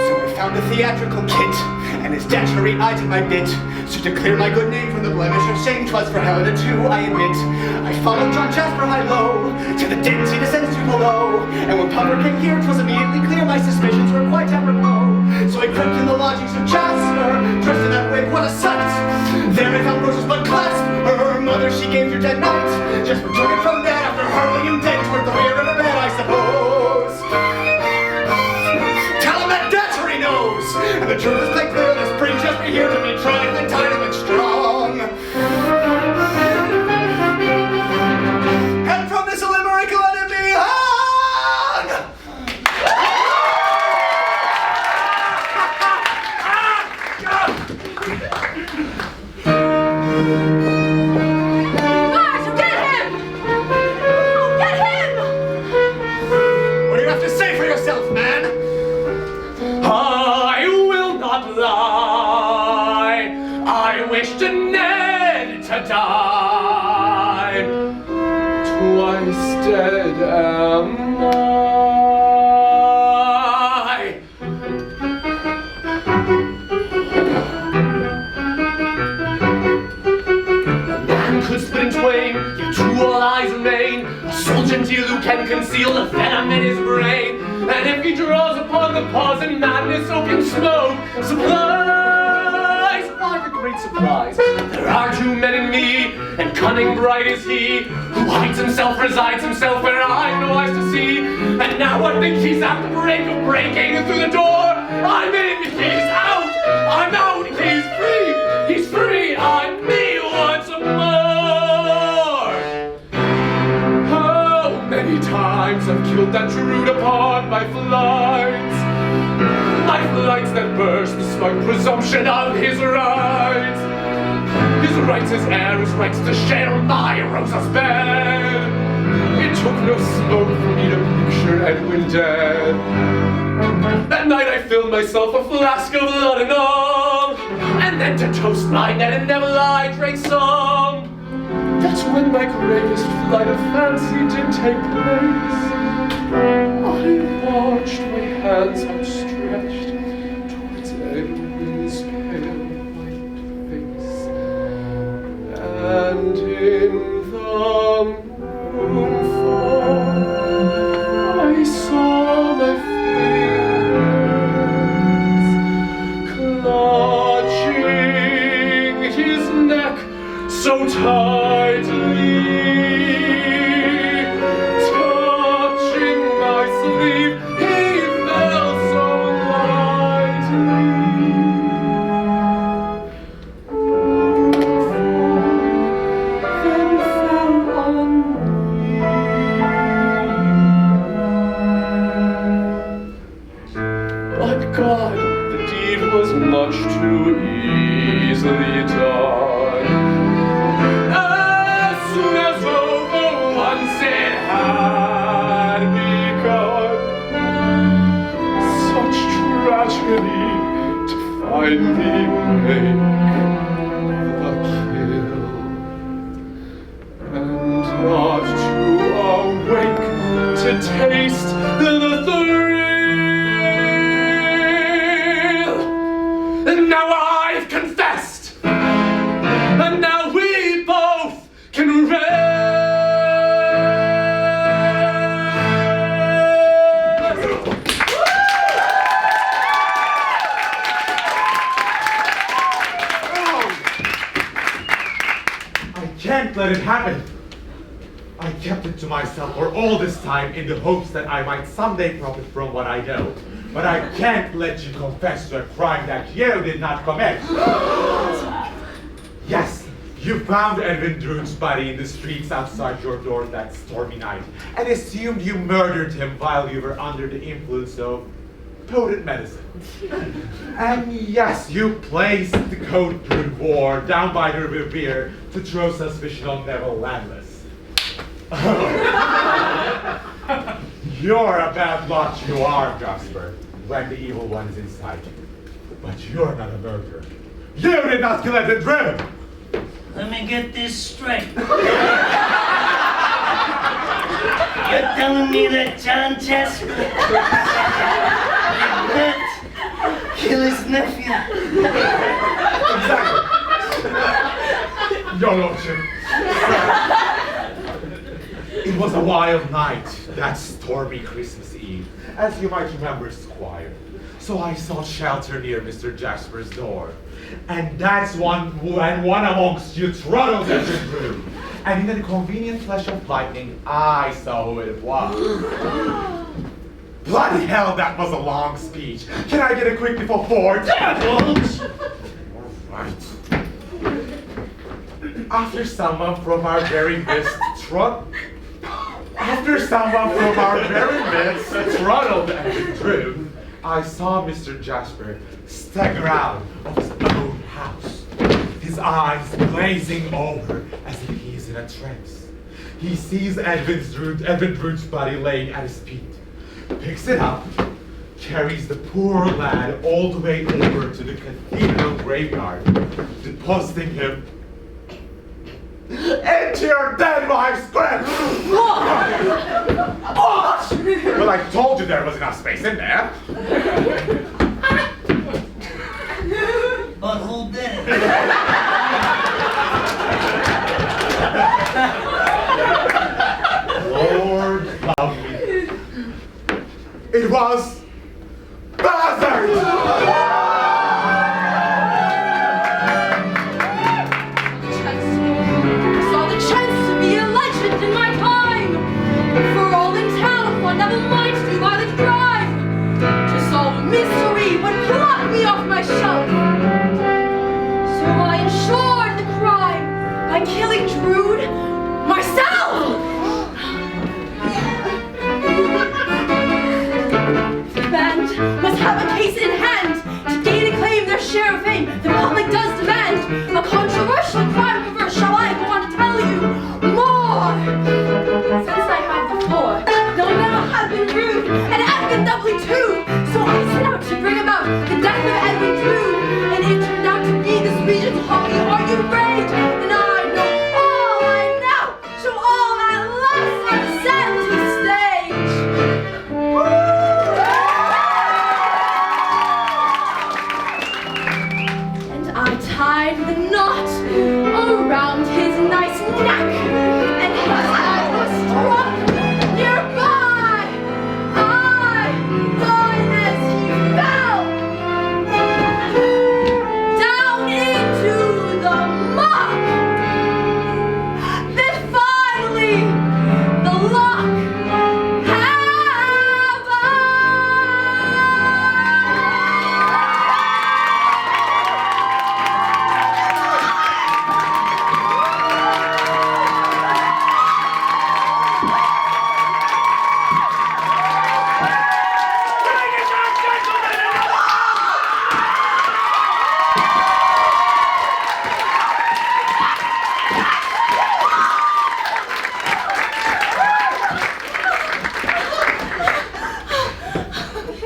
So I found a theatrical kit, and as Datchery I did my bit. So to clear my good name from the blemish of shame, 'twas for Helena too, I admit. I followed John Jasper high-low, to the dens he descends to below. And when Puffer came here, 'twas immediately clear my suspicions were quite apropos. So I crept in the lodgings of Jasper, dressed in that wig, what a sight! There I found Rosa's blood clasp, her mother she gave her dead night. Jasper took it from there after hurling him dead toward the rear of her bed, I suppose. Tell him that Datchery knows, and the truth is quite clear. This brings Jasper here to be tried and tied him and strong. And from this limerick let him be hung. dead am I. Could split in twain, yet true all eyes remain. A soul genteel who can conceal the venom in his brain. And if he draws upon the pause in madness, open smoke supplies. Why the great surprise? There are two men in me, and cunning bright is he, who hides himself, resides himself where I've no eyes to see. And now I think he's at the brink of breaking through the door. I'm in, he's out, I'm out, he's free, I'm me once more. Many times I've killed that Drood upon my flights that burst the smug presumption of his rights. His rights, his heir, his rights to share my Rosa's bed. It took no smoke for me to picture Edwin dead. That night I filled myself a flask of laudanum, and then to toast my net and never I drank some. That's when my greatest flight of fancy did take place. I watched my hands outstretched towards Edwin's pale white face, and in the moonfall I saw my fingers clutching his neck so tightly, touching my sleeve, he fell so lightly. Then fell on me. But God, the deed was much too easily done. To find me make the kill, and not to awake to taste the thrill. And now I've confessed, and now we both can rest. Can't let it happen. I kept it to myself for all this time in the hopes that I might someday profit from what I know. But I can't let you confess to a crime that you did not commit. Yes, you found Edwin Drood's body in the streets outside your door that stormy night and assumed you murdered him while you were under the influence of potent medicine. And yes, you placed the coat Drood wore down by the revere to throw suspicion on Neville Landless. You're a bad lot, you are, Jasper, when the evil one is inside you. But you're not a murderer. You did not kill Edwin Drood! Let me get this straight. You're telling me that John Jasper did kill his nephew? Exactly. Your Lordship. It was a wild night, that stormy Christmas Eve, as you might remember, Squire. So I sought shelter near Mr. Jasper's door. And that's when one amongst you throttled Edwin Drood. And in the convenient flash of lightning, I saw who it was. Bloody hell, that was a long speech. Can I get a quick before 4? That won't. Right. After someone from our very midst throttled Edwin Drood, I saw Mr. Jasper stagger out of his own house, his eyes glazing over as if he is in a trance. He sees Edwin Drood's body laying at his feet, picks it up, carries the poor lad all the way over to the cathedral graveyard, depositing him in into your dead wife's grave! What? Well, I told you there was enough space in there. But who did it? Lord love me. It was Buzzard! Mystery would pluck me off my shelf. So I ensured the crime by killing Drood myself. The band must have a case in hand to gain and claim their share of fame. The public does demand a controversial crime reverse. Shall I go on to tell you more? Since I have the floor, they'll never have been rude and Edwin doubly too. So I set out to bring about the death of Edwin Drood, and it turned out to be this region's hockey argued rage. And I know all I know, so all at last I'm sent to the stage. And I tied the knot around his nice neck, and his head was struck nearby. I thought as he fell down into the muck that finally the luck have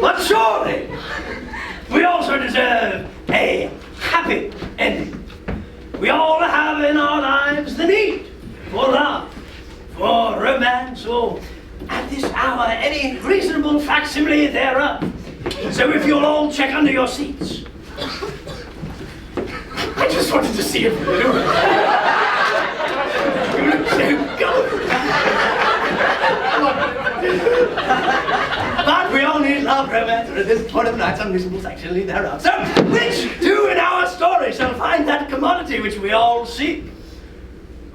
But surely, we also deserve a happy ending. We all have in our lives the need for love, for romance, or at this hour, any reasonable facsimile thereof. So if you'll all check under your seats. I just wanted to see if you knew it. You look so good. But we all need love, romance, or at this point of night, some reasonable facsimile thereof. So, which two in our story shall find that commodity which we all seek?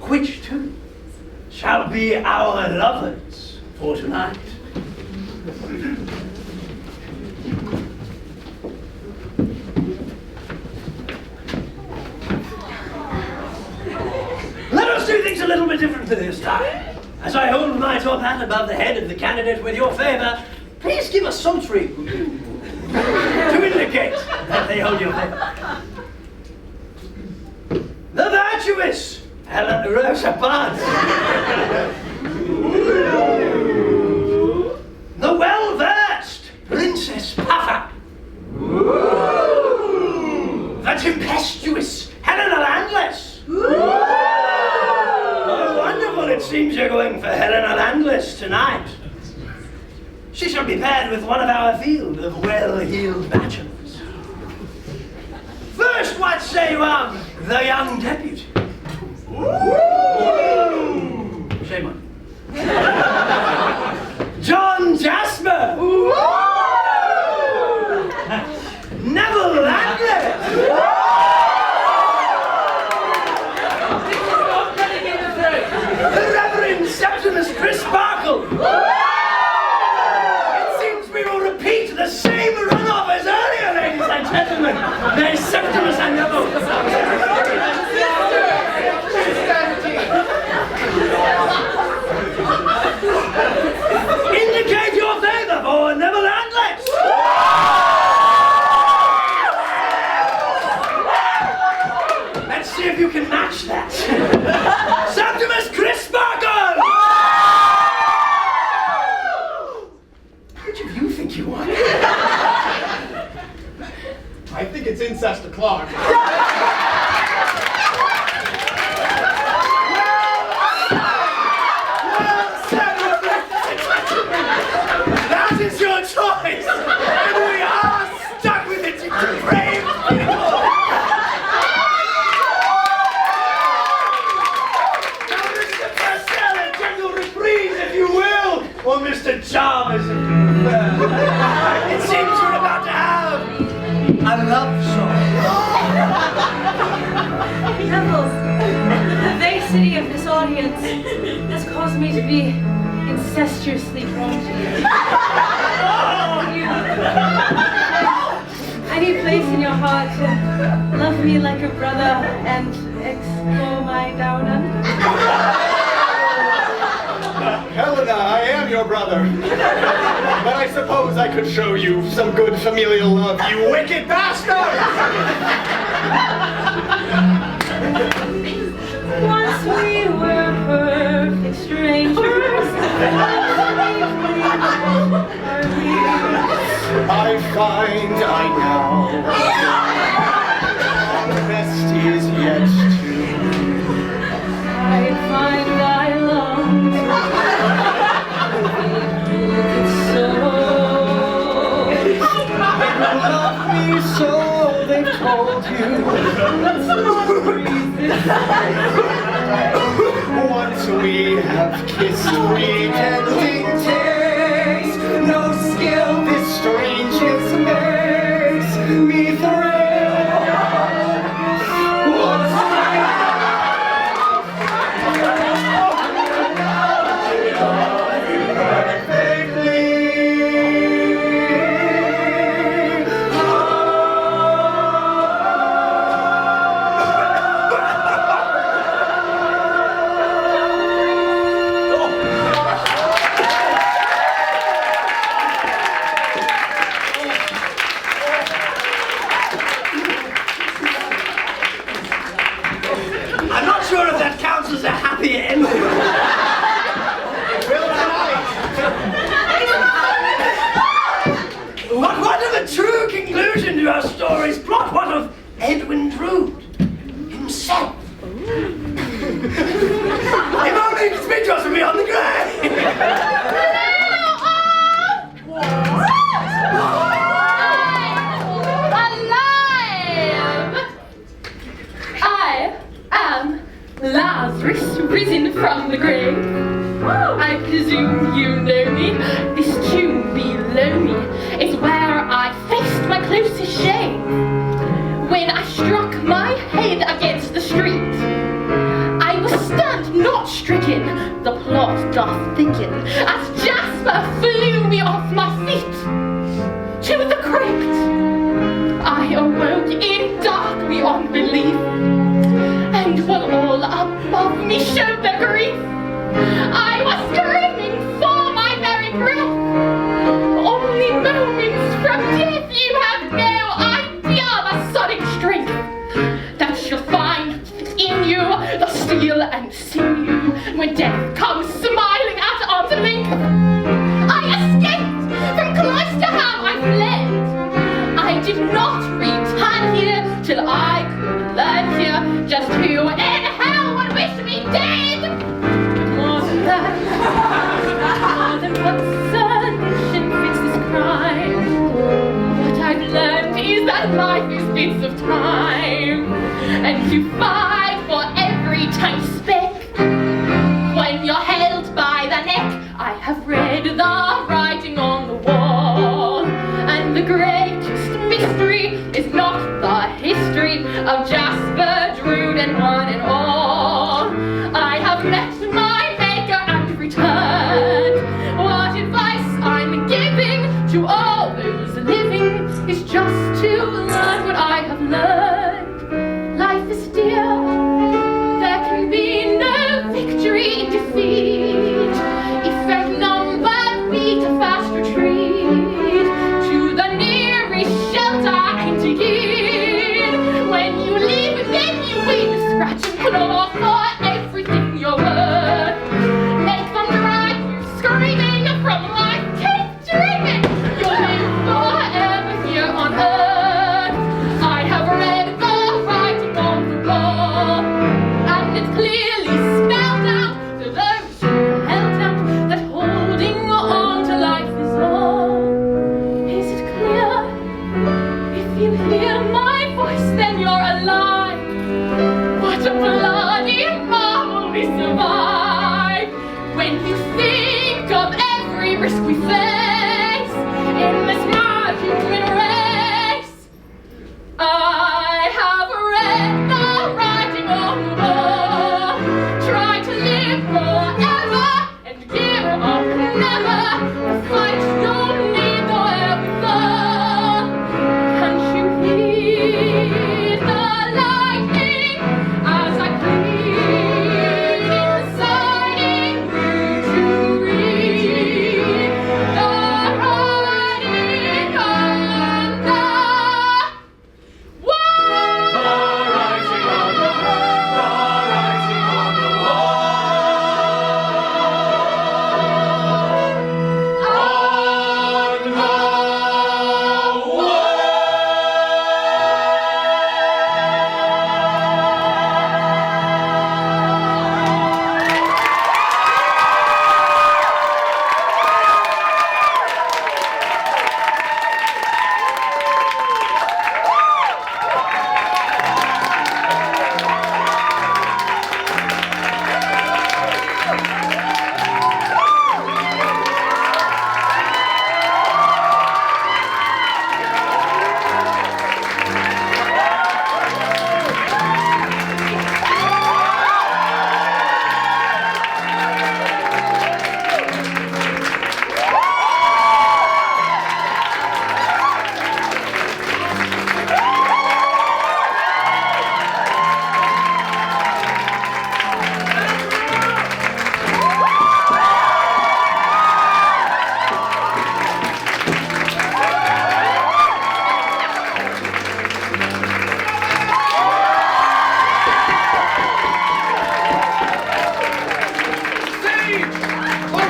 Which two shall be our lovers for tonight? Let us do things a little bit differently this time. As I hold my top hat above the head of the candidate with your favor, please give a sultry to indicate that they hold your favor. The virtuous Rosa-Parks. The well-versed Princess Puffer. The tempestuous Helena Landless. Oh, wonderful, it seems you're going for Helena Landless tonight. She shall be paired with one of our field of well-heeled bachelors. First, what say you of the young deputy? Shame on you. John Jasper. Neville Landless. The Reverend Septimus Chris Sparkle. It seems we will repeat the same runoff as earlier, ladies and gentlemen. There's Septimus and Neville. Indicate your favor for Neville Landless. Let's see if you can match that. Septimus Chris Sparkle! Which of you think you are? I think it's incest o'clock. Mr. Chalmers. It seems we're about to have a love song. Pebbles, the vastity of this audience has caused me to be incestuously drawn to you. I need place in your heart to love me like a brother and explore my down under. Helena, I am your brother. But I suppose I could show you some good familial love, you wicked bastard! Once we were perfect strangers. I find I now the best is yet to. I find I long to Love me so, they've told you. Once we have kissed, pretending tears, no skill this strangest makes me thrill. Once I'm not sure if that counts as a happy ending. What of a true conclusion to our story's plot? What of Edwin Drood himself? If only he could speak to us from beyond the grave! I am Lazarus, risen from the grave. I presume you know me. This tomb below me is where I faced my closest shame. When I struck my head against the street, I was stunned, not stricken. The plot doth thicken as Jasper flew me off my feet to the crypt. I awoke in dark beyond belief, and while all above me showed their grief, I was screaming for my very breath. Only moments from death, you have no idea the sonic strength that shall find in you the steel and sinew when death comes smiling at arm's length. I escaped from Cloisterham, I fled. I did not return here till I could learn here just who in hell would wish me dead. More than one solution fits this crime. What I've learned is that life is bits of time, and you fight for every tiny speck when you're held by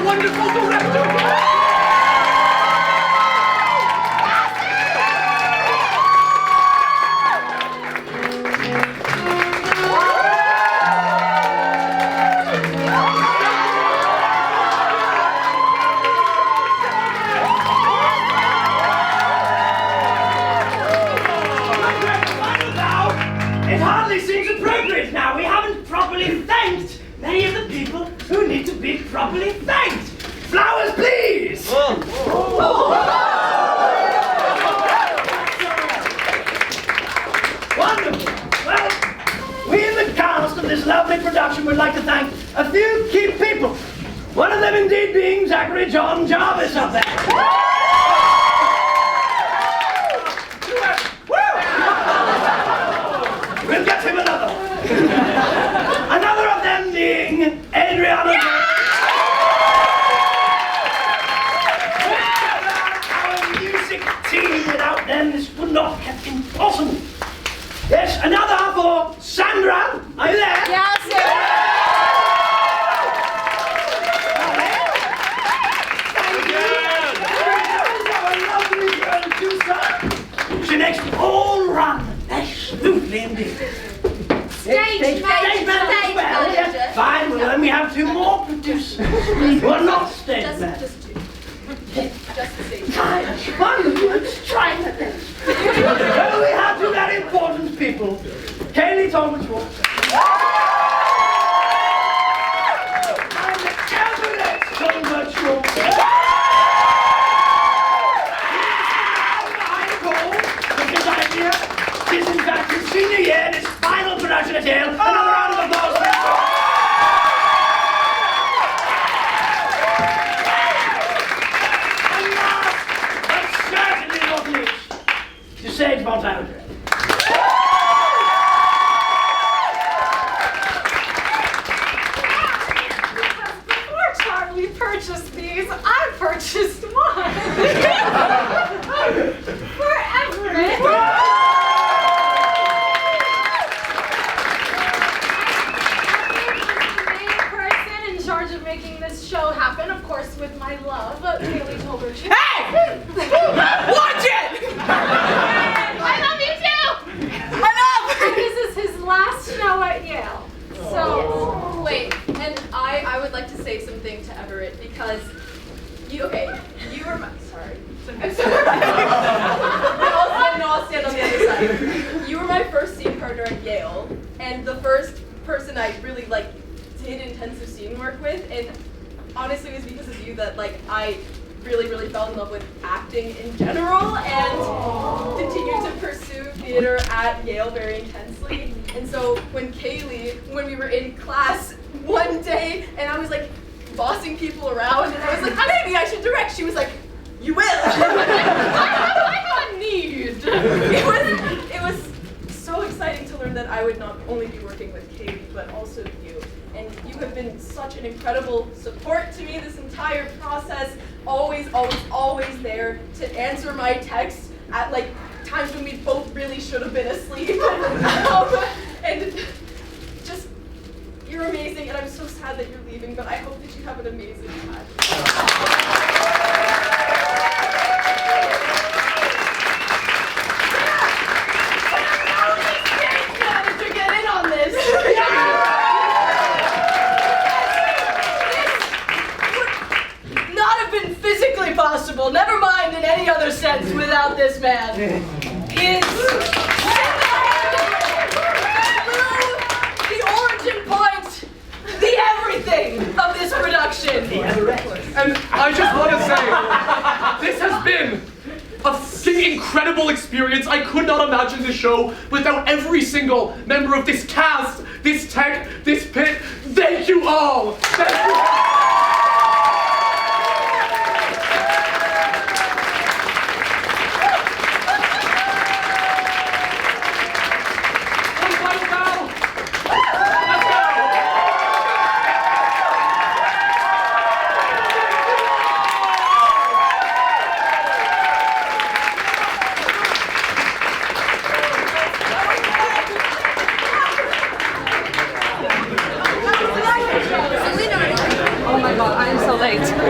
wonderful director. It hardly seems appropriate now. We haven't properly thanked many of the people who need to be properly thanked. Flowers, please! Wonderful. Well, we in the cast of this lovely production would like to thank a few key people. One of them indeed being Zachary John Jarvis up there. We'll get him another. Another of them being Adriana. Our music team. Without them, this would not have been possible. Yes, another for Sandra. Are you there? Yes, She makes it all run smoothly indeed. Stage manager. Fine, well then we have two more producers. Well, not stage managers. Just the stage. Wonderful, let's try that then. Well, we have two very important people. Kaylee Tolbert-Schwartz. And Edwin Tolbert-Schwartz. This is in fact his senior year in his final production at Yale. Another round of applause for him. And last, but certainly not least, to Sage Montana. Before Charlie purchased these, I purchased one. For Everett. Making this show happen, of course, with my love, Kaylee Tolbert. Hey! Watch it! I love you too! I love! This is his last show at Yale. So, Wait, and I would like to say something to Everett because you were my, sorry. I'm sorry. I'll stand on the other side. You were my first scene partner at Yale, and the first person I really did intensive scene work with, and honestly it was because of you that I really fell in love with acting in general and continued to pursue theater at Yale very intensely. And so when we were in class one day and I was bossing people around and I was maybe I should direct, she was like, you will. I got need. It was so exciting to learn that I would not only be working with Katie but also you. And you have been such an incredible support to me this entire process. Always there to answer my texts at times when we both really should have been asleep. And just, you're amazing, and I'm so sad that you're leaving, but I hope that you have an amazing time. To get in on this. Physically possible, never mind in any other sense without this man. His the origin point, the everything of this production. And I just want to say, this has been a fucking incredible experience. I could not imagine this show without every single member of this cast, this tech, this pit. Thank you all. Thank you. Selena, late.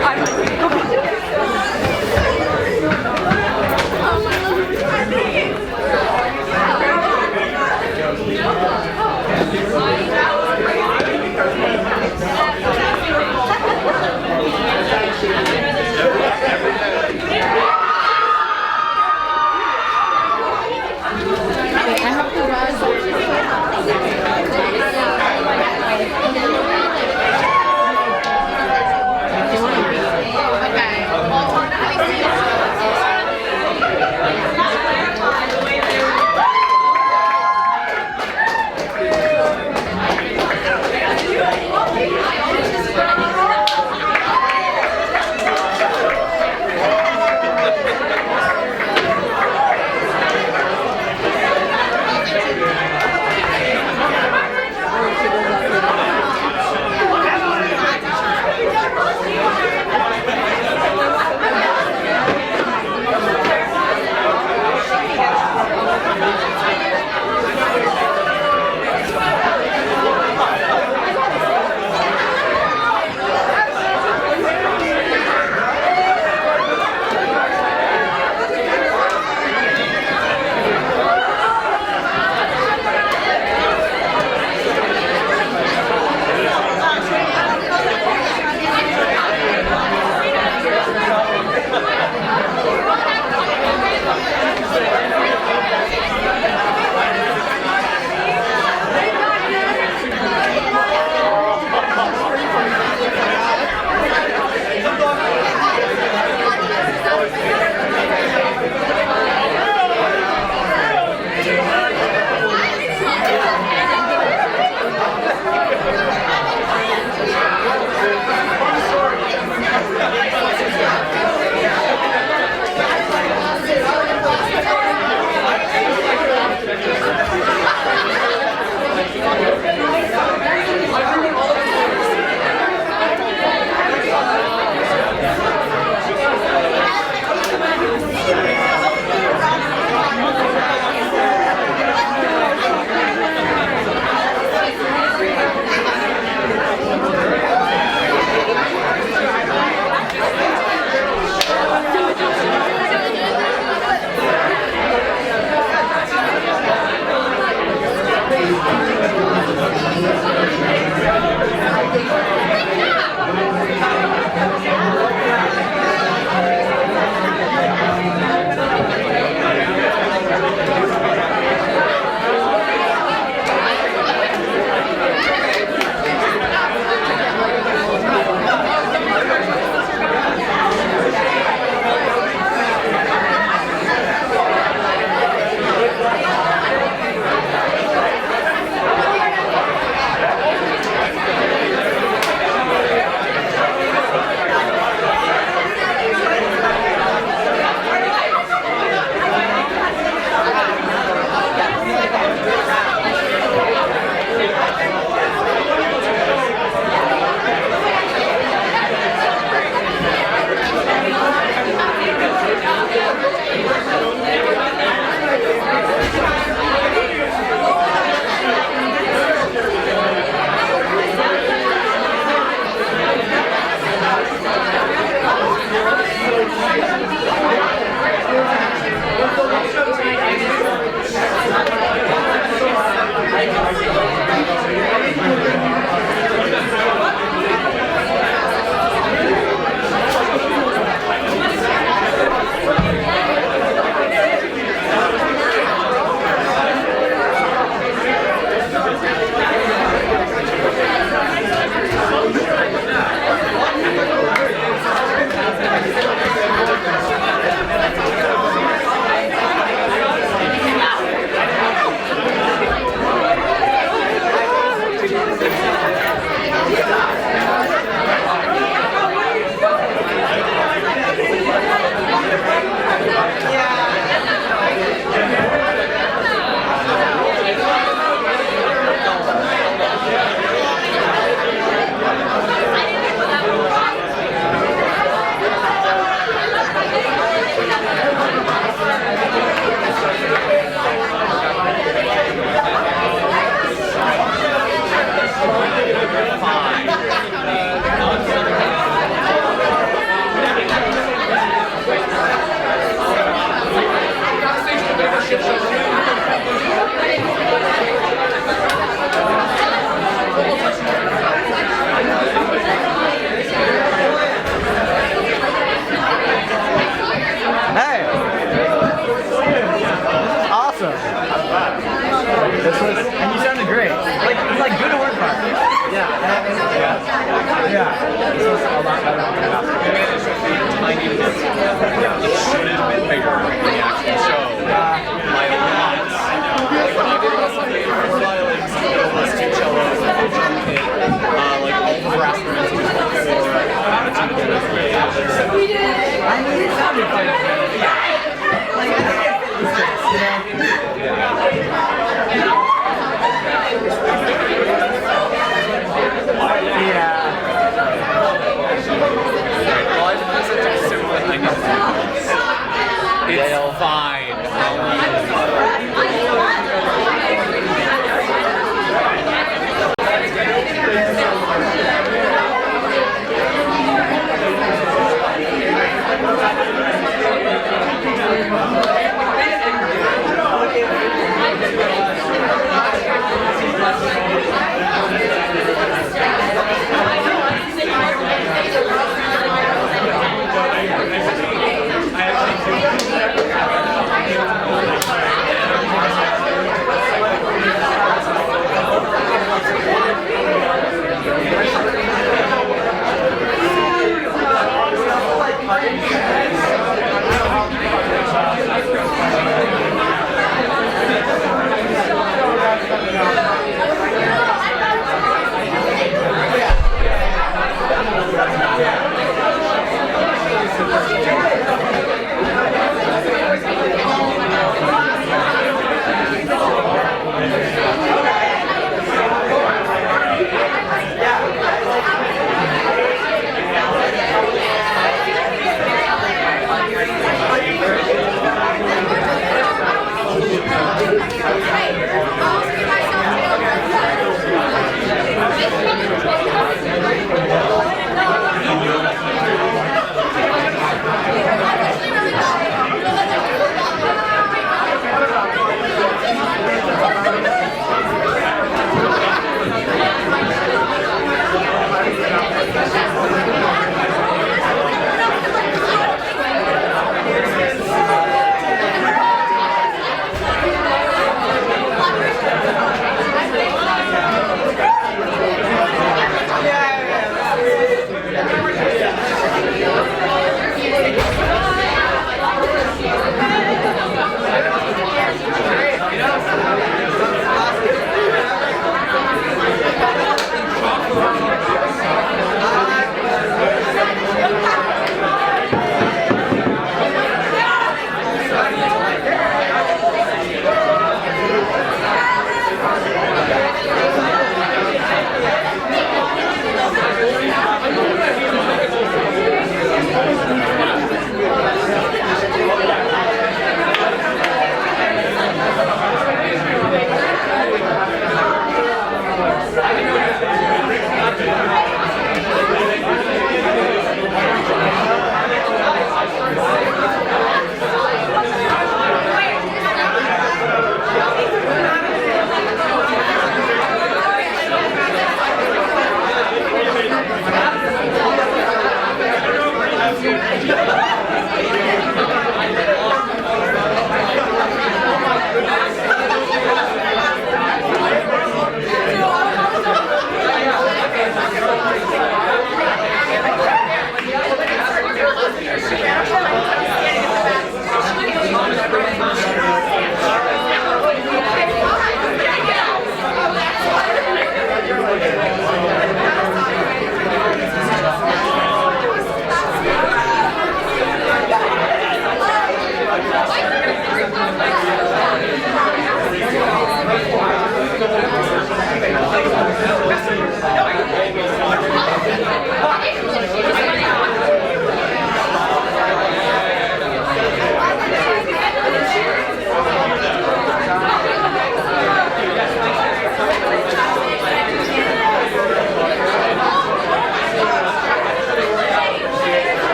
Tiny bit. It should have been bigger in the actual show. By a lot. Like when I did wrestling, 4 violins, it was 2 cellos, and a drum kit, like all the brass instruments was 4. We did. I mean, it sounded fun. It's fine.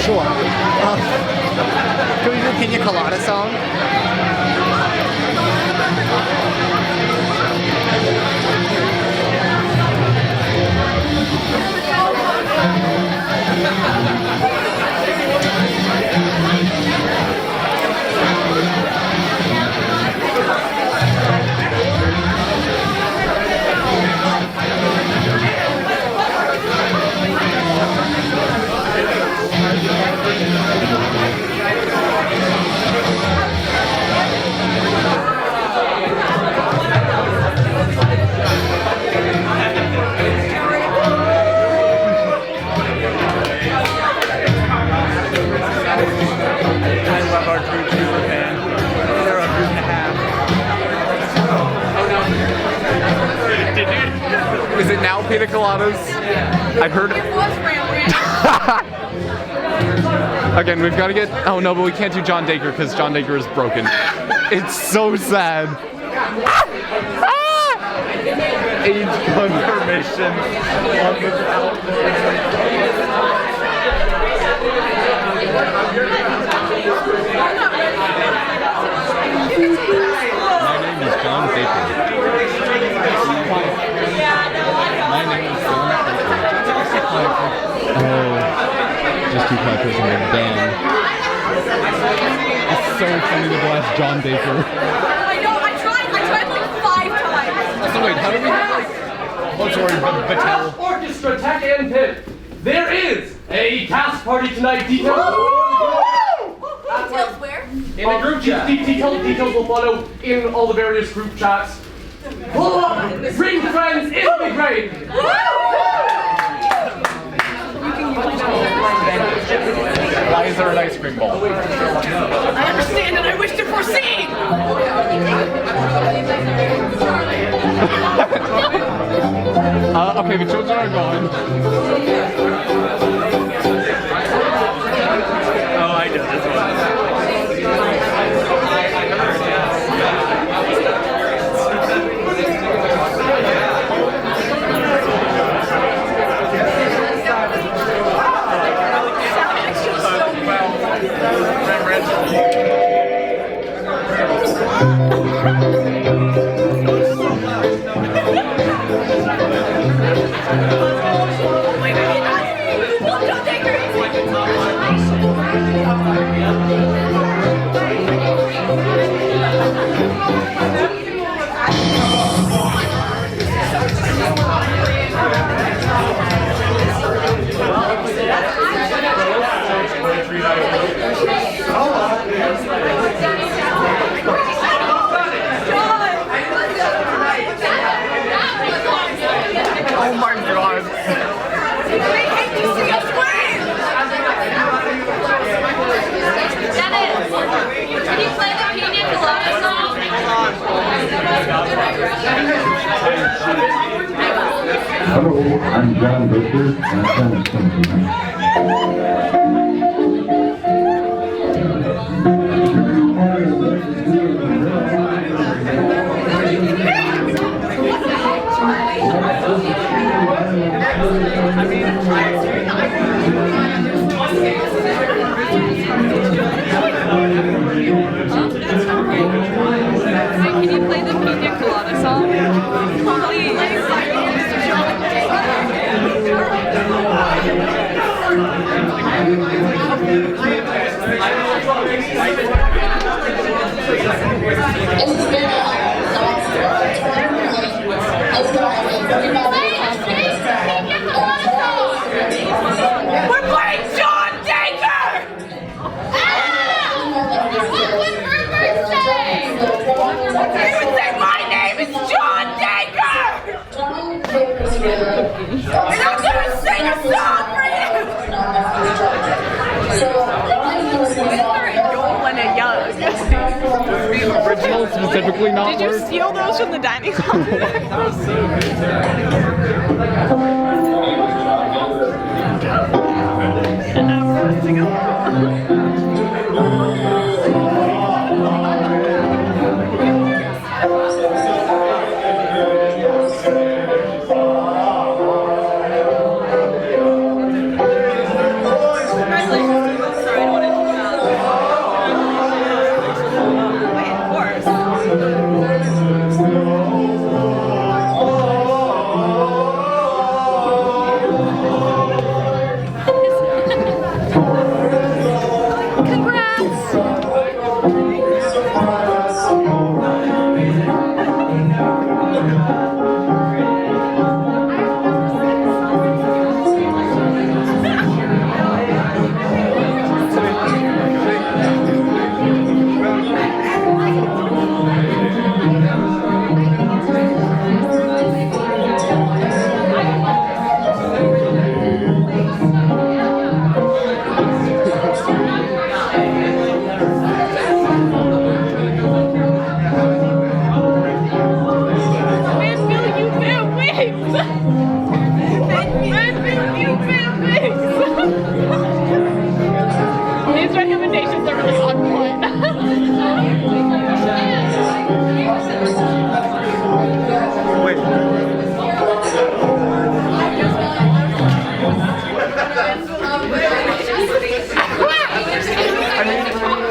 Sure. Can we do a Pina Colada song? Is it now pina coladas? I heard it. Again, we've got to get. Oh no, but we can't do John Dacre because John Dacre is broken. It's so sad. Age confirmation on the My name is John Dacre. My name is John Dacre. Oh, just too quiet person named Dan. It's so funny to blast John Dacre. I know, I tried like 5 times. So wait, how do we have like... Oh, sorry, Battelle. Orchestra, Tech and Pip. There is a cast party tonight. Details where? in the group chat. Details will follow in all the various group chats. Bring friends, it'll be great. Why is there an ice cream bowl? I understand and I wish to proceed. Okay, the children are gone. Oh, I know this one. Oh my god. They hate to see us win. Dennis, can you play the Pina Colada song? Hello, I'm John Baker, and I'm going to sing Can you play the Pina Colada song? Please. We're playing John Dacre! What would Rupert say? He would say, my name is John Dacre! And I'm gonna sing a song for you! The original specifically not Did you work? steal those from the dining hall? That was so And now we're gonna sing along.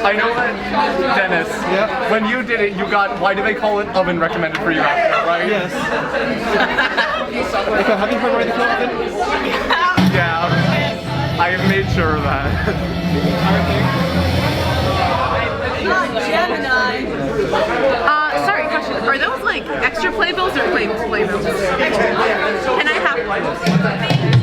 I know that, Dennis, when you did it, you got, why do they call it oven recommended for your outfit, right? Yes. Okay, have you heard why they call it oven? Yeah. I made sure of that. Gemini. Sorry, question. Are those like extra playbills or playbills? Extra. Can I have one?